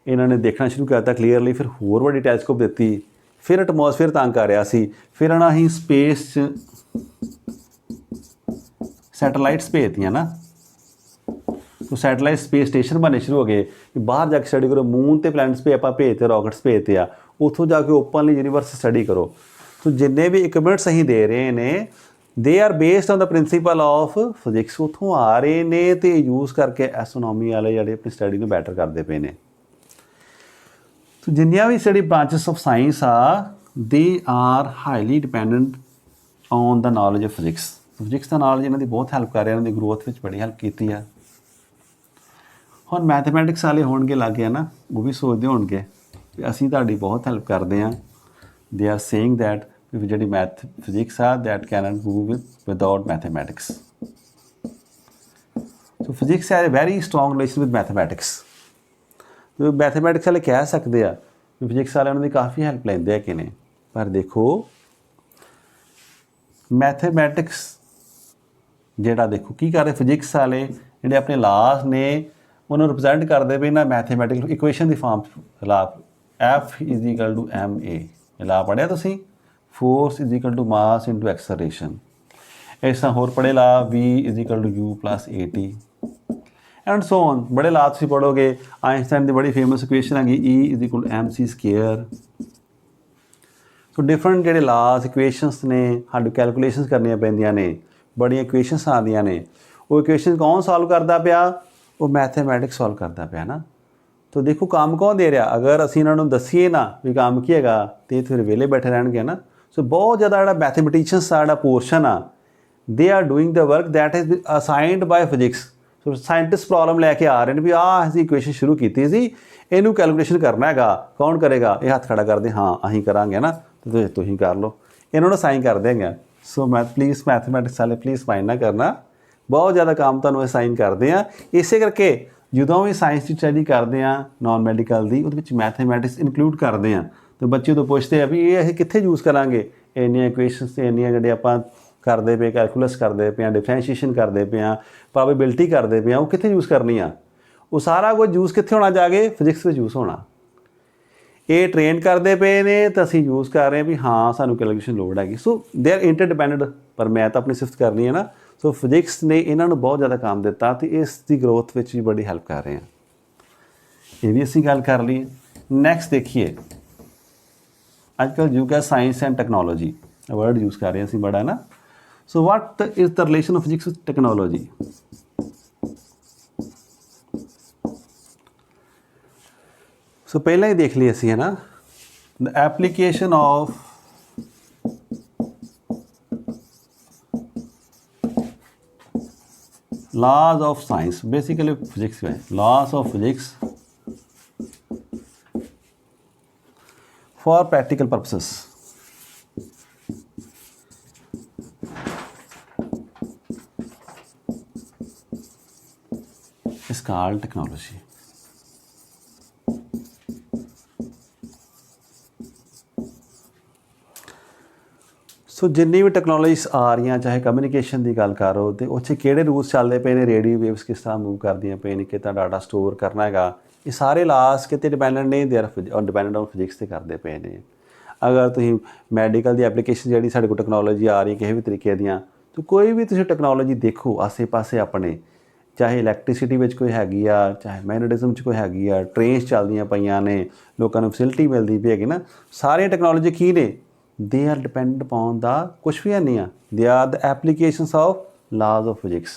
इन्होंने देखना शुरू करता क्लीयरली, फिर होर वड्डी टैलीस्कोप देती, फिर एटमोसफेयर तंग कर रहा सी, फिर इन्हां असीं स्पेस सैटेलाइट्स भेजतियां ना, तो सैटेलाइट स्पेस स्टेशन बनने शुरू हो गए कि बाहर जाके स्टडी करो, मून ते प्लैनेट्स पे आप भेजते, रॉकेट्स भेजते आ, उतों जाके ओपनली यूनीवर्स स्टडी करो। तो जिन्ने भी इक्विपमेंट्स असीं दे रहे हैं they are based on the principle of physics, उतों आ रहे हैं तो यूज़ करके एस्ट्रोनॉमी वाले जोड़े अपनी स्टडी में बैटर करते पे ने। तो जिन्नियां भी स्टडी ब्रांचेस ऑफ साइंस आ they are highly dependent on the knowledge of physics. Physics का नॉलेज इन्हों की बहुत हैल्प कर रहा है, इन्होंने ग्रोथ में बड़ी हैल्प की है। हम मैथमैटिक्स वाले होणगे लग गए ना, वो भी सोचते होणगे कि असीं तुहाडी बहुत हैल्प करते हैं। दे आर सेइंग दैट जी मैथ फिजिक्स आ that can go without mathematics. So physics has a very strong relation with mathematics. तो मैथमैटिक्स वाले कह सकते हैं कि फिजिक्स वाले उन्होंने काफ़ी हैल्प लेंदे कि ने, पर देखो मैथमैटिक्स जोड़ा देखो की कर रहे फिजिक्स वाले जोड़े अपने लाज ने उन्होंने रिप्रजेंट करते पे ना मैथमैटिकल इक्वेशन की form law F is equal to ma, law पढ़िया तुसीं, force is equal to mass into acceleration. इस तरह होर पढ़े law V is equal to U plus AT and so on, बड़े ला तुसीं पढ़ोगे। आइंस्टाइन की बड़ी फेमस इक्वेशन है E is equal to MC square. So different जोड़े लाज इक्वेशनस ने साडू कैलकुलेशनस करनियां पैंदियां ने, बड़ियां इक्वेशनस आदियां ने, वो इक्वेशन कौन सॉल्व करता पाया, वो मैथमैटिक्स सॉल्व करता पाया ना। तो देखो काम कौन दे रहा, अगर असीं इन्हों दसीए ना भी काम की है तो फिर वेले बैठे रहणगे ना। सो बहुत ज़्यादा जो मैथमेटिशियंस का जो पोर्शन आ they are doing the work that is assigned by physics. So scientist problem ਲੈ ਕੇ ਆ ਰਹੇ ਨੇ ਵੀ ਆਹ ਅਸੀਂ ਇਕੁਏਸ਼ਨ ਸ਼ੁਰੂ ਕੀਤੀ ਸੀ, ਇਹਨੂੰ ਕੈਲਕੂਲੇਸ਼ਨ ਕਰਨਾ ਹੈਗਾ, ਕੌਣ ਕਰੇਗਾ? ਇਹ ਹੱਥ ਖੜਾ ਕਰਦੇ, ਹਾਂ ਅਸੀਂ ਕਰਾਂਗੇ ਨਾ, ਤੇ ਤੁਸੀਂ ਕਰ ਲਓ, ਇਹਨਾਂ ਨੂੰ ਸਾਈਨ ਕਰ ਦੇਂਗੇ। ਸੋ ਪਲੀਜ਼ ਮੈਥਮੈਟਿਕਸ ਵਾਲੇ ਪਲੀਜ਼ ਮਾਈਂਡ ਨਾ ਕਰਨਾ, ਬਹੁਤ ਜ਼ਿਆਦਾ ਕੰਮ ਤੁਹਾਨੂੰ ਅਸਾਈਨ ਕਰਦੇ ਆ। ਇਸੇ ਕਰਕੇ ਜਦੋਂ ਵੀ ਸਾਇੰਸ ਦੀ ਸਟੱਡੀ ਕਰਦੇ ਆ ਨਾਨ ਮੈਡੀਕਲ ਦੀ, ਉਹਦੇ ਵਿੱਚ ਮੈਥਮੈਟਿਕਸ ਇਨਕਲੂਡ ਕਰਦੇ ਆ। ਤੇ ਬੱਚੇ ਤੋਂ ਪੁੱਛਦੇ ਆ ਵੀ ਇਹ ਅਸੀਂ ਕਿੱਥੇ ਯੂਜ਼ ਕਰਾਂਗੇ? ਇੰਨੀਆਂ ਇਕੁਏਸ਼ਨਸ ਤੇ ਇੰਨੀਆਂ ਜਿਹੜੇ ਆਪਾਂ ਕਰਦੇ ਪਏ, ਕੈਲਕੂਲਸ ਕਰਦੇ ਪਏ ਆ, ਡਿਫਰੈਂਸ਼ੀਏਸ਼ਨ ਕਰਦੇ ਪਏ ਆ, ਪ੍ਰੋਬੇਬਿਲਿਟੀ ਕਰਦੇ ਪਏ ਆ, ਉਹ ਕਿੱਥੇ ਯੂਜ਼ ਕਰਨੀ ਆ? ਉਹ ਸਾਰਾ ਕੁਝ ਯੂਜ਼ ਕਿੱਥੇ ਹੋਣਾ? ਜਾ ਕੇ ਫਿਜ਼ਿਕਸ ਵਿੱਚ ਯੂਜ਼ ਹੋਣਾ। ਇਹ ਟ੍ਰੇਨ ਕਰਦੇ ਪਏ ਨੇ ਤਾਂ ਅਸੀਂ ਯੂਜ਼ ਕਰ ਰਹੇ ਹਾਂ ਵੀ ਹਾਂ ਸਾਨੂੰ ਕੈਲਕੂਲੇਸ਼ਨ ਲੋੜ ਹੈਗੀ। ਸੋ ਦੇ ਆਰ ਇੰਟਰਡਿਪੈਂਡੈਂਟ, ਪਰ ਮੈਂ ਤਾਂ ਆਪਣੀ ਸਿਫਤ ਕਰਨੀ ਹੈ ਨਾ। ਸੋ ਫਿਜ਼ਿਕਸ ਨੇ ਇਹਨਾਂ ਨੂੰ ਬਹੁਤ ਜ਼ਿਆਦਾ ਕੰਮ ਦਿੱਤਾ ਤੇ ਇਸ ਦੀ ਗਰੋਥ ਵਿੱਚ ਵੀ ਬੜੀ ਹੈਲਪ ਕਰ ਰਹੇ ਹਾਂ। ਇਹ ਵੀ ਅਸੀਂ ਗੱਲ ਕਰ ਲਈ। ਨੈਕਸਟ ਦੇਖੀਏ, ਅੱਜ ਕੱਲ੍ਹ ਯੁੱਗ ਹੈ science and technology, word use ਕਰ ਰਹੇ ਹਾਂ ਅਸੀਂ ਬੜਾ ਨਾ। So what is the relation of physics with technology? So ਪਹਿਲਾਂ ਹੀ ਦੇਖ ਲਈ ਅਸੀਂ, ਹੈ ਨਾ, the application of laws of science, basically physics में laws of physics for practical purposes is called technology। ਸੋ ਜਿੰਨੀ ਵੀ ਟੈਕਨੋਲੋਜੀਸ ਆ ਰਹੀਆਂ, ਚਾਹੇ ਕਮਿਊਨੀਕੇਸ਼ਨ ਦੀ ਗੱਲ ਕਰੋ ਤੇ ਉੱਥੇ ਕਿਹੜੇ ਰੂਲਸ ਚੱਲਦੇ ਪਏ ਨੇ, ਰੇਡੀਓ ਵੇਵਸ ਕਿਸ ਤਰ੍ਹਾਂ ਮੂਵ ਕਰਦੀਆਂ ਪਏ ਨੇ, ਕਿੱਦਾਂ ਡਾਟਾ ਸਟੋਰ ਕਰਨਾ ਹੈਗਾ, ਇਹ ਸਾਰੇ ਲਾਸ ਕਿਤੇ ਡਿਪੈਂਡੈਂਟ ਨੇ, they R dependent on physics 'ਤੇ ਕਰਦੇ ਪਏ ਨੇ। ਅਗਰ ਤੁਸੀਂ ਮੈਡੀਕਲ ਦੀ ਐਪਲੀਕੇਸ਼ਨ ਜਿਹੜੀ ਸਾਡੇ ਕੋਲ ਟੈਕਨੋਲੋਜੀ ਆ ਰਹੀ ਕਿਸੇ ਵੀ ਤਰੀਕੇ ਦੀਆਂ, ਤਾਂ ਕੋਈ ਵੀ ਤੁਸੀਂ ਟੈਕਨੋਲੋਜੀ ਦੇਖੋ ਆਸੇ ਪਾਸੇ ਆਪਣੇ, ਚਾਹੇ ਇਲੈਕਟ੍ਰੀਸਿਟੀ ਵਿੱਚ ਕੋਈ ਹੈਗੀ ਆ, ਚਾਹੇ ਮੈਗਨੇਟਿਜ਼ਮ 'ਚ ਕੋਈ ਹੈਗੀ ਆ, ਟ੍ਰੇਨਸ ਚੱਲਦੀਆਂ ਪਈਆਂ ਨੇ, ਲੋਕਾਂ ਨੂੰ ਫੈਸਿਲਿਟੀ ਮਿਲਦੀ ਪਈ ਹੈਗੀ ਨਾ, ਸਾਰੀਆਂ ਟੈਕਨੋਲੋਜੀ ਕੀ ਨੇ? they are dependent upon the ਕੁਛ ਵੀ ਨਹੀਂ ਆ, they are the applications of laws of physics।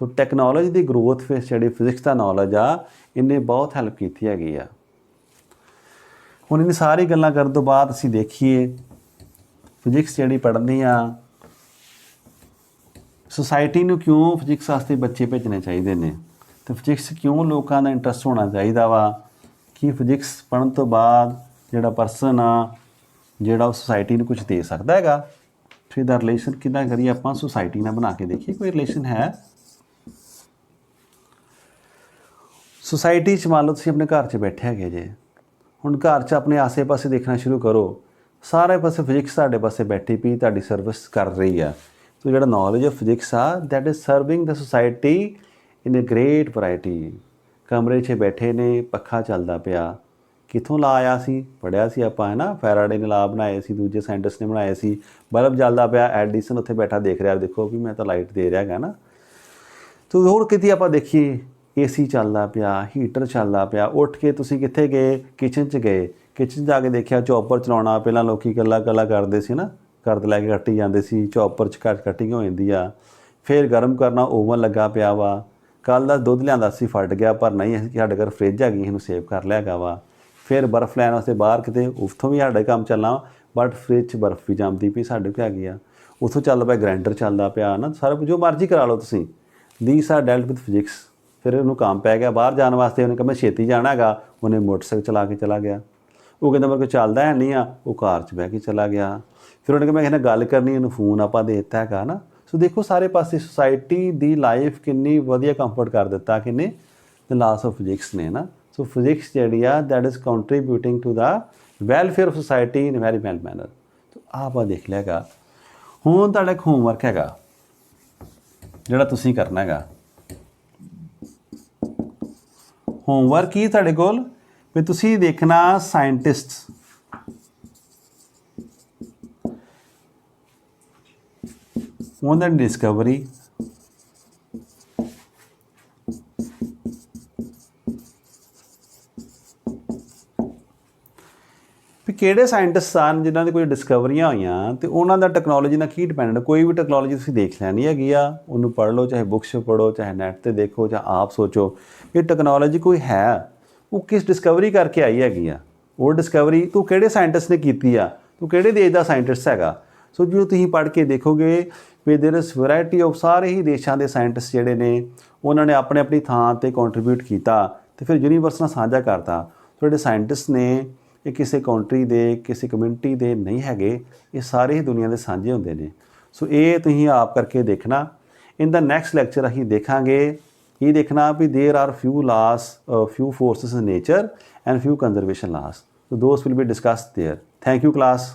So technology the growth ਵਿੱਚ ਜਿਹੜੀ ਫਿਜ਼ਿਕਸ ਦਾ ਨੌਲੇਜ ਆ, ਇਹਨੇ ਬਹੁਤ ਹੈਲਪ ਕੀਤੀ ਹੈਗੀ ਆ। ਹੁਣ ਇਹਨੀ ਸਾਰੀ ਗੱਲਾਂ ਕਰਨ ਤੋਂ ਬਾਅਦ ਅਸੀਂ ਦੇਖੀਏ ਫਿਜ਼ਿਕਸ ਜਿਹੜੀ ਪੜ੍ਹਨੀ ਆ, ਸੋਸਾਇਟੀ ਨੂੰ ਕਿਉਂ ਫਿਜ਼ਿਕਸ ਵਾਸਤੇ ਬੱਚੇ ਭੇਜਣੇ ਚਾਹੀਦੇ ਨੇ, ਅਤੇ ਫਿਜ਼ਿਕਸ ਕਿਉਂ ਲੋਕਾਂ ਦਾ ਇੰਟਰਸਟ ਹੋਣਾ ਚਾਹੀਦਾ ਵਾ, ਕਿ ਫਿਜ਼ਿਕਸ ਪੜ੍ਹਨ ਤੋਂ ਬਾਅਦ ਜਿਹੜਾ ਪਰਸਨ ਆ, ਜਿਹੜਾ ਉਹ ਸੋਸਾਇਟੀ ਨੂੰ ਕੁਝ ਦੇ ਸਕਦਾ ਹੈਗਾ। ਫਿਰ ਦਾ ਰਿਲੇਸ਼ਨ ਕਿੱਦਾਂ ਕਰੀਏ ਆਪਾਂ ਸੋਸਾਇਟੀ ਨਾਲ ਬਣਾ ਕੇ ਦੇਖੀਏ, ਕੋਈ ਰਿਲੇਸ਼ਨ ਹੈ? ਸੋਸਾਇਟੀ 'ਚ ਮੰਨ ਲਓ ਤੁਸੀਂ ਆਪਣੇ ਘਰ 'ਚ ਬੈਠੇ ਹੈਗੇ ਜੇ, ਹੁਣ ਘਰ 'ਚ ਆਪਣੇ ਆਸੇ ਪਾਸੇ ਦੇਖਣਾ ਸ਼ੁਰੂ ਕਰੋ, ਸਾਰੇ ਪਾਸੇ ਫਿਜ਼ਿਕਸ ਤੁਹਾਡੇ ਪਾਸੇ ਬੈਠੀ ਪਈ, ਤੁਹਾਡੀ ਸਰਵਿਸ ਕਰ ਰਹੀ ਆ। ਸੋ ਜਿਹੜਾ ਨੌਲੇਜ ਆਫ ਫਿਜ਼ਿਕਸ ਆ, that is serving the society in a great variety. ਕਮਰੇ 'ਚ ਬੈਠੇ ਨੇ, ਪੱਖਾ ਚੱਲਦਾ ਪਿਆ, ਕਿੱਥੋਂ ਲਾ ਆਇਆ ਸੀ? ਪੜ੍ਹਿਆ ਸੀ ਆਪਾਂ, ਹੈ ਨਾ, ਫੈਰਾਡੇ ਨੇ ਲਾ ਬਣਾਏ ਸੀ, ਦੂਜੇ ਸਾਇੰਟਿਸਟ ਨੇ ਬਣਾਏ ਸੀ। ਬਲਬ ਜਲਦਾ ਪਿਆ, ਐਡੀਸਨ ਉੱਥੇ ਬੈਠਾ ਦੇਖ ਰਿਹਾ, ਦੇਖੋ ਵੀ ਮੈਂ ਤਾਂ ਲਾਈਟ ਦੇ ਰਿਹਾ ਹੈਗਾ ਨਾ। ਤੋ ਹੋਰ ਕਿਤੇ ਆਪਾਂ ਦੇਖੀਏ, ਏਸੀ ਚੱਲਦਾ ਪਿਆ, ਹੀਟਰ ਚੱਲਦਾ ਪਿਆ। ਉੱਠ ਕੇ ਤੁਸੀਂ ਕਿੱਥੇ ਗਏ? ਕਿਚਨ 'ਚ ਗਏ, ਕਿਚਨ 'ਚ ਜਾ ਕੇ ਦੇਖਿਆ ਚੌਪਰ ਚਲਾਉਣਾ। ਪਹਿਲਾਂ ਲੋਕੀ ਕੱਲਾ ਕਰਦੇ ਸੀ ਨਾ, ਕਰਦ ਲੈ ਕੇ ਕੱਟੀ ਜਾਂਦੇ ਸੀ, ਚੌਪਰ 'ਚ ਕਟਿੰਗ ਹੋ ਜਾਂਦੀ ਆ। ਫਿਰ ਗਰਮ ਕਰਨਾ, ਓਵਨ ਲੱਗਾ ਪਿਆ ਵਾ। ਕੱਲ੍ਹ ਦਾ ਦੁੱਧ ਲਿਆਂਦਾ ਸੀ, ਫਟ ਗਿਆ, ਪਰ ਨਹੀਂ, ਸਾਡੇ ਘਰ ਫਰਿੱਜ ਹੈਗੀ, ਇਹਨੂੰ ਸੇਵ ਕਰ ਲਿਆ ਹੈਗਾ ਵਾ। ਫਿਰ ਬਰਫ਼ ਲੈਣ ਵਾਸਤੇ ਬਾਹਰ ਕਿਤੇ, ਉੱਥੋਂ ਵੀ ਸਾਡੇ ਕੰਮ ਚੱਲਣਾ, ਬਟ ਫਰਿੱਜ 'ਚ ਬਰਫ਼ ਵੀ ਜੰਮਦੀ ਪਈ, ਸਾਡੇ ਕੋਲ ਹੈਗੀ ਆ। ਉੱਥੋਂ ਚੱਲਦਾ ਪਿਆ ਗ੍ਰਾਈਂਡਰ ਚੱਲਦਾ ਪਿਆ ਨਾ, ਸਾਰਾ ਕੁਝ ਜੋ ਮਰਜ਼ੀ ਕਰਾ ਲਓ ਤੁਸੀਂ। These are dealt with physics. ਫਿਰ ਉਹਨੂੰ ਕੰਮ ਪੈ ਗਿਆ ਬਾਹਰ ਜਾਣ ਵਾਸਤੇ, ਉਹਨੇ ਕਹਿੰਦਾ ਮੈਂ ਛੇਤੀ ਜਾਣਾ ਹੈਗਾ, ਉਹਨੇ ਮੋਟਰਸਾਈਕਲ ਚਲਾ ਕੇ ਚਲਾ ਗਿਆ। ਉਹ ਕਹਿੰਦਾ ਮੇਰੇ ਕੋਲ ਚੱਲਦਾ ਹੈ ਨਹੀਂ ਆ, ਉਹ ਕਾਰ 'ਚ ਬਹਿ ਕੇ ਚਲਾ ਗਿਆ। ਫਿਰ ਉਹਨੇ ਕਹਿੰਦਾ ਮੈਂ ਕਿਸੇ ਨਾਲ ਗੱਲ ਕਰਨੀ, ਉਹਨੂੰ ਫੋਨ ਆਪਾਂ ਦੇ ਦਿੱਤਾ ਹੈਗਾ ਨਾ। ਸੋ ਦੇਖੋ ਸਾਰੇ ਪਾਸੇ ਸੁਸਾਇਟੀ ਦੀ ਲਾਈਫ ਕਿੰਨੀ ਵਧੀਆ ਕੰਫਰਟ ਕਰ ਦਿੱਤਾ ਕਿੰਨੇ? ਦ ਲਾਸ ਆਫ ਫਿਜ਼ਿਕਸ ਨੇ ਨਾ। ਸੋ ਫਿਜ਼ਿਕਸ ਜਿਹੜੀ ਆ, that is contributing to the welfare of society in very well manner. ਤਾਂ ਆਪਾਂ ਦੇਖ ਲਿਆ ਹੈਗਾ। ਹੁਣ ਤੁਹਾਡਾ ਇੱਕ ਹੋਮਵਰਕ ਹੈਗਾ ਜਿਹੜਾ ਤੁਸੀਂ ਕਰਨਾ ਹੈਗਾ। ਹੋਮਵਰਕ ਕੀ ਤੁਹਾਡੇ ਕੋਲ? ਵੀ ਤੁਸੀਂ ਦੇਖਣਾ ਸਾਇੰਟਿਸਟ ਉਹਨਾਂ ਦੀ ਡਿਸਕਵਰੀ, ਵੀ ਕਿਹੜੇ ਸਾਇੰਟਿਸਟ ਸਨ ਜਿਨ੍ਹਾਂ ਦੀ ਕੋਈ ਡਿਸਕਵਰੀਆਂ ਹੋਈਆਂ ਅਤੇ ਉਹਨਾਂ ਦਾ ਟੈਕਨੋਲੋਜੀ ਨਾਲ ਕੀ ਡਿਪੈਂਡ। ਕੋਈ ਵੀ ਟੈਕਨੋਲੋਜੀ ਤੁਸੀਂ ਦੇਖ ਲੈਣੀ ਹੈਗੀ ਆ, ਉਹਨੂੰ ਪੜ੍ਹ ਲਓ, ਚਾਹੇ ਬੁੱਕਸ 'ਚ ਪੜ੍ਹੋ, ਚਾਹੇ ਨੈੱਟ 'ਤੇ ਦੇਖੋ, ਜਾਂ ਆਪ ਸੋਚੋ ਇਹ ਟੈਕਨੋਲੋਜੀ ਕੋਈ ਹੈ, ਉਹ ਕਿਸ ਡਿਸਕਵਰੀ ਕਰਕੇ ਆਈ ਹੈਗੀ ਆ। ਉਹ ਡਿਸਕਵਰੀ ਤੂੰ ਕਿਹੜੇ ਸਾਇੰਟਿਸਟ ਨੇ ਕੀਤੀ ਆ, ਤੂੰ ਕਿਹੜੇ ਦੇਸ਼ ਦਾ ਸਾਇੰਟਿਸਟ ਹੈਗਾ। ਸੋ ਜੋ ਤੁਸੀਂ ਪੜ੍ਹ ਕੇ ਦੇਖੋਗੇ ਵੀ ਦੇਰ ਇਜ਼ ਵੈਰਾਈਟੀ ਆਫ ਸਾਰੇ ਹੀ ਦੇਸ਼ਾਂ ਦੇ ਸਾਇੰਟਿਸਟ ਜਿਹੜੇ ਨੇ ਉਹਨਾਂ ਨੇ ਆਪਣੇ ਆਪਣੀ ਥਾਂ ਤੇ ਕੰਟਰੀਬਿਊਟ ਕੀਤਾ ਤੇ ਫਿਰ ਯੂਨੀਵਰਸ ਨਾਲ ਸਾਂਝਾ ਕਰਤਾ। ਸੋ ਜਿਹੜੇ ਸਾਇੰਟਿਸਟ ਨੇ ਇਹ ਕਿਸੇ ਕੰਟਰੀ ਦੇ ਕਿਸੇ ਕਮਿਊਨਿਟੀ ਦੇ ਨਹੀਂ ਹੈਗੇ, ਇਹ ਸਾਰੇ ਹੀ ਦੁਨੀਆ ਦੇ ਸਾਂਝੇ ਹੁੰਦੇ ਨੇ। ਸੋ ਇਹ ਤੁਸੀਂ ਆਪ ਕਰਕੇ ਦੇਖਣਾ। ਇਨ ਦਾ ਨੈਕਸਟ ਲੈਕਚਰ ਅਸੀਂ ਦੇਖਾਂਗੇ ਇਹ ਦੇਖਣਾ ਵੀ there are few laws, few forces in nature and few conservation laws. So those will be discussed there. Thank you class.